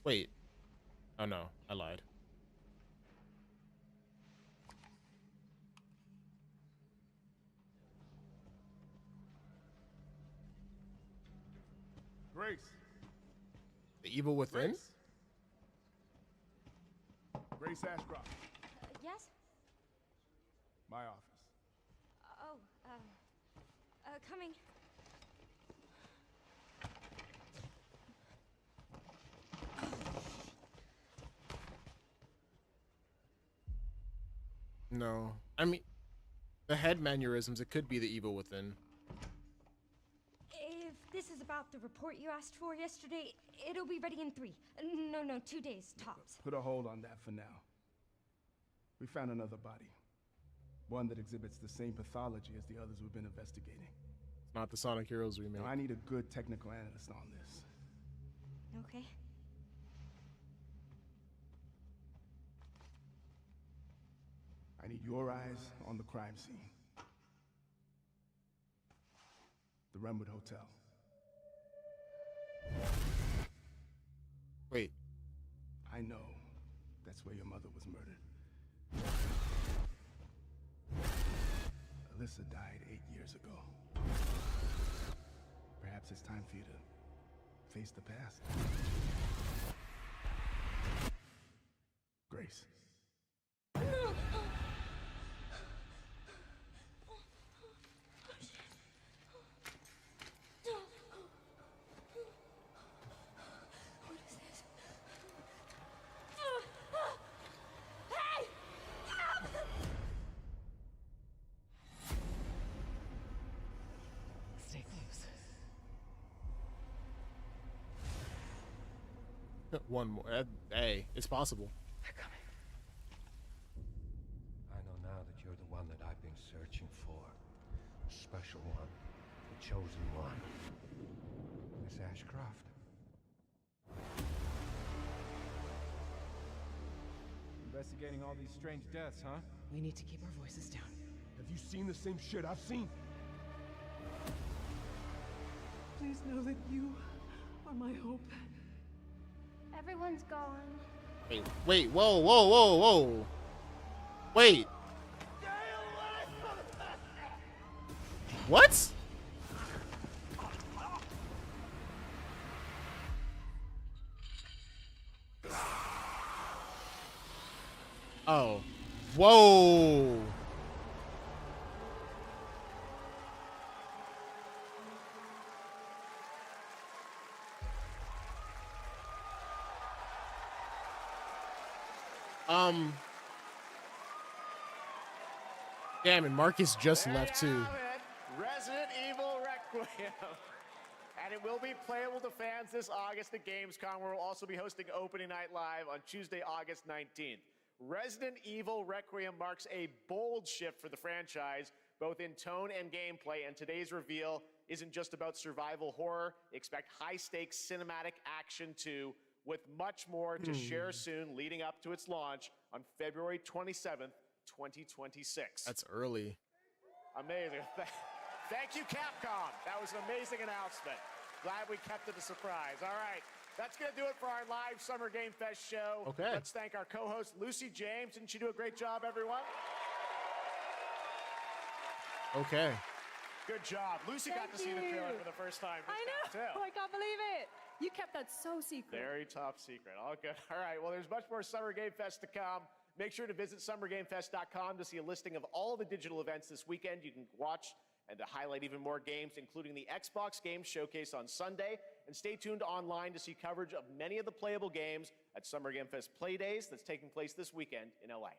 Wait. Oh no, I lied. Grace. The Evil Within? Grace Ashcroft. Yes? My office. Oh, coming. No. I mean, the head mannerisms, it could be the Evil Within. If this is about the report you asked for yesterday, it'll be ready in 3. No, 2 days, tops. Put a hold on that for now. We found another body. One that exhibits the same pathology as the others we've been investigating. It's not the Sonic Heroes remake. Now, I need a good technical analyst on this. Okay. I need your eyes on the crime scene. The Renwood Hotel. Wait. I know that's where your mother was murdered. Alyssa died 8 years ago. Perhaps it's time for you to face the past. Grace. Stay close. One more. Hey, it's possible. They're coming. I know now that you're the one that I've been searching for. The special one. The chosen one. Miss Ashcroft. Investigating all these strange deaths, huh? We need to keep our voices down. Have you seen the same shit I've seen? Please know that you are my hope. Everyone's gone. Wait, whoa. Wait. What? Oh. Whoa. Damn, and Marcus just left too. Resident Evil Requiem. And it will be playable to fans this August at Gamescom, where we'll also be hosting Opening Night Live on Tuesday, August 19th. Resident Evil Requiem marks a bold shift for the franchise, both in tone and gameplay, and today's reveal isn't just about survival horror. Expect high-stakes cinematic action too, with much more to share soon leading up to its launch on February 27th, 2026. That's early. Amazing. Thank you, Capcom. That was an amazing announcement. Glad we kept it a surprise. All right. That's going to do it for our live Summer Game Fest show. Okay. Let's thank our co-host, Lucy James. Didn't she do a great job, everyone? Okay. Good job. Lucy got to see the trailer for the first time. I know. Too. I can't believe it. You kept that so secret. Very top secret. All good. All right. Well, there's much more Summer Game Fest to come. Make sure to visit summergamefest.com to see a listing of all the digital events this weekend you can watch, and to highlight even more games, including the Xbox Games Showcase on Sunday. And stay tuned online to see coverage of many of the playable games at Summer Game Fest Play Days that's taking place this weekend in LA.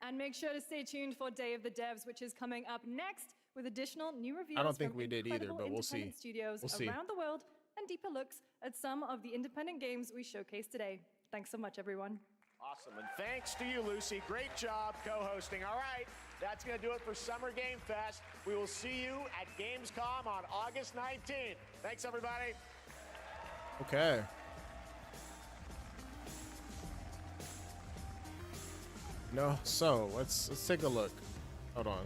And make sure to stay tuned for Day of the Devs, which is coming up next with additional new reviews. I don't think from we did either, incredible but we'll see. independent studios We'll see. around the world, and deeper looks at some of the independent games we showcased today. Thanks so much, everyone. Awesome. And thanks to you, Lucy. Great job co-hosting. All right. That's going to do it for Summer Game Fest. We will see you at Gamescom on August 19th. Thanks, everybody. Okay. No, so let's take a look. Hold on.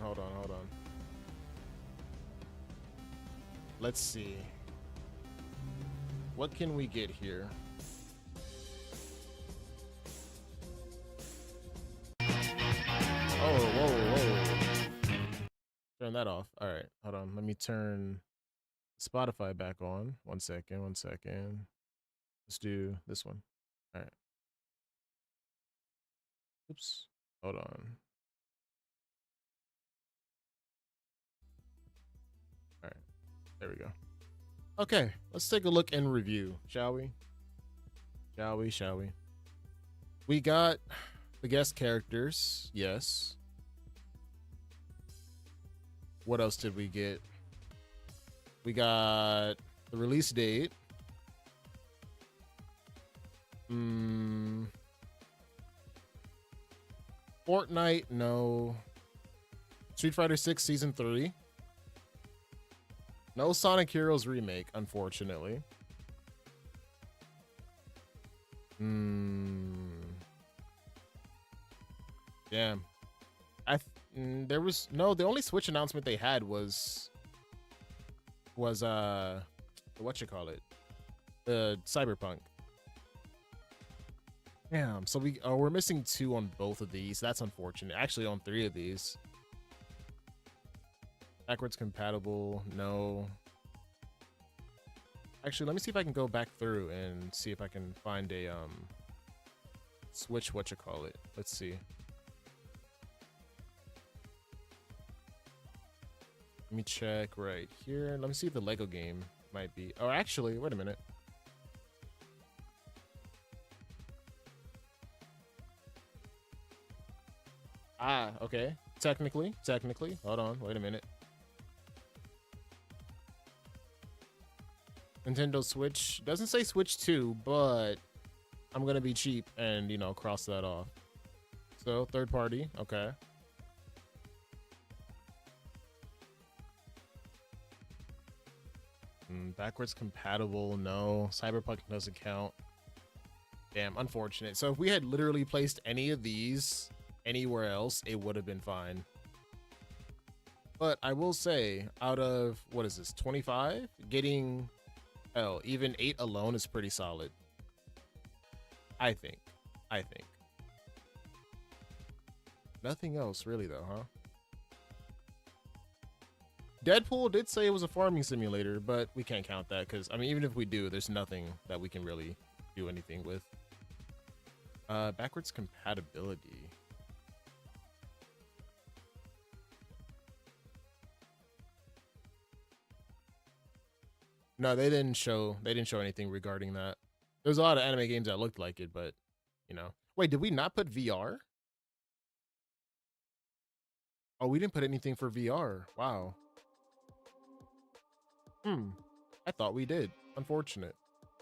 let's see. What can we get here? Oh, whoa. Turn that off. All right, hold on. Let me turn Spotify back on. 1 second, 1 second. Let's do this one. All right. Oops. Hold on. All right. There we go. Okay, let's take a look and review, shall we? Shall we? We got the guest characters, yes. What else did we get? We got the release date. Fortnite, no. Street Fighter 6 Season 3. No Sonic Heroes remake, unfortunately. Damn. There was no, the only Switch announcement they had was the Cyberpunk. Damn, so we're missing 2 on both of these. That's unfortunate. Actually, on 3 of these. Backwards compatible, no. Actually, let me see if I can go back through and see if I can find a Switch Let's see. Let me check right here. Let me see if the Lego game might be. Oh, actually, wait a minute. Ah, okay. Technically. Hold on, wait a minute. Nintendo Switch. Doesn't say Switch 2, but I'm gonna be cheap and, cross that off. So, third party, okay. Backwards compatible, no. Cyberpunk doesn't count. Damn, unfortunate. So if we had literally placed any of these anywhere else, it would have been fine. But I will say, out of, what is this, 25? Getting, even 8 alone is pretty solid. I think. Nothing else really though, huh? Deadpool did say it was a farming simulator, but we can't count that because, I mean, even if we do, there's nothing that we can really do anything with. Backwards compatibility. No, they didn't show anything regarding that. There's a lot of anime games that looked like it, but, Wait, did we not put VR? Oh, we didn't put anything for VR. Wow. I thought we did. Unfortunate.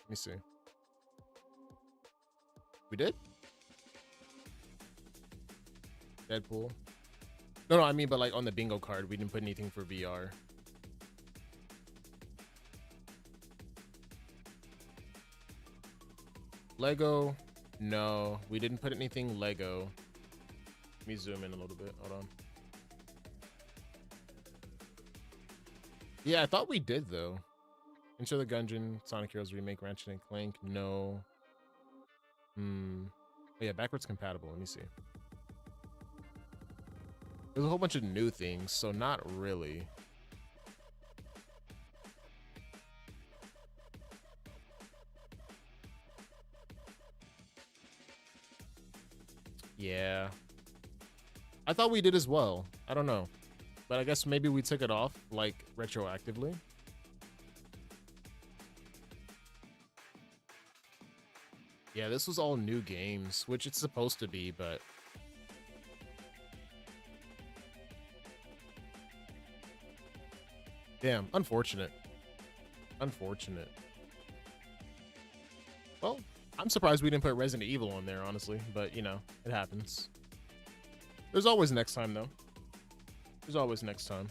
Let me see. We did? Deadpool. No, I mean, but like on the bingo card, we didn't put anything for VR. Lego. No, we didn't put anything Lego. Let me zoom in a little bit. Hold on. Yeah, I thought we did though. Enter the Gungeon, Sonic Heroes Remake, Ratchet and Clank. No. Oh, yeah, backwards compatible. Let me see. There's a whole bunch of new things, so not really. Yeah. I thought we did as well. I don't know. But I guess maybe we took it off, like, retroactively. Yeah, this was all new games, which it's supposed to be, but... Damn, unfortunate. Unfortunate. Well, I'm surprised we didn't put Resident Evil on there, honestly. But, it happens. There's always next time, though. There's always next time.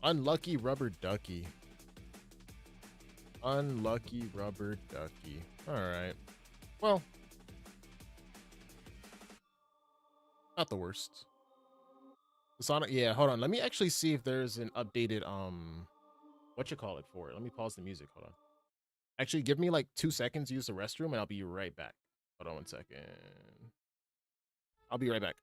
Unlucky Rubber Ducky. Unlucky Rubber Ducky. Alright. Well. Not the worst. Sonic, yeah, hold on. Let me actually see if there's an updated what you call it for it. Let me pause the music. Hold on. Actually, give me like 2 seconds, use the restroom, and I'll be right back. Hold on 1 second. I'll be right back.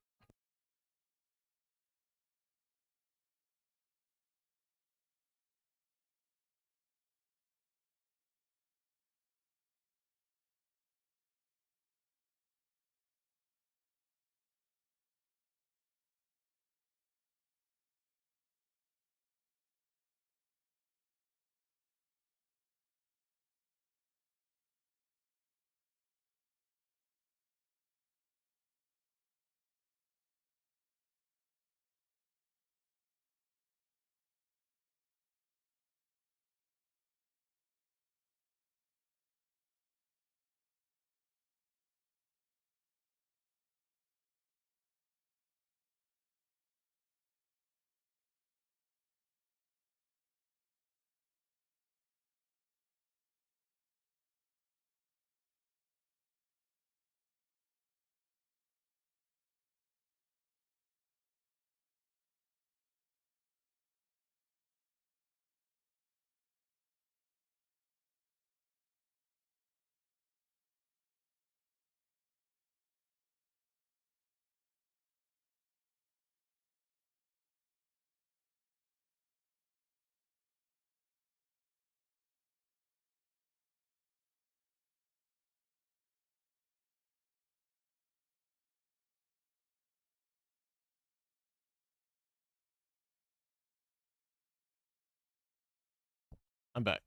I'm back.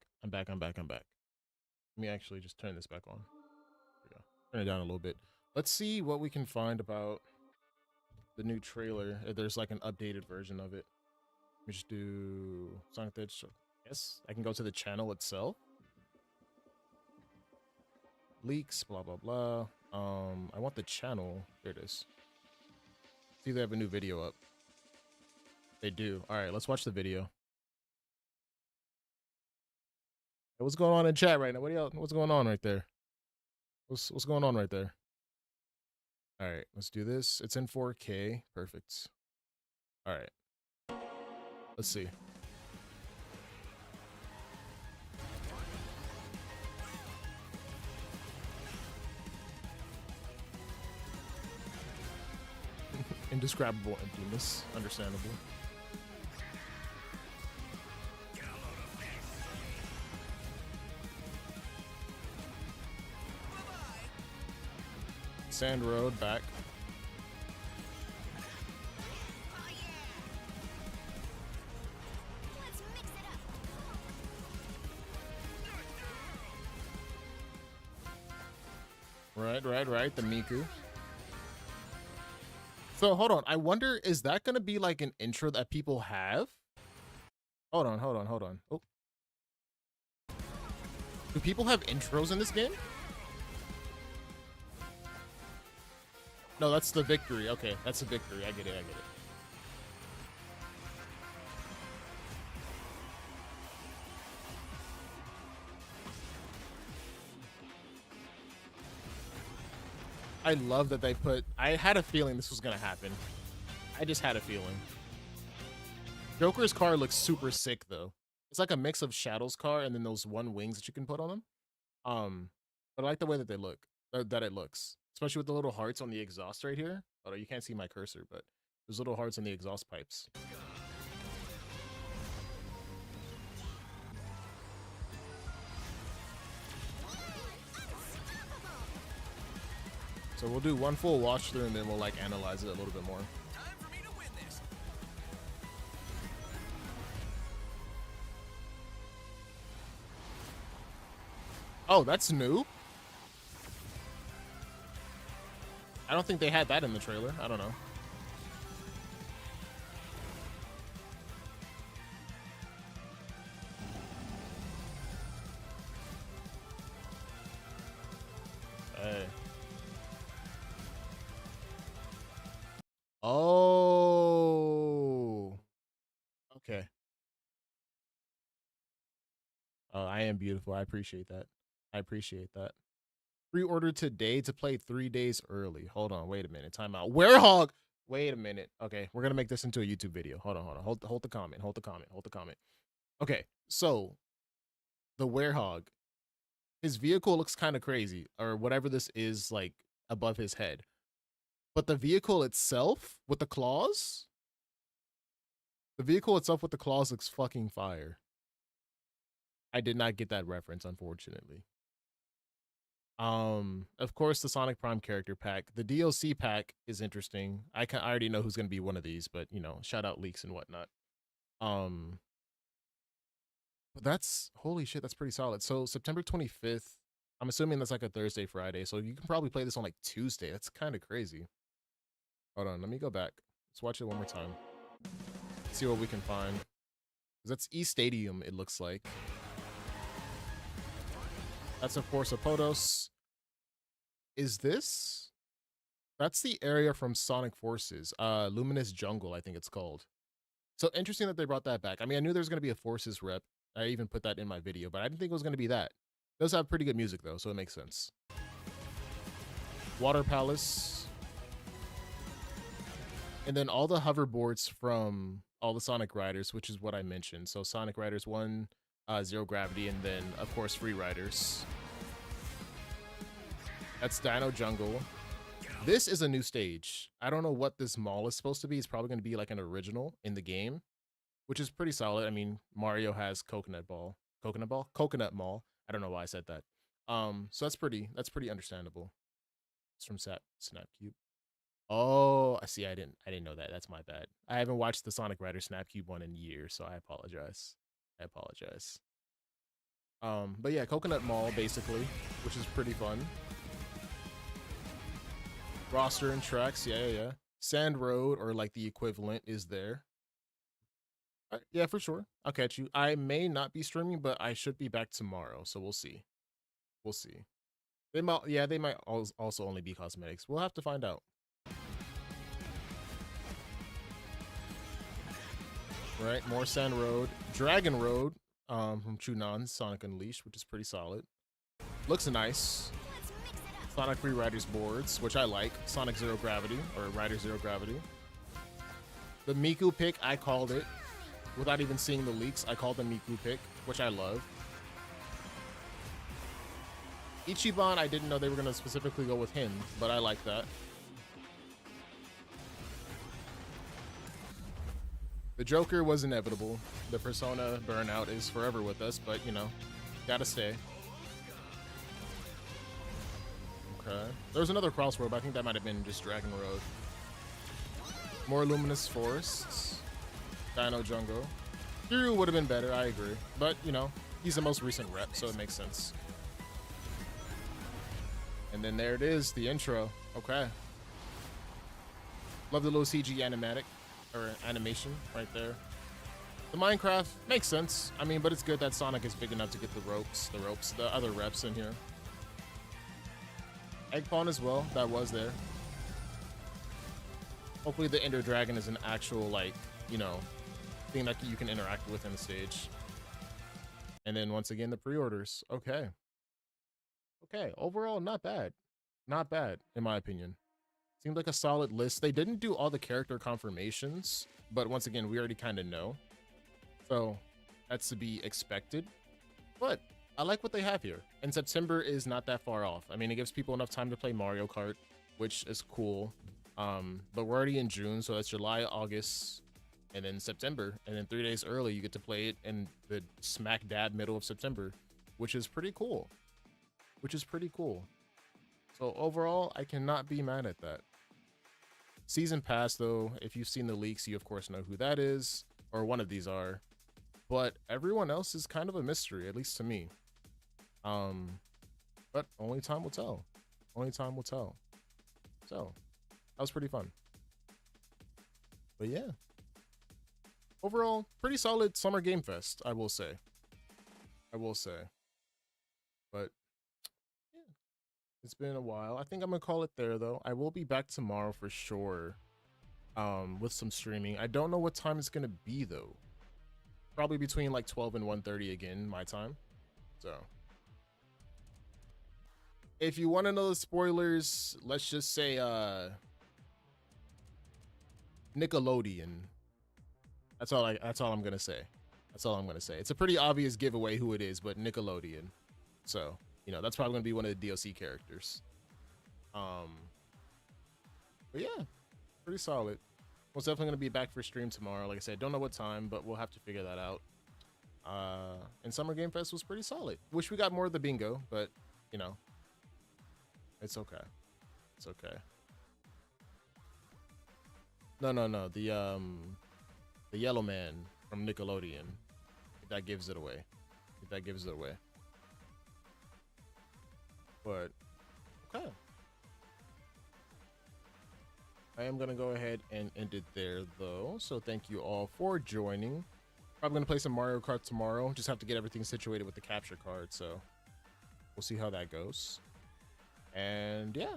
I'm back. Let me actually just turn this back on. There we go. Turn it down a little bit. Let's see what we can find about the new trailer. If there's like an updated version of it. Let me just do Sonic the Hedgehog. Yes, I can go to the channel itself. Leaks, blah, blah, blah. I want the channel. There it is. See if they have a new video up. They do. All right, let's watch the video. Hey, what's going on in chat right now? What's going on right there? What's going on right there? All right, let's do this. It's in 4K. Perfect. All right. Let's see. Indescribable emptiness. Understandable. Sand Road back. Right. The Miku. So hold on. I wonder, is that gonna be like an intro that people have? Hold on. Oh. Do people have intros in this game? No, that's the victory. Okay, that's the victory. I get it. I love that they put... I had a feeling this was going to happen. I just had a feeling. Joker's car looks super sick, though. It's like a mix of Shadow's car and then those one wings that you can put on them. But I like the way that they look. That it looks. Especially with the little hearts on the exhaust right here. Although you can't see my cursor, but there's little hearts on the exhaust pipes. So we'll do one full watch through and then we'll like analyze it a little bit more. Time for me to win this. Oh, that's new? I don't think they had that in the trailer. I don't know. Hey. Oh. Okay. Oh, I am beautiful. I appreciate that. Pre-order today to play 3 days early. Hold on, wait a minute. Time out. Werehog! Wait a minute. Okay, we're gonna make this into a YouTube video. Hold on. Hold the comment. Okay, so the werehog, his vehicle looks kind of crazy, or whatever this is, like above his head. But the vehicle itself with the claws, looks fucking fire. I did not get that reference, unfortunately. Of course, the Sonic Prime character pack. The DLC pack is interesting. I already know who's gonna be one of these, but you know, shout out leaks and whatnot. But that's, holy shit, that's pretty solid. So September 25th, I'm assuming that's like a Thursday, Friday. So you can probably play this on like Tuesday. That's kind of crazy. Hold on, let me go back. Let's watch it one more time. See what we can find. That's East Stadium, it looks like. That's of course a Podos. Is this? That's the area from Sonic Forces. Luminous Jungle, I think it's called. So interesting that they brought that back. I mean, I knew there was going to be a Forces rep. I even put that in my video, but I didn't think it was going to be that. It does have pretty good music though, so it makes sense. Water Palace. And then all the hoverboards from all the Sonic Riders, which is what I mentioned. So Sonic Riders 1, Zero Gravity, and then of course Free Riders. That's Dino Jungle. This is a new stage. I don't know what this mall is supposed to be. It's probably going to be like an original in the game, which is pretty solid. I mean, Mario has Coconut Mall. I don't know why I said that. So that's pretty understandable. It's from Snapcube. Oh, I see. I didn't know that. That's my bad. I haven't watched the Sonic Rider Snapcube one in years, so I apologize. But yeah, Coconut Mall basically, which is pretty fun. Roster and tracks, yeah. Sand Road, or like the equivalent, is there. Yeah, for sure. I'll catch you. I may not be streaming, but I should be back tomorrow, so we'll see. They might also only be cosmetics. We'll have to find out. Right, more Sand Road. Dragon Road, from Chunon's Sonic Unleashed, which is pretty solid. Looks nice. Sonic Free Riders boards, which I like. Sonic Zero Gravity, or Rider Zero Gravity. The Miku pick, I called it. Without even seeing the leaks, I called the Miku pick, which I love. Ichiban, I didn't know they were going to specifically go with him, but I like that. The Joker was inevitable. The Persona burnout is forever with us, but you know, gotta stay. Okay. There was another crossroad, but I think that might have been just Dragon Road. More Luminous Forests. Dino Jungle. Kiryu would have been better, I agree. But, you know, he's the most recent rep, so it makes sense. And then there it is, the intro. Okay. Love the little CG animation right there. The Minecraft makes sense. I mean, but it's good that Sonic is big enough to get the other reps in here. Egg Pawn as well, that was there. Hopefully the Ender Dragon is an actual, like, you know, thing that you can interact with in the stage. And then once again, the pre-orders. Okay, overall, not bad. Not bad, in my opinion. Seemed like a solid list. They didn't do all the character confirmations, but once again, we already kind of know. So that's to be expected. But I like what they have here. And September is not that far off. I mean, it gives people enough time to play Mario Kart, which is cool. But we're already in June, so that's July, August, and then September. And then 3 days early, you get to play it in the smack dab middle of September, which is pretty cool. So overall, I cannot be mad at that. Season Pass, though, if you've seen the leaks, you of course know who that is, or one of these are. But everyone else is kind of a mystery, at least to me. But only time will tell. So, that was pretty fun. But yeah. Overall, pretty solid Summer Game Fest, I will say. But yeah, it's been a while. I think I'm gonna call it there, though. I will be back tomorrow for sure, with some streaming. I don't know what time it's gonna be, though. Probably between like 12 and 1:30 again, my time. So if you want to know the spoilers, let's just say Nickelodeon. That's all I'm gonna say. That's all I'm gonna say. It's a pretty obvious giveaway who it is, but Nickelodeon. So, you know, that's probably gonna be one of the DLC characters. But yeah, pretty solid. Most definitely gonna be back for stream tomorrow. Like I said, don't know what time, but we'll have to figure that out. And Summer Game Fest was pretty solid. Wish we got more of the bingo, but you know, it's okay. It's okay. No. The yellow man from Nickelodeon. That gives it away. That gives it away. But okay. I am gonna go ahead and end it there though. So thank you all for joining. Probably gonna play some Mario Kart tomorrow. Just have to get everything situated with the capture card, so we'll see how that goes. And yeah,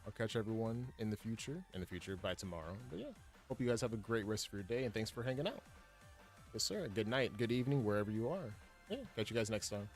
I'll catch everyone in the future by tomorrow. But yeah, hope you guys have a great rest of your day, and thanks for hanging out. Yes, sir. Good night, good evening, wherever you are. Yeah, catch you guys next time.